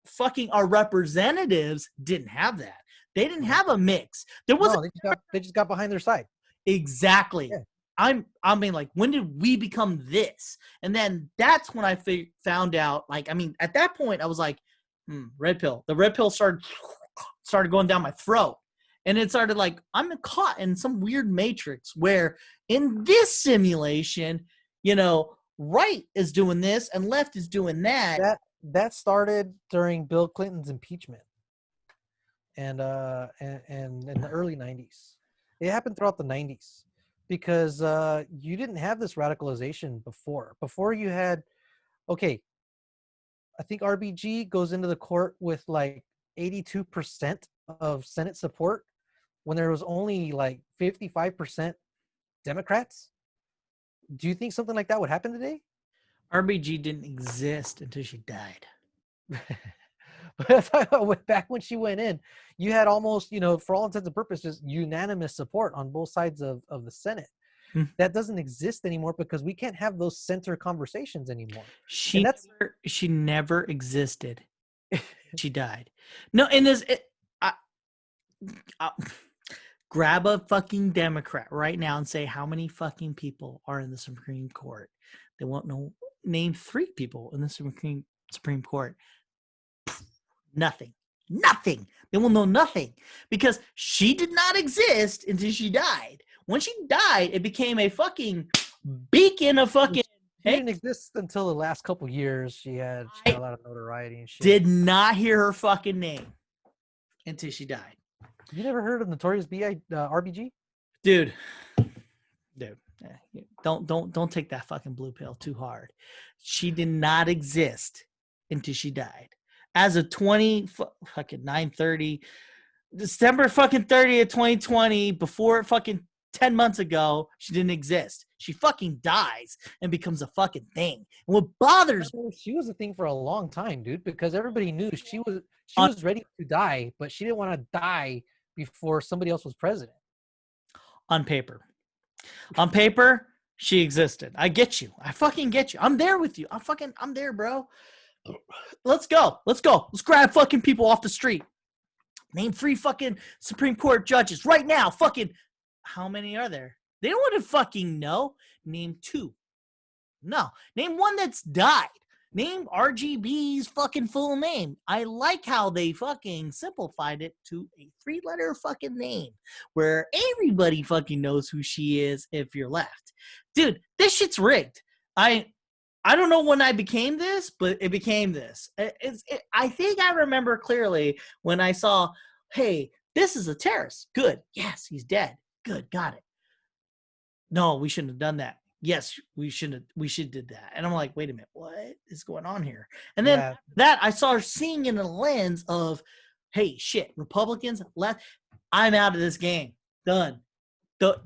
fucking our representatives didn't have that. They didn't have a mix. There was they just got behind their side. Exactly. Yeah. I mean, like, when did we become this? And then that's when I found out, like, I mean, at that point I was like, red pill. The red pill started going down my throat. And it started like, I'm caught in some weird matrix where in this simulation, right is doing this and left is doing that. That started during Bill Clinton's impeachment, and in the early 90s. It happened throughout the 90s because you didn't have this radicalization before. Before you had, I think RBG goes into the court with like 82% of Senate support when there was only like 55% Democrats. Do you think something like that would happen today? RBG didn't exist until she died. But back when she went in, you had almost, for all intents and purposes, unanimous support on both sides of the Senate. That doesn't exist anymore because we can't have those center conversations anymore. She never existed. She died. No, and grab a fucking Democrat right now and say how many fucking people are in the Supreme Court. They won't know. Name 3 people in the Supreme Court. Nothing. They will know nothing because she did not exist until she died. When she died, it became a fucking beacon of fucking. She didn't exist until the last couple years. She had a lot of notoriety and shit. Did not hear her fucking name until she died. You never heard of Notorious B.I.G.? Dude, don't take that fucking blue pill too hard. She did not exist until she died. As of 9/30, December fucking 30th, 2020, before fucking 10 months ago, she didn't exist. She fucking dies and becomes a fucking thing. And what bothers me, She was a thing for a long time, dude, because everybody knew she was ready to die, but she didn't want to die before somebody else was president. on paper. On paper, she existed. I get you. I fucking get you. I'm there with you. I'm there, bro. Let's go. Let's grab fucking people off the street. Name 3 fucking Supreme Court judges right now. Fucking, how many are there? They don't want to fucking know. Name 2. No. Name 1 that's died. Name RGB's fucking full name. I like how they fucking simplified it to a 3-letter fucking name where everybody fucking knows who she is if you're left. Dude, this shit's rigged. I don't know when I became this, but it became this. I think I remember clearly when I saw, hey, this is a terrorist. Good. Yes, he's dead. Good. Got it. No, we shouldn't have done that. Yes, we should did that. And I'm like, wait a minute, what is going on here? And then that I started seeing in a lens of, hey, shit, Republicans left. I'm out of this game. Done.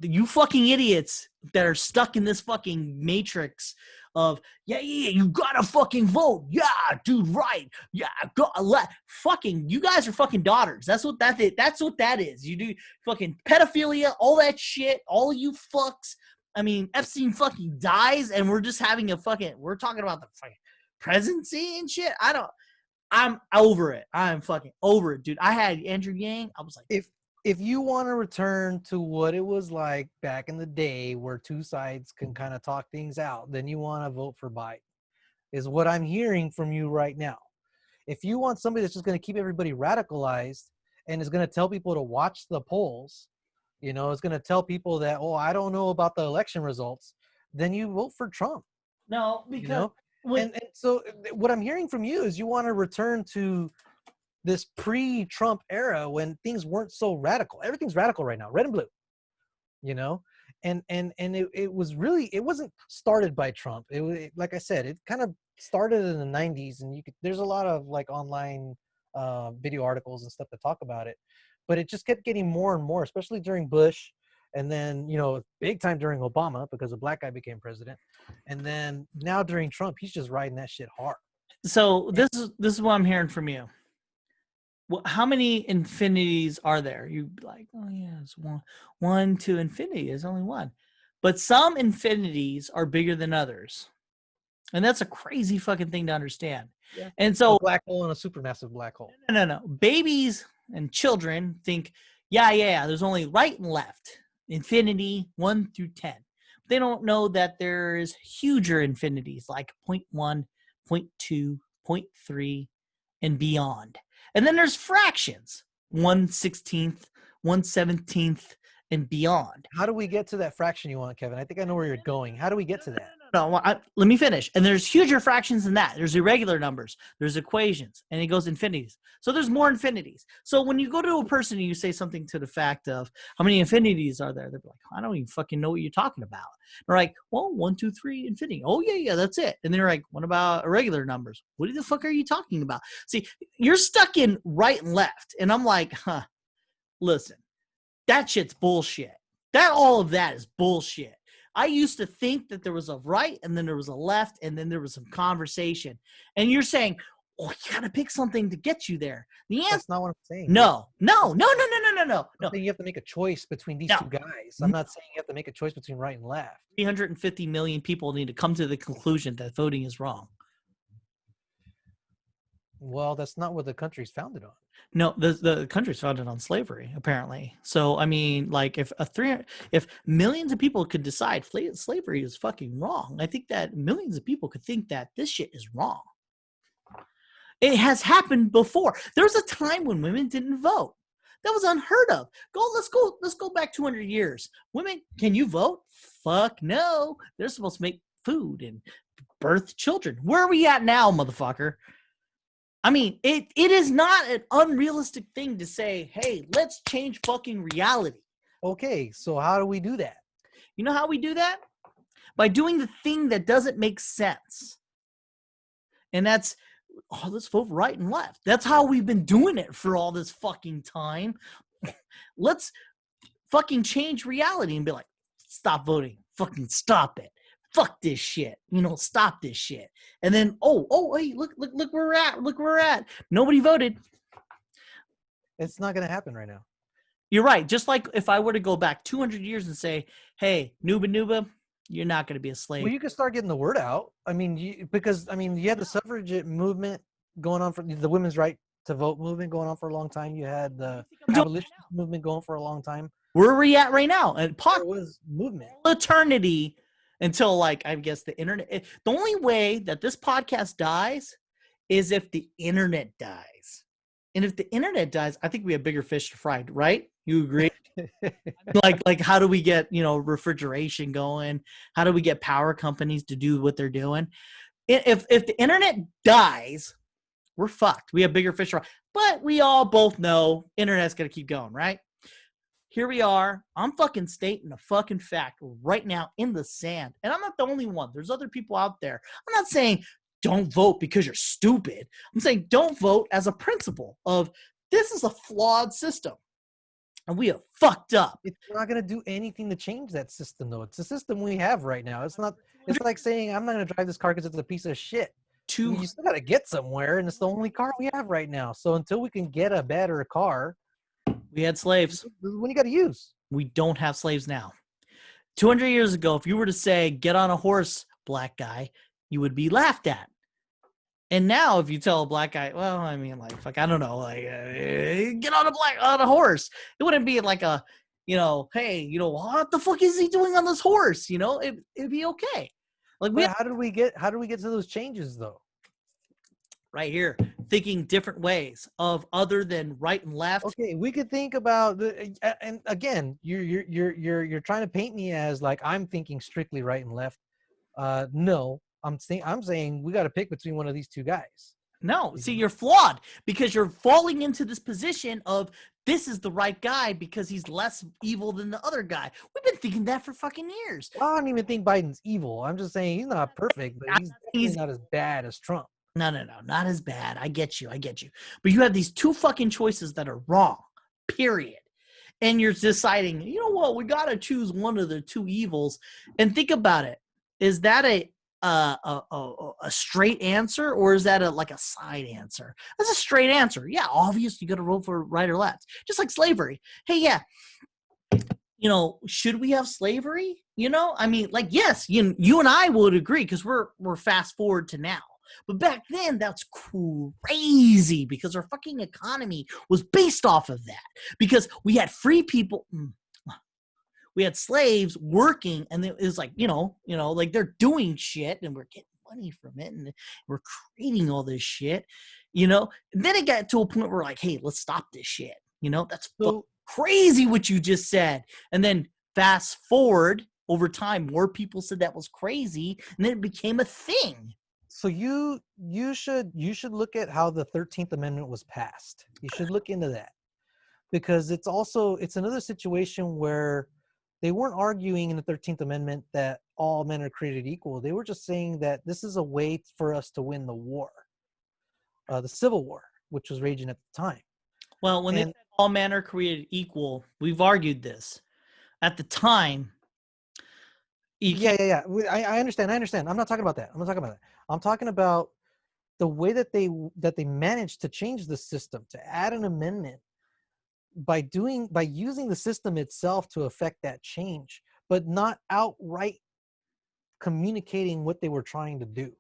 You fucking idiots that are stuck in this fucking matrix of, yeah, you gotta fucking vote. Yeah, dude, right. Yeah, fucking, you guys are fucking daughters. That's what that is. You do fucking pedophilia, all that shit, all you fucks. I mean, Epstein fucking dies, and we're just having we're talking about the fucking presidency and shit. I'm over it. I'm fucking over it, dude. I had Andrew Yang. I was like, if you want to return to what it was like back in the day where 2 sides can kind of talk things out, then you want to vote for Biden, is what I'm hearing from you right now. If you want somebody that's just going to keep everybody radicalized and is going to tell people to watch the polls, it's going to tell people that, oh, I don't know about the election results, then you vote for Trump. No, because and so what I'm hearing from you is you want to return to this pre-Trump era when things weren't so radical. Everything's radical right now, red and blue, and it was really, it wasn't started by Trump. Like I said, it kind of started in the 90s, and there's a lot of like online video articles and stuff that talk about it, but it just kept getting more and more, especially during Bush, and then big time during Obama because a black guy became president, and then now during Trump, he's just riding that shit hard. So this is what I'm hearing from you. Well, how many infinities are there? You'd be like, oh yeah, it's one to infinity. There's only one, but some infinities are bigger than others, and that's a crazy fucking thing to understand. Yeah. And so, a black hole and a supermassive black hole. No. Babies and children think, yeah. There's only right and left, infinity 1 through 10. They don't know that there's huger infinities like 0.1, 0.2, 0.3, and beyond. And then there's fractions, 1/16, 1/17, and beyond. How do we get to that fraction you want, Kevin? I think I know where you're going. How do we get to that? No, let me finish. And there's huger fractions than that. There's irregular numbers. There's equations. And it goes infinities. So there's more infinities. So when you go to a person and you say something to the fact of, how many infinities are there? They're like, I don't even fucking know what you're talking about. They're like, well, 1, 2, 3, infinity. Oh, yeah, that's it. And they're like, what about irregular numbers? What the fuck are you talking about? See, you're stuck in right and left. And I'm like, listen, that shit's bullshit. All of that is bullshit. I used to think that there was a right and then there was a left and then there was some conversation. And you're saying, oh, you got to pick something to get you there. The answer, that's not what I'm saying. No. I'm saying you have to make a choice between these 2 guys. I'm not saying you have to make a choice between right and left. 350 million people need to come to the conclusion that voting is wrong. Well, that's not what the country's founded on. No, the country's founded on slavery, apparently. So, I mean, like, if millions of people could decide slavery is fucking wrong, I think that millions of people could think that this shit is wrong. It has happened before. There was a time when women didn't vote. That was unheard of. Let's go back 200 years. Women, can you vote? Fuck no. They're supposed to make food and birth children. Where are we at now, motherfucker? I mean, it is not an unrealistic thing to say, hey, let's change fucking reality. Okay, so how do we do that? You know how we do that? By doing the thing that doesn't make sense. And that's, oh, let's vote right and left. That's how we've been doing it for all this fucking time. Let's fucking change reality and be like, stop voting. Fucking stop it. Fuck this shit. Stop this shit. And then, hey, look where we're at. Look where we're at. Nobody voted. It's not going to happen right now. You're right. Just like if I were to go back 200 years and say, hey, Nuba, you're not going to be a slave. Well, you can start getting the word out. I mean, you had the suffragette movement going on, for the women's right to vote movement going on for a long time. You had the abolition movement going for a long time. Where are we at right now? And there was movement. Eternity until, like, I guess the internet. The only way that this podcast dies is if the internet dies. And if the internet dies, I think we have bigger fish to fry, right? You agree? like how do we get, refrigeration going? How do we get power companies to do what they're doing? If the internet dies, we're fucked. We have bigger fish to fry. But we all both know internet's going to keep going, right? Here we are. I'm fucking stating a fucking fact right now in the sand. And I'm not the only one. There's other people out there. I'm not saying don't vote because you're stupid. I'm saying don't vote as a principle of this is a flawed system. And we have fucked up. It's not going to do anything to change that system, though. It's the system we have right now. It's like saying, I'm not going to drive this car because it's a piece of shit. You still got to get somewhere, and it's the only car we have right now. So until we can get a better car, we had slaves. This is when you got to use. We don't have slaves now. 200 years ago, if you were to say, get on a horse, black guy, you would be laughed at. And now if you tell a black guy, well, I mean, like, fuck, I don't know, like, get on a horse. It wouldn't be like a, hey, what the fuck is he doing on this horse? It'd be okay. Like, how do we get to those changes, though? Right here, thinking different ways of other than right and left. Okay, we could think about and again, you're trying to paint me as like I'm thinking strictly right and left. No, I'm saying we got to pick between one of these two guys. No, see, you're flawed because you're falling into this position of this is the right guy because he's less evil than the other guy. We've been thinking that for fucking years. Well, I don't even think Biden's evil. I'm just saying he's not perfect, but he's not as bad as Trump. No, not as bad. I get you. But you have these two fucking choices that are wrong, period. And you're deciding, you know what, we got to choose one of the two evils. And think about it. Is that a straight answer, or is that a side answer? That's a straight answer. Yeah, obviously you got to vote for right or left. Just like slavery. Hey, yeah, should we have slavery? I mean, like, yes, you and I would agree because we're fast forward to now. But back then, that's crazy because our fucking economy was based off of that. Because we had free people. We had slaves working, and it was like, like they're doing shit, and we're getting money from it, and we're creating all this shit, And then it got to a point where we're like, hey, let's stop this shit. That's crazy what you just said. And then fast forward over time, more people said that was crazy, and then it became a thing. So you should look at how the 13th Amendment was passed. You should look into that because it's another situation where they weren't arguing in the 13th Amendment that all men are created equal. They were just saying that this is a way for us to win the war, the Civil War, which was raging at the time. Well, when they said all men are created equal, we've argued this. At the time, yeah. I understand. I'm not talking about that. I'm talking about the way that they managed to change the system, to add an amendment by using the system itself to affect that change, but not outright communicating what they were trying to do.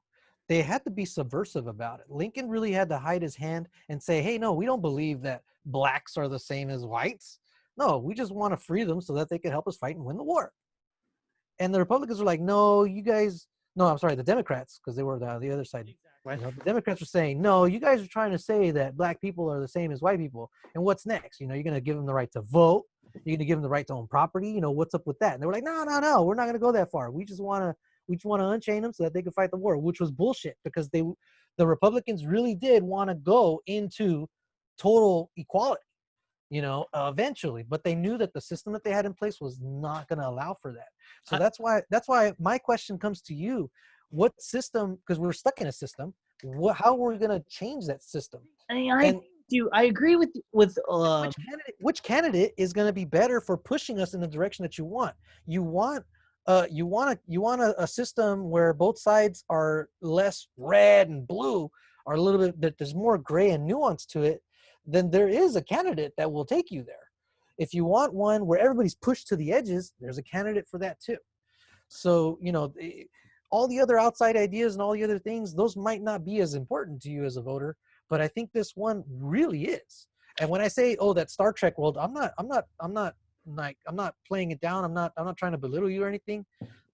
They had to be subversive about it. Lincoln really had to hide his hand and say, hey, no, we don't believe that blacks are the same as whites. No, we just want to free them so that they can help us fight and win the war. And the Republicans were like, no, you guys, no, I'm sorry, the Democrats, because they were the other side. Exactly. The Democrats were saying, no, you guys are trying to say that black people are the same as white people. And what's next? You're going to give them the right to vote. You're going to give them the right to own property. What's up with that? And they were like, no, we're not going to go that far. We just want to unchain them so that they can fight the war, which was bullshit because the Republicans really did want to go into total equality. eventually. But they knew that the system that they had in place was not going to allow for that. So I- that's why my question comes to you. What system, because we're stuck in a system, how are we going to change that system? And I agree with which candidate is going to be better for pushing us in the direction that you want? You want a system where both sides are less red and blue, or a little bit that there's more gray and nuance to it. Then there is a candidate that will take you there. If you want one where everybody's pushed to the edges, there's a candidate for that too. So all the other outside ideas and all the other things, those might not be as important to you as a voter, but I think this one really is. And when I say, oh, that Star Trek world, I'm not playing it down. I'm not trying to belittle you or anything.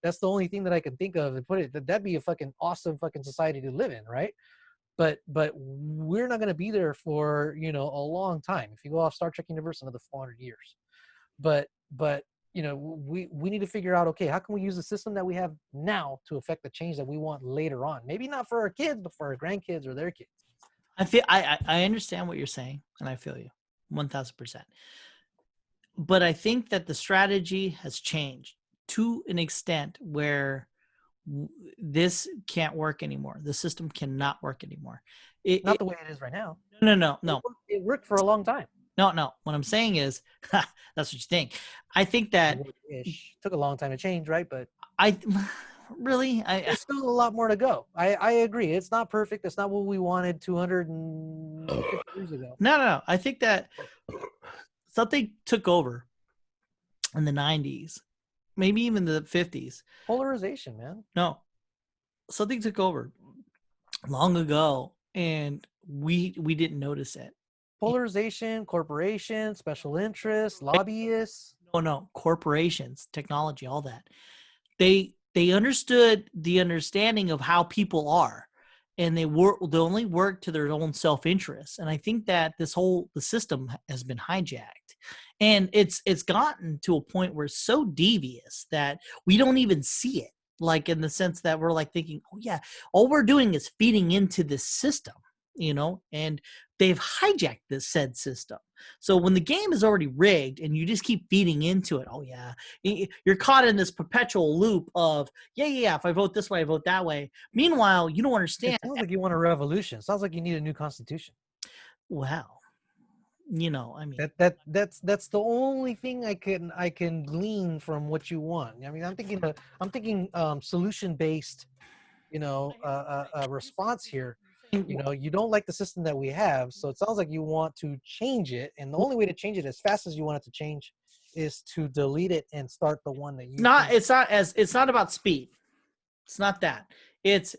That's the only thing that I can think of and put it. That'd be a fucking awesome fucking society to live in, right? But we're not gonna be there for a long time. If you go off Star Trek universe, another 400 years. But we need to figure out, okay, how can we use the system that we have now to affect the change that we want later on? Maybe not for our kids, but for our grandkids or their kids. I understand what you're saying, and I feel you 1,000%. But I think that the strategy has changed to an extent where this can't work anymore. The system cannot work anymore. Not the way it is right now. No. It worked for a long time. No. What I'm saying is, that's what you think. I think that took a long time to change, right? But there's still a lot more to go. I agree. It's not perfect. It's not what we wanted 250 years ago. No. I think that something took over in the 90s, maybe even the 50s. Polarization, man. No, something took over long ago, and we didn't notice it. Polarization, corporations, special interests, lobbyists. No, corporations, technology, all that. They understood the understanding of how people are, and they only work to their own self-interest. And I think that the system has been hijacked, and it's gotten to a point where it's so devious that we don't even see it. Like, in the sense that we're like thinking, oh yeah, all we're doing is feeding into this system, and they've hijacked this said system. So when the game is already rigged and you just keep feeding into it, oh yeah, you're caught in this perpetual loop of, yeah, if I vote this way, I vote that way. Meanwhile, you don't understand. It sounds like you want a revolution. It sounds like you need a new constitution. Well, I mean, that's the only thing I can glean from what you want. I mean, I'm thinking solution based, response here. You don't like the system that we have, so it sounds like you want to change it, and the only way to change it as fast as you want it to change is to delete it and start the one that you. It's not about speed. It's not that. It's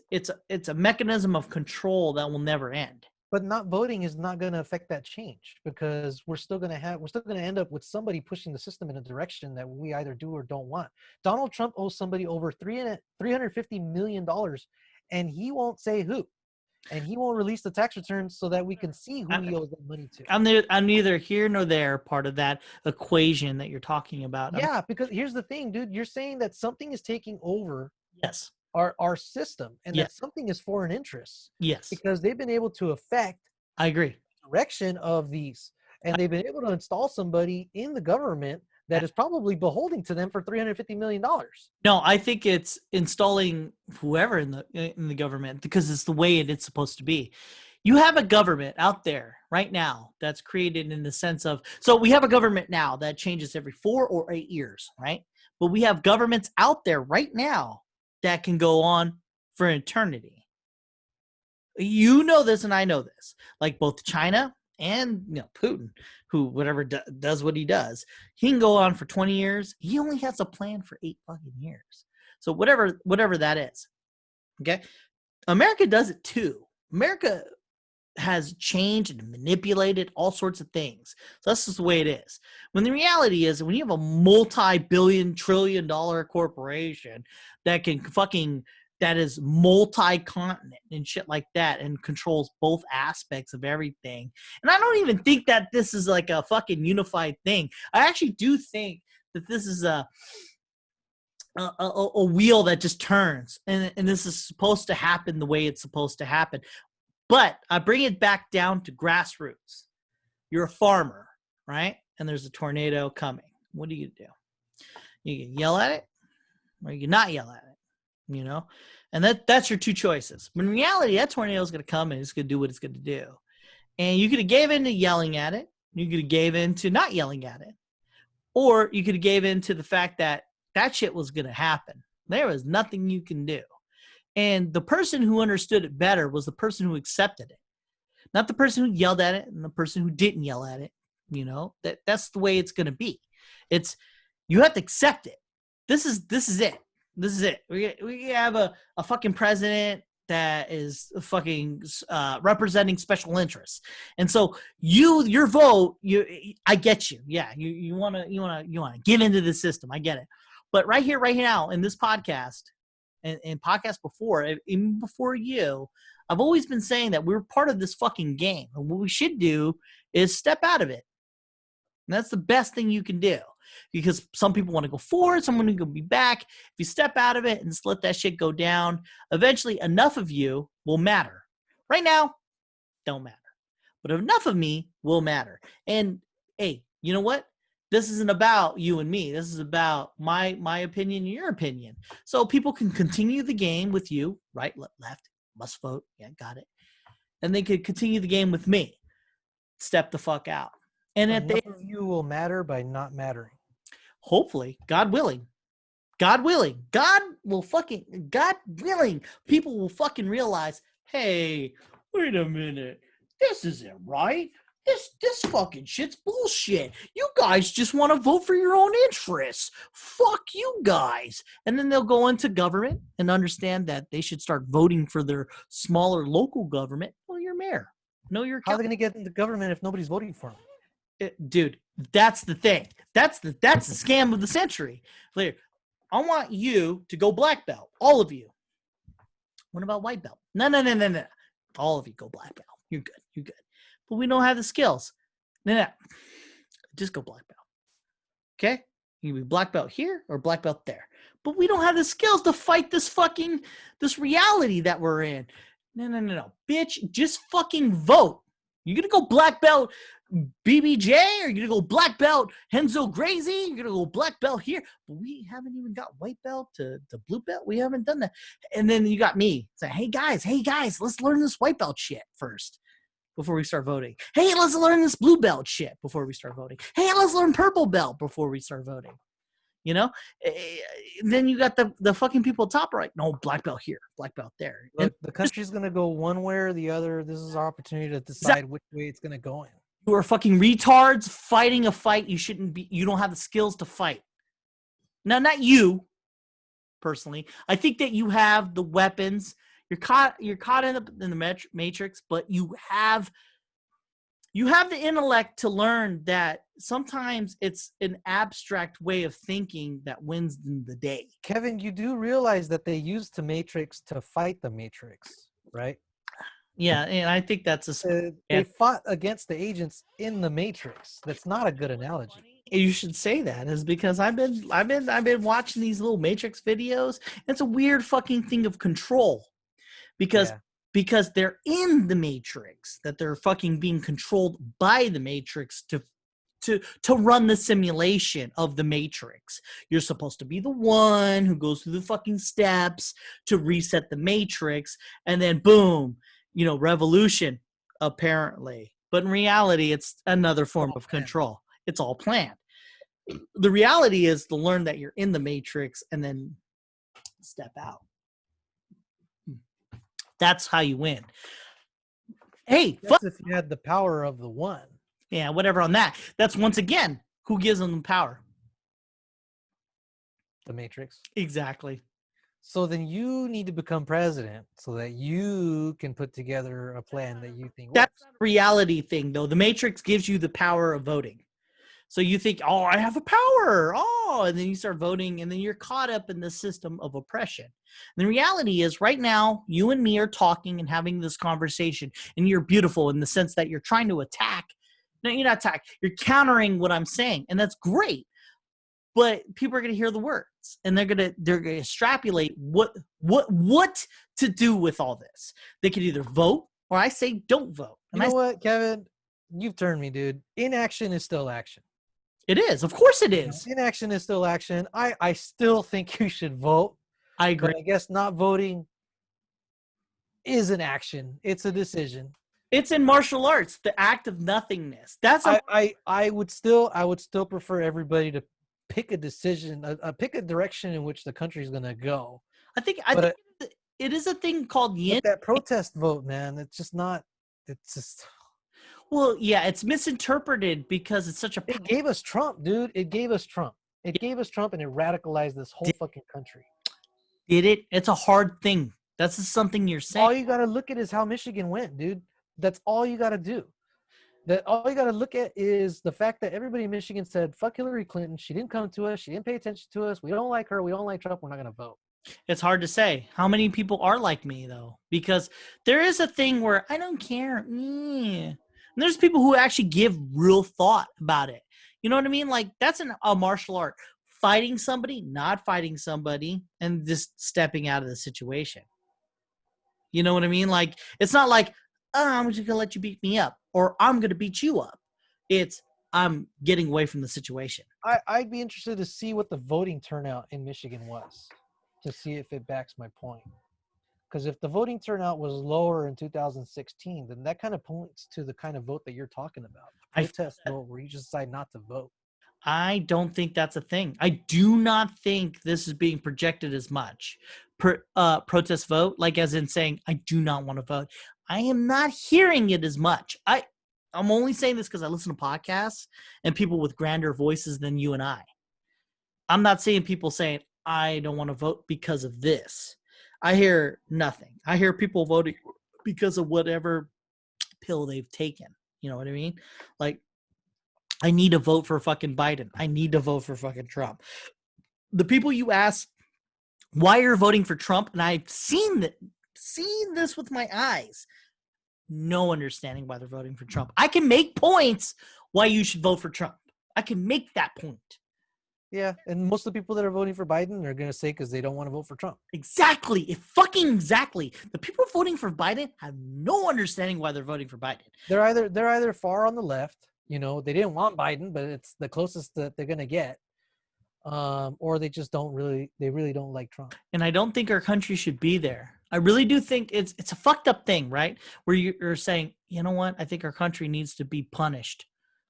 a mechanism of control that will never end. But not voting is not going to affect that change, because we're still going to end up with somebody pushing the system in a direction that we either do or don't want. Donald Trump owes somebody over $350 million, and he won't say who. And he won't release the tax returns so that we can see who he owes that money to. I'm neither here nor there part of that equation that you're talking about. Yeah, because here's the thing, dude. You're saying that something is taking over yes, our system, and yes, that something is foreign interests. Yes. Because they've been able to affect I agree. the direction of these. And they've been able to install somebody in the government that is probably beholding to them for $350 million. No, I think it's installing whoever in the government, because it's the way it's supposed to be. You have a government out there right now that's created in the sense of, so we have a government now that changes every 4 or 8 years, right? But we have governments out there right now that can go on for eternity. You know this, and I know this. Like both China and Putin, who does what he does, he can go on for 20 years. He only has a plan for 8 fucking years. So whatever that is, okay. America does it too. America has changed and manipulated all sorts of things. So that's just the way it is. When the reality is, when you have a multi-billion, trillion-dollar corporation that is multi-continent and shit like that, and controls both aspects of everything. And I don't even think that this is like a fucking unified thing. I actually do think that this is a wheel that just turns, and this is supposed to happen the way it's supposed to happen. But I bring it back down to grassroots. You're a farmer. right? And there's a tornado coming. What are you gonna do? You can yell at it, or you can not yell at it, you know? And that's your two choices. But in reality, that tornado is gonna come and it's gonna do what it's gonna do. And you could have gave in to yelling at it. You could have gave in to not yelling at it. Or you could have gave in to the fact that that shit was gonna happen. There was nothing you can do. And the person who understood it better was the person who accepted it. Not the person who yelled at it and the person who didn't yell at it. You know, that's the way it's going to be. It's, you have to accept it. This is it. This is it. We have a fucking president that is fucking representing special interests. And so your vote, I get you. Yeah. You want to give into the system. I get it. But right here, right now in this podcast and podcasts before, even before you, I've always been saying that we're part of this fucking game. And what we should do is step out of it. And that's the best thing you can do. Because some people want to go forward, someone who can be back. If you step out of it and just let that shit go down, eventually enough of you will matter. Right now, don't matter. But enough of me will matter. And hey, you know what? This isn't about you and me. This is about my opinion and your opinion. So people can continue the game with you, right, left, must vote. Yeah, got it. And they could continue the game with me. Step the fuck out. And at the of you will matter by not mattering. Hopefully, God willing, God willing, God willing, people will fucking realize, hey, wait a minute, this isn't right. This fucking shit's bullshit. You guys just want to vote for your own interests. Fuck you guys. And then they'll go into government and understand that they should start voting for their smaller local government. Well, your mayor. No, your How are they going to get into government if nobody's voting for them? Dude, that's the thing. That's the scam of the century. Later, I want you to go black belt. All of you. What about white belt? No. All of you go black belt. You're good. But we don't have the skills. No. Just go black belt. Okay? You can be black belt here or black belt there. But we don't have the skills to fight this reality that we're in. No. Bitch, just fucking vote. You're going to go black belt BBJ, or you're going to go black belt Henzo Gracie, you're going to go black belt here. But we haven't even got white belt to blue belt. We haven't done that. And then you got me saying, hey guys, let's learn this white belt shit first before we start voting. Hey, let's learn this blue belt shit before we start voting. Hey, let's learn purple belt before we start voting. You know, then you got the fucking people top right. No, black belt here, black belt there. Look, the country's going to go one way or the other. This is our opportunity to decide which way it's going to go in. You are fucking retards fighting a fight you shouldn't be. You don't have the skills to fight. Now, not you, personally. I think that you have the weapons. You're caught in the matrix, but you have the intellect to learn that sometimes it's an abstract way of thinking that wins the day. Kevin, you do realize that they used the Matrix to fight the Matrix, right? Yeah, and I think that's they fought against the agents in the Matrix. That's not a good analogy. You should say that is because I've been watching these little Matrix videos. It's a weird fucking thing of control because they're in the Matrix, that they're fucking being controlled by the Matrix to run the simulation of the Matrix. You're supposed to be the one who goes through the fucking steps to reset the Matrix, and then boom, revolution, apparently. But in reality, it's another form of control. It's all planned. The reality is to learn that you're in the Matrix and then step out. That's how you win. Hey, if you had the power of the one. Yeah, whatever on that. That's once again, who gives them the power? The Matrix. Exactly. So then you need to become president so that you can put together a plan that you think works. That's not a reality thing, though. The Matrix gives you the power of voting. So you think, oh, I have a power. Oh, and then you start voting, and then you're caught up in the system of oppression. And the reality is right now, you and me are talking and having this conversation, and you're beautiful in the sense that you're trying to attack. No, you're not attack. You're countering what I'm saying, and that's great. But people are going to hear the words, and they're going to extrapolate what to do with all this. They could either vote, or I say don't vote. And what, Kevin? You've turned me, dude. Inaction is still action. It is. Of course it You know, is. inaction is still action. I still think you should vote, I agree. but I guess not voting is an action. It's a decision. It's in martial arts, the act of nothingness. That's I would still prefer everybody to pick a decision, pick a direction in which the country is gonna go. I think it is a thing called yin. But that protest vote, man, it's just not. It's just. Well, yeah, it's misinterpreted because it's such a. It gave us Trump, dude. It gave us Trump. It gave us Trump, and it radicalized this whole fucking country. Did it? It's a hard thing. That's just something you're saying. All you gotta look at is how Michigan went, dude. That's all you gotta do. That all you gotta look at is the fact that everybody in Michigan said, "Fuck Hillary Clinton. She didn't come to us. She didn't pay attention to us. We don't like her. We don't like Trump. We're not gonna vote." It's hard to say how many people are like me though, because there is a thing where I don't care. And there's people who actually give real thought about it. You know what I mean? Like that's a martial art. Fighting somebody, not fighting somebody, and just stepping out of the situation. You know what I mean? Like it's not like, oh, I'm just gonna let you beat me up, or I'm gonna beat you up. It's I'm getting away from the situation. I'd be interested to see what the voting turnout in Michigan was, to see if it backs my point. Because if the voting turnout was lower in 2016, then that kind of points to the kind of vote that you're talking about. Protest vote where you just decide not to vote. I don't think that's a thing. I do not think this is being projected as much. Protest vote, like as in saying, I do not want to vote. I am not hearing it as much. I'm only saying this because I listen to podcasts and people with grander voices than you and I. I'm not seeing people saying, I don't want to vote because of this. I hear nothing. I hear people voting because of whatever pill they've taken. You know what I mean? Like, I need to vote for fucking Biden. I need to vote for fucking Trump. The people you ask why you're voting for Trump, and I've seen this with my eyes, no understanding why they're voting for Trump. I can make points why you should vote for Trump. I can make that point. Yeah, and most of the people that are voting for Biden are going to say because they don't want to vote for Trump. Exactly. Exactly. The people voting for Biden have no understanding why they're voting for Biden. They're either far on the left, you know, they didn't want Biden, but it's the closest that they're going to get. Or they just really don't like Trump. And I don't think our country should be there. I really do think it's a fucked up thing, right? Where you're saying, you know what? I think our country needs to be punished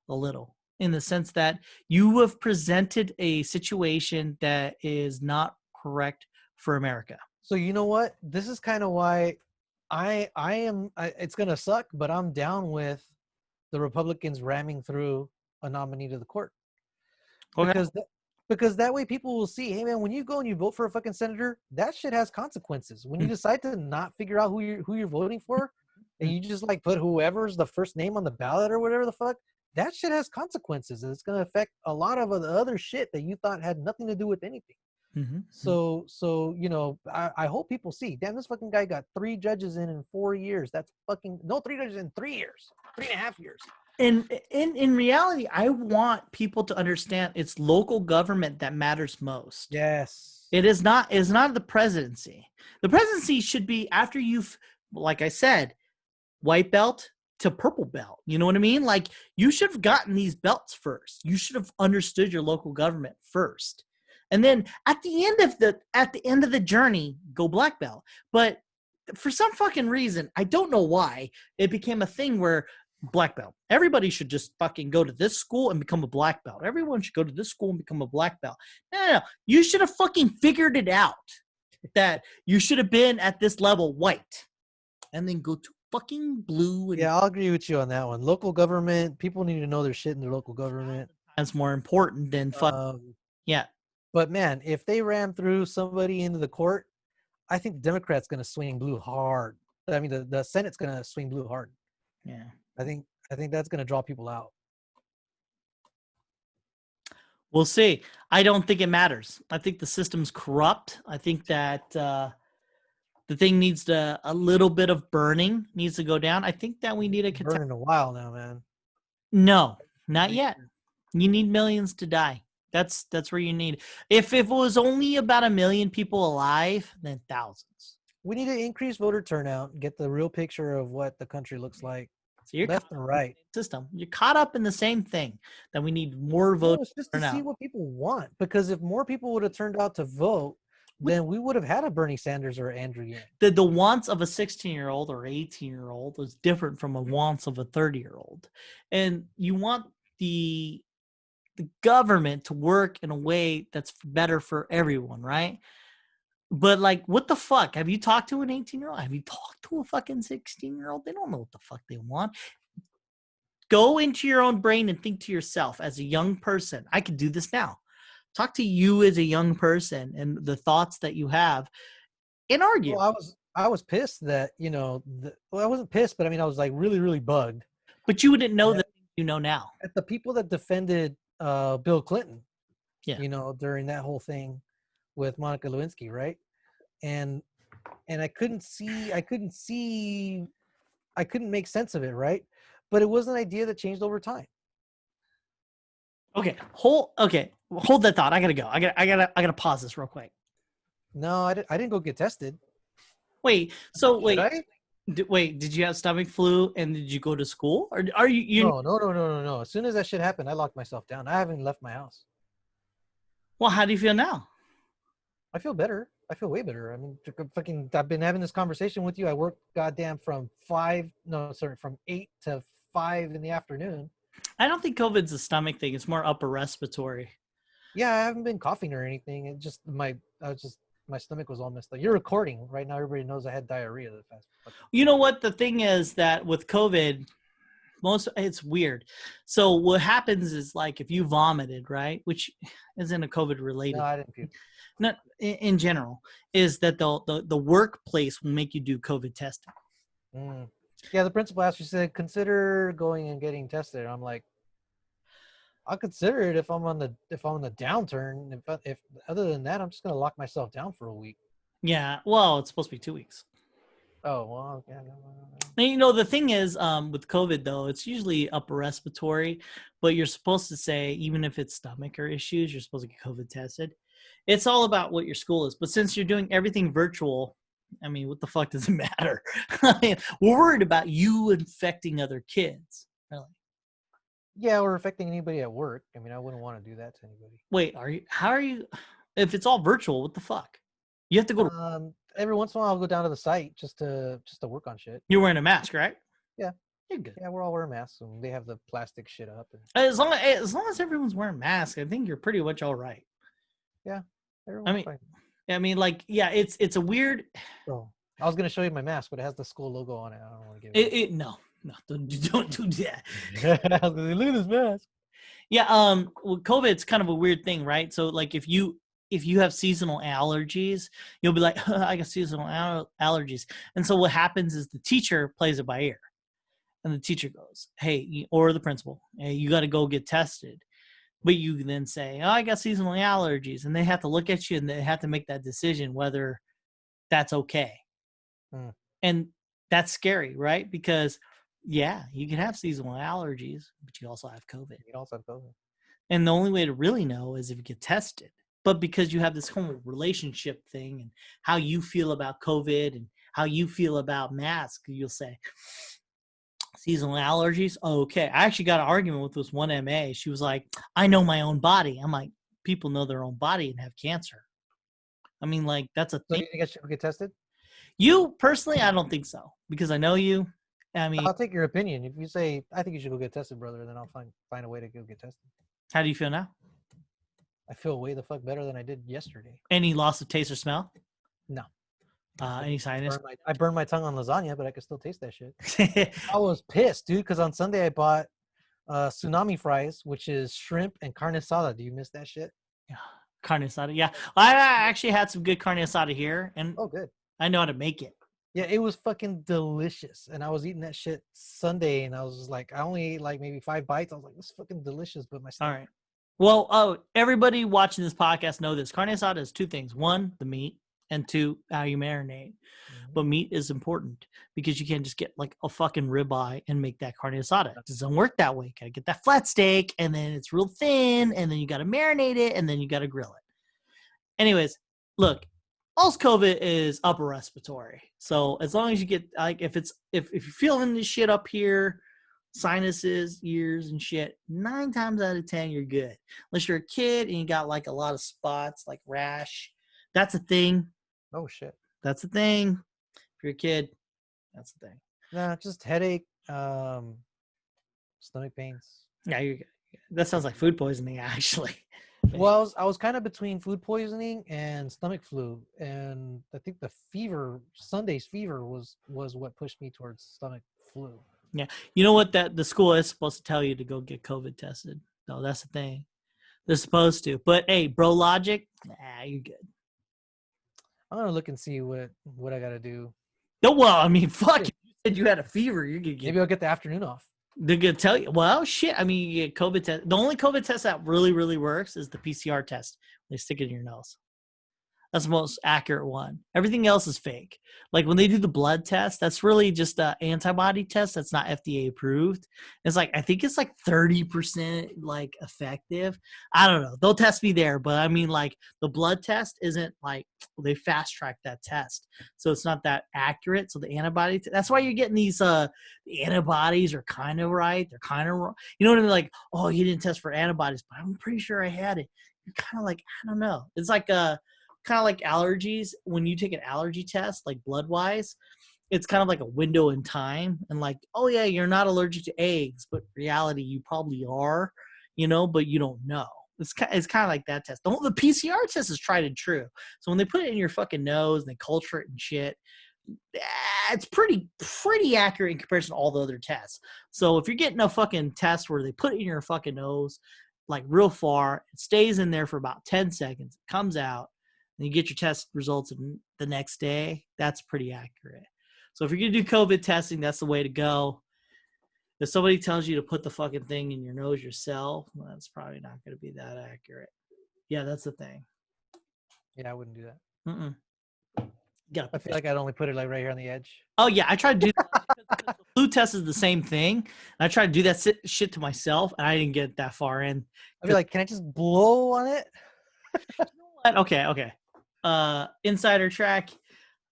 a little, in the sense that you have presented a situation that is not correct for America. So you know what? This is kind of why it's going to suck, but I'm down with the Republicans ramming through a nominee to the court. Okay. Because that way people will see, hey man, when you go and you vote for a fucking senator, that shit has consequences. When you decide to not figure out who you're voting for, and you just like put whoever's the first name on the ballot or whatever the fuck, that shit has consequences, and it's gonna affect a lot of the other shit that you thought had nothing to do with anything. Mm-hmm. So you know, I hope people see, damn, this fucking guy got 3 judges in 4 years. That's fucking 3 judges in 3 years, 3.5 years. And in reality, I want people to understand it's local government that matters most. Yes. It's not the presidency. The presidency should be after you've, like I said, white belt to purple belt. You know what I mean? Like you should have gotten these belts first. You should have understood your local government first. And then at the end of the journey, go black belt. But for some fucking reason, I don't know why, it became a thing where black belt. Everybody should just fucking go to this school and become a black belt. Everyone should go to this school and become a black belt. No. You should have fucking figured it out that you should have been at this level white and then go to fucking blue. And yeah, I'll agree with you on that one. Local government, people need to know their shit in their local government. That's more important than yeah. But man, if they ram through somebody into the court, I think the Democrats going to swing blue hard. I mean, the Senate's going to swing blue hard. Yeah. I think that's going to draw people out. We'll see. I don't think it matters. I think the system's corrupt. I think that the thing needs a little bit of burning needs to go down. I think that we need a burning a while now, man. No, not yet. You need millions to die. That's where you need. If it was only about 1 million people alive, then thousands. We need to increase voter turnout, get the real picture of what the country looks like. So you're left and right. system. You're caught up in the same thing that we need more No, votes. it's just to see what people want. Because if more people would have turned out to vote, then we would have had a Bernie Sanders or Andrew Yang. The wants of a 16-year-old or 18-year-old is different from the wants of a 30-year-old. And you want the government to work in a way that's better for everyone, right? But like, what the fuck? Have you talked to an 18-year-old? Have you talked to a fucking 16-year-old? They don't know what the fuck they want. Go into your own brain and think to yourself as a young person. I can do this now. Talk to you as a young person and the thoughts that you have and argue. Well, I was pissed that, I wasn't pissed, but I mean, I was like really, really bugged. But you wouldn't know that you know now. At the people that defended Bill Clinton, Yeah. During that whole thing with Monica Lewinsky, right? And I couldn't make sense of it, right? But it was an idea that changed over time. Okay, hold that thought. I gotta go. I gotta pause this real quick. No, I didn't go get tested. Wait, so Should I? Did you have stomach flu and did you go to school, or are you? No. As soon as that shit happened, I locked myself down. I haven't left my house. Well, how do you feel now? I feel better. I feel way better. I mean, I've been having this conversation with you. I work goddamn from 8 to 5 in the afternoon. I don't think COVID's a stomach thing. It's more upper respiratory. Yeah, I haven't been coughing or anything. It just my stomach was all messed up. You're recording right now. Everybody knows I had diarrhea the past. You know what? The thing is that with COVID, it's weird. So what happens is, like, if you vomited, right, which isn't a COVID related. No, I didn't puke. Not in general, is that the workplace will make you do COVID testing. Mm. Yeah, the principal actually said, consider going and getting tested. I'm like, I'll consider it if I'm on the downturn. If other than that, I'm just gonna lock myself down for a week. Yeah, well, it's supposed to be 2 weeks. Oh well, yeah. No. The thing is, with COVID though, it's usually upper respiratory, but you're supposed to say, even if it's stomach or issues, you're supposed to get COVID tested. It's all about what your school is. But since you're doing everything virtual, I mean, what the fuck does it matter? We're worried about you infecting other kids. Really? Yeah, or affecting anybody at work. I mean, I wouldn't want to do that to anybody. Wait, how are you? If it's all virtual, what the fuck? You have to go to. Every once in a while, I'll go down to the site just to work on shit. You're wearing a mask, right? Yeah. You're good. Yeah, we're all wearing masks, and they have the plastic shit up. As long as everyone's wearing masks, I think you're pretty much all right. Yeah. Fine. I mean, like, yeah, it's a weird. Oh, I was gonna show you my mask, but it has the school logo on it. I don't want to give it. No, don't do that. Look at this mask. Yeah, with COVID, it's kind of a weird thing, right? So, like, if you have seasonal allergies, you'll be like, I got seasonal allergies. And so what happens is the teacher plays it by ear. And the teacher goes, hey, or the principal, hey, you got to go get tested. But you then say, oh, I got seasonal allergies. And they have to look at you and they have to make that decision whether that's okay. And that's scary, right? Because, yeah, you can have seasonal allergies, but you also have COVID. You also have COVID. And the only way to really know is if you get tested. But because you have this whole relationship thing and how you feel about COVID and how you feel about masks, you'll say, seasonal allergies? Oh, okay. I actually got an argument with this one MA. She was like, I know my own body. I'm like, people know their own body and have cancer. I mean, like, that's a thing. So you think I should get tested? You, personally, I don't think so. Because I know you. I mean, I'll take your opinion. If you say, I think you should go get tested, brother, then I'll find a way to go get tested. How do you feel now? I feel way the fuck better than I did yesterday. Any loss of taste or smell? No. Any sinus? I burned my tongue on lasagna, but I could still taste that shit. I was pissed, dude, because on Sunday I bought tsunami fries, which is shrimp and carne asada. Do you miss that shit? Yeah, carne asada. Yeah, I actually had some good carne asada here, and oh, good. I know how to make it. Yeah, it was fucking delicious, and I was eating that shit Sunday, and I was just like, I only ate like maybe 5 bites. I was like, this is fucking delicious, but my stomach. All right. Well, everybody watching this podcast know this. Carne asada is 2 things: 1, the meat, and 2, how you marinate. Mm-hmm. But meat is important because you can't just get like a fucking ribeye and make that carne asada. It doesn't work that way. You gotta get that flat steak, and then it's real thin, and then you gotta marinate it, and then you gotta grill it. Anyways, look, all COVID is upper respiratory. So as long as you get, like, if you're feeling this shit up here, sinuses, ears, and shit, 9 times out of 10, you're good. Unless you're a kid and you got like a lot of spots, like rash. That's a thing. Oh shit. That's a thing. If you're a kid, that's the thing. Nah, just headache, stomach pains. Yeah, you're good. That sounds like food poisoning, actually. Well, I was kind of between food poisoning and stomach flu, and I think the fever, Sunday's fever, was what pushed me towards stomach flu. Yeah, you know what? That the school is supposed to tell you to go get COVID tested. No, that's the thing. They're supposed to. But hey, bro, logic, you're good. I'm gonna look and see what I gotta do. No, well, I mean, fuck. You said you had a fever. You're gonna get. Maybe I'll get the afternoon off. They're gonna tell you. Well, shit. I mean, you get COVID test. The only COVID test that really, really works is the PCR test. They stick it in your nose. That's the most accurate one. Everything else is fake. Like when they do the blood test, that's really just an antibody test that's not FDA approved. It's like, I think it's like 30% like effective. I don't know. They'll test me there, but I mean, like the blood test isn't like, they fast track that test. So it's not that accurate. So the antibody, that's why you're getting these, the antibodies are kind of right. They're kind of wrong. You know what I mean? Like, oh, you didn't test for antibodies, but I'm pretty sure I had it. You're kind of like, I don't know. It's like kind of like allergies. When you take an allergy test, like blood wise, it's kind of like a window in time. And like, oh yeah, you're not allergic to eggs, but reality, you probably are, you know, but you don't know. It's kind of like that test. The PCR test is tried and true. So when they put it in your fucking nose and they culture it and shit, it's pretty accurate in comparison to all the other tests. So if you're getting a fucking test where they put it in your fucking nose, like real far, it stays in there for about 10 seconds, it comes out, and you get your test results the next day, that's pretty accurate. So if you're going to do COVID testing, that's the way to go. If somebody tells you to put the fucking thing in your nose yourself, well, that's probably not going to be that accurate. Yeah, that's the thing. Yeah, I wouldn't do that. I feel like I'd only put it like right here on the edge. Oh, yeah, I tried to do that. Because the flu test is the same thing. And I tried to do that shit to myself, and I didn't get that far in. I'd be like, can I just blow on it? You know what? Okay. Insider track,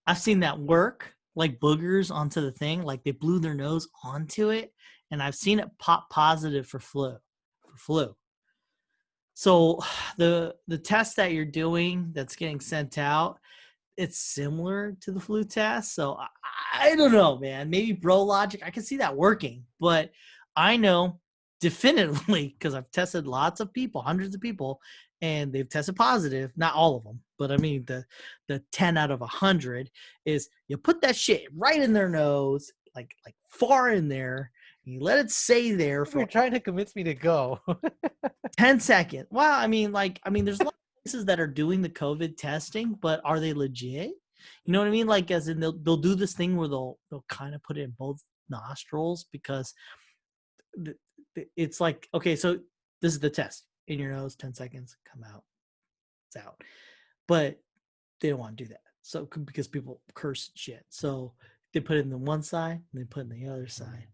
I've seen that work, like boogers onto the thing, like they blew their nose onto it, and I've seen it pop positive for flu. So the test that you're doing that's getting sent out, it's similar to the flu test. So I don't know, man. Maybe bro logic, I can see that working, but I know definitively because I've tested lots of people, hundreds of people, and they've tested positive. Not all of them, but I mean the 10 out of 100 is you put that shit right in their nose, like far in there, and you let it stay there for You're trying to convince me to go. 10 seconds. Well, I mean, there's a lot of places that are doing the COVID testing, but are they legit? You know what I mean? Like, as in they'll do this thing where they'll kind of put it in both nostrils because it's like, okay, so this is the test. In your nose, 10 seconds, come out. It's out. But they don't want to do that. So because people curse and shit. So they put it in the one side and they put it in the other side.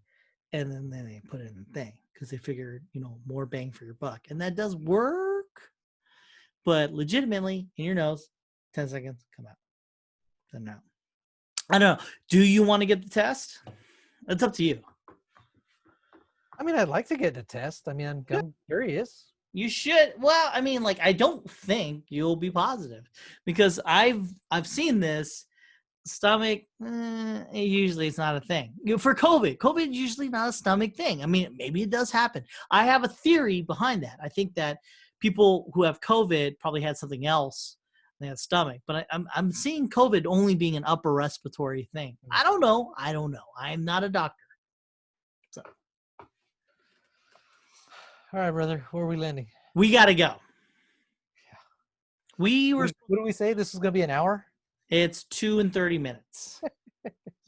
And then they put it in the thing because they figured, more bang for your buck. And that does work. But legitimately, in your nose, 10 seconds, come out. Then out. I don't know. Do you want to get the test? It's up to you. I mean, I'd like to get the test. I mean, I'm curious. You should. Well, I mean, like, I don't think you'll be positive because I've seen this stomach. Usually it's not a thing for COVID. COVID is usually not a stomach thing. I mean, maybe it does happen. I have a theory behind that. I think that people who have COVID probably had something else. They had stomach, but I'm seeing COVID only being an upper respiratory thing. I don't know. I'm not a doctor. So. All right, brother. Where are we landing? We got to go. Yeah. What do we say? This is going to be an hour? It's 2 and 30 minutes.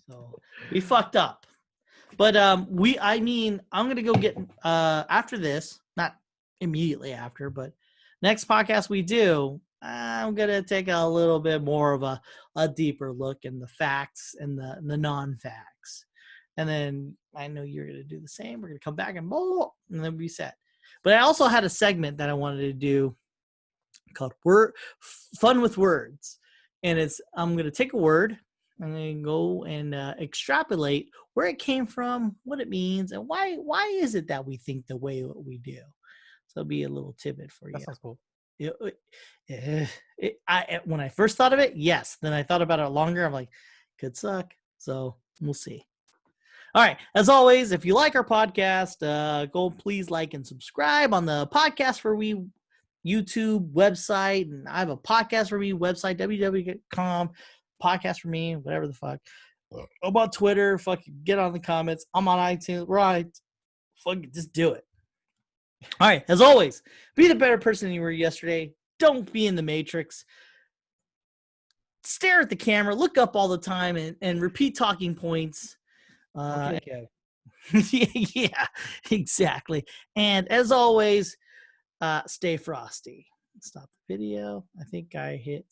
So we fucked up. But I'm going to go get, after this, not immediately after, but next podcast we do, I'm going to take a little bit more of a deeper look in the facts and the non-facts. And then I know you're going to do the same. We're going to come back and then reset. But I also had a segment that I wanted to do called Fun with Words. And I'm going to take a word and then go and extrapolate where it came from, what it means, and why is it that we think the way what we do. So it'll be a little tidbit for That you. sounds cool. When I first thought of it, yes. Then I thought about it longer. I'm like, could suck. So we'll see. All right. As always, if you like our podcast, go please like and subscribe on the Podcastforwe YouTube website. And I have a Podcastforwe website, www.com, podcast for me, whatever the fuck. I'm on Twitter. Fucking get on the comments. I'm on iTunes. Right. Fucking just do it. All right. As always, be the better person you were yesterday. Don't be in the Matrix. Stare at the camera. Look up all the time and repeat talking points. Okay. Yeah, exactly. And as always, stay frosty. Stop the video. I think I hit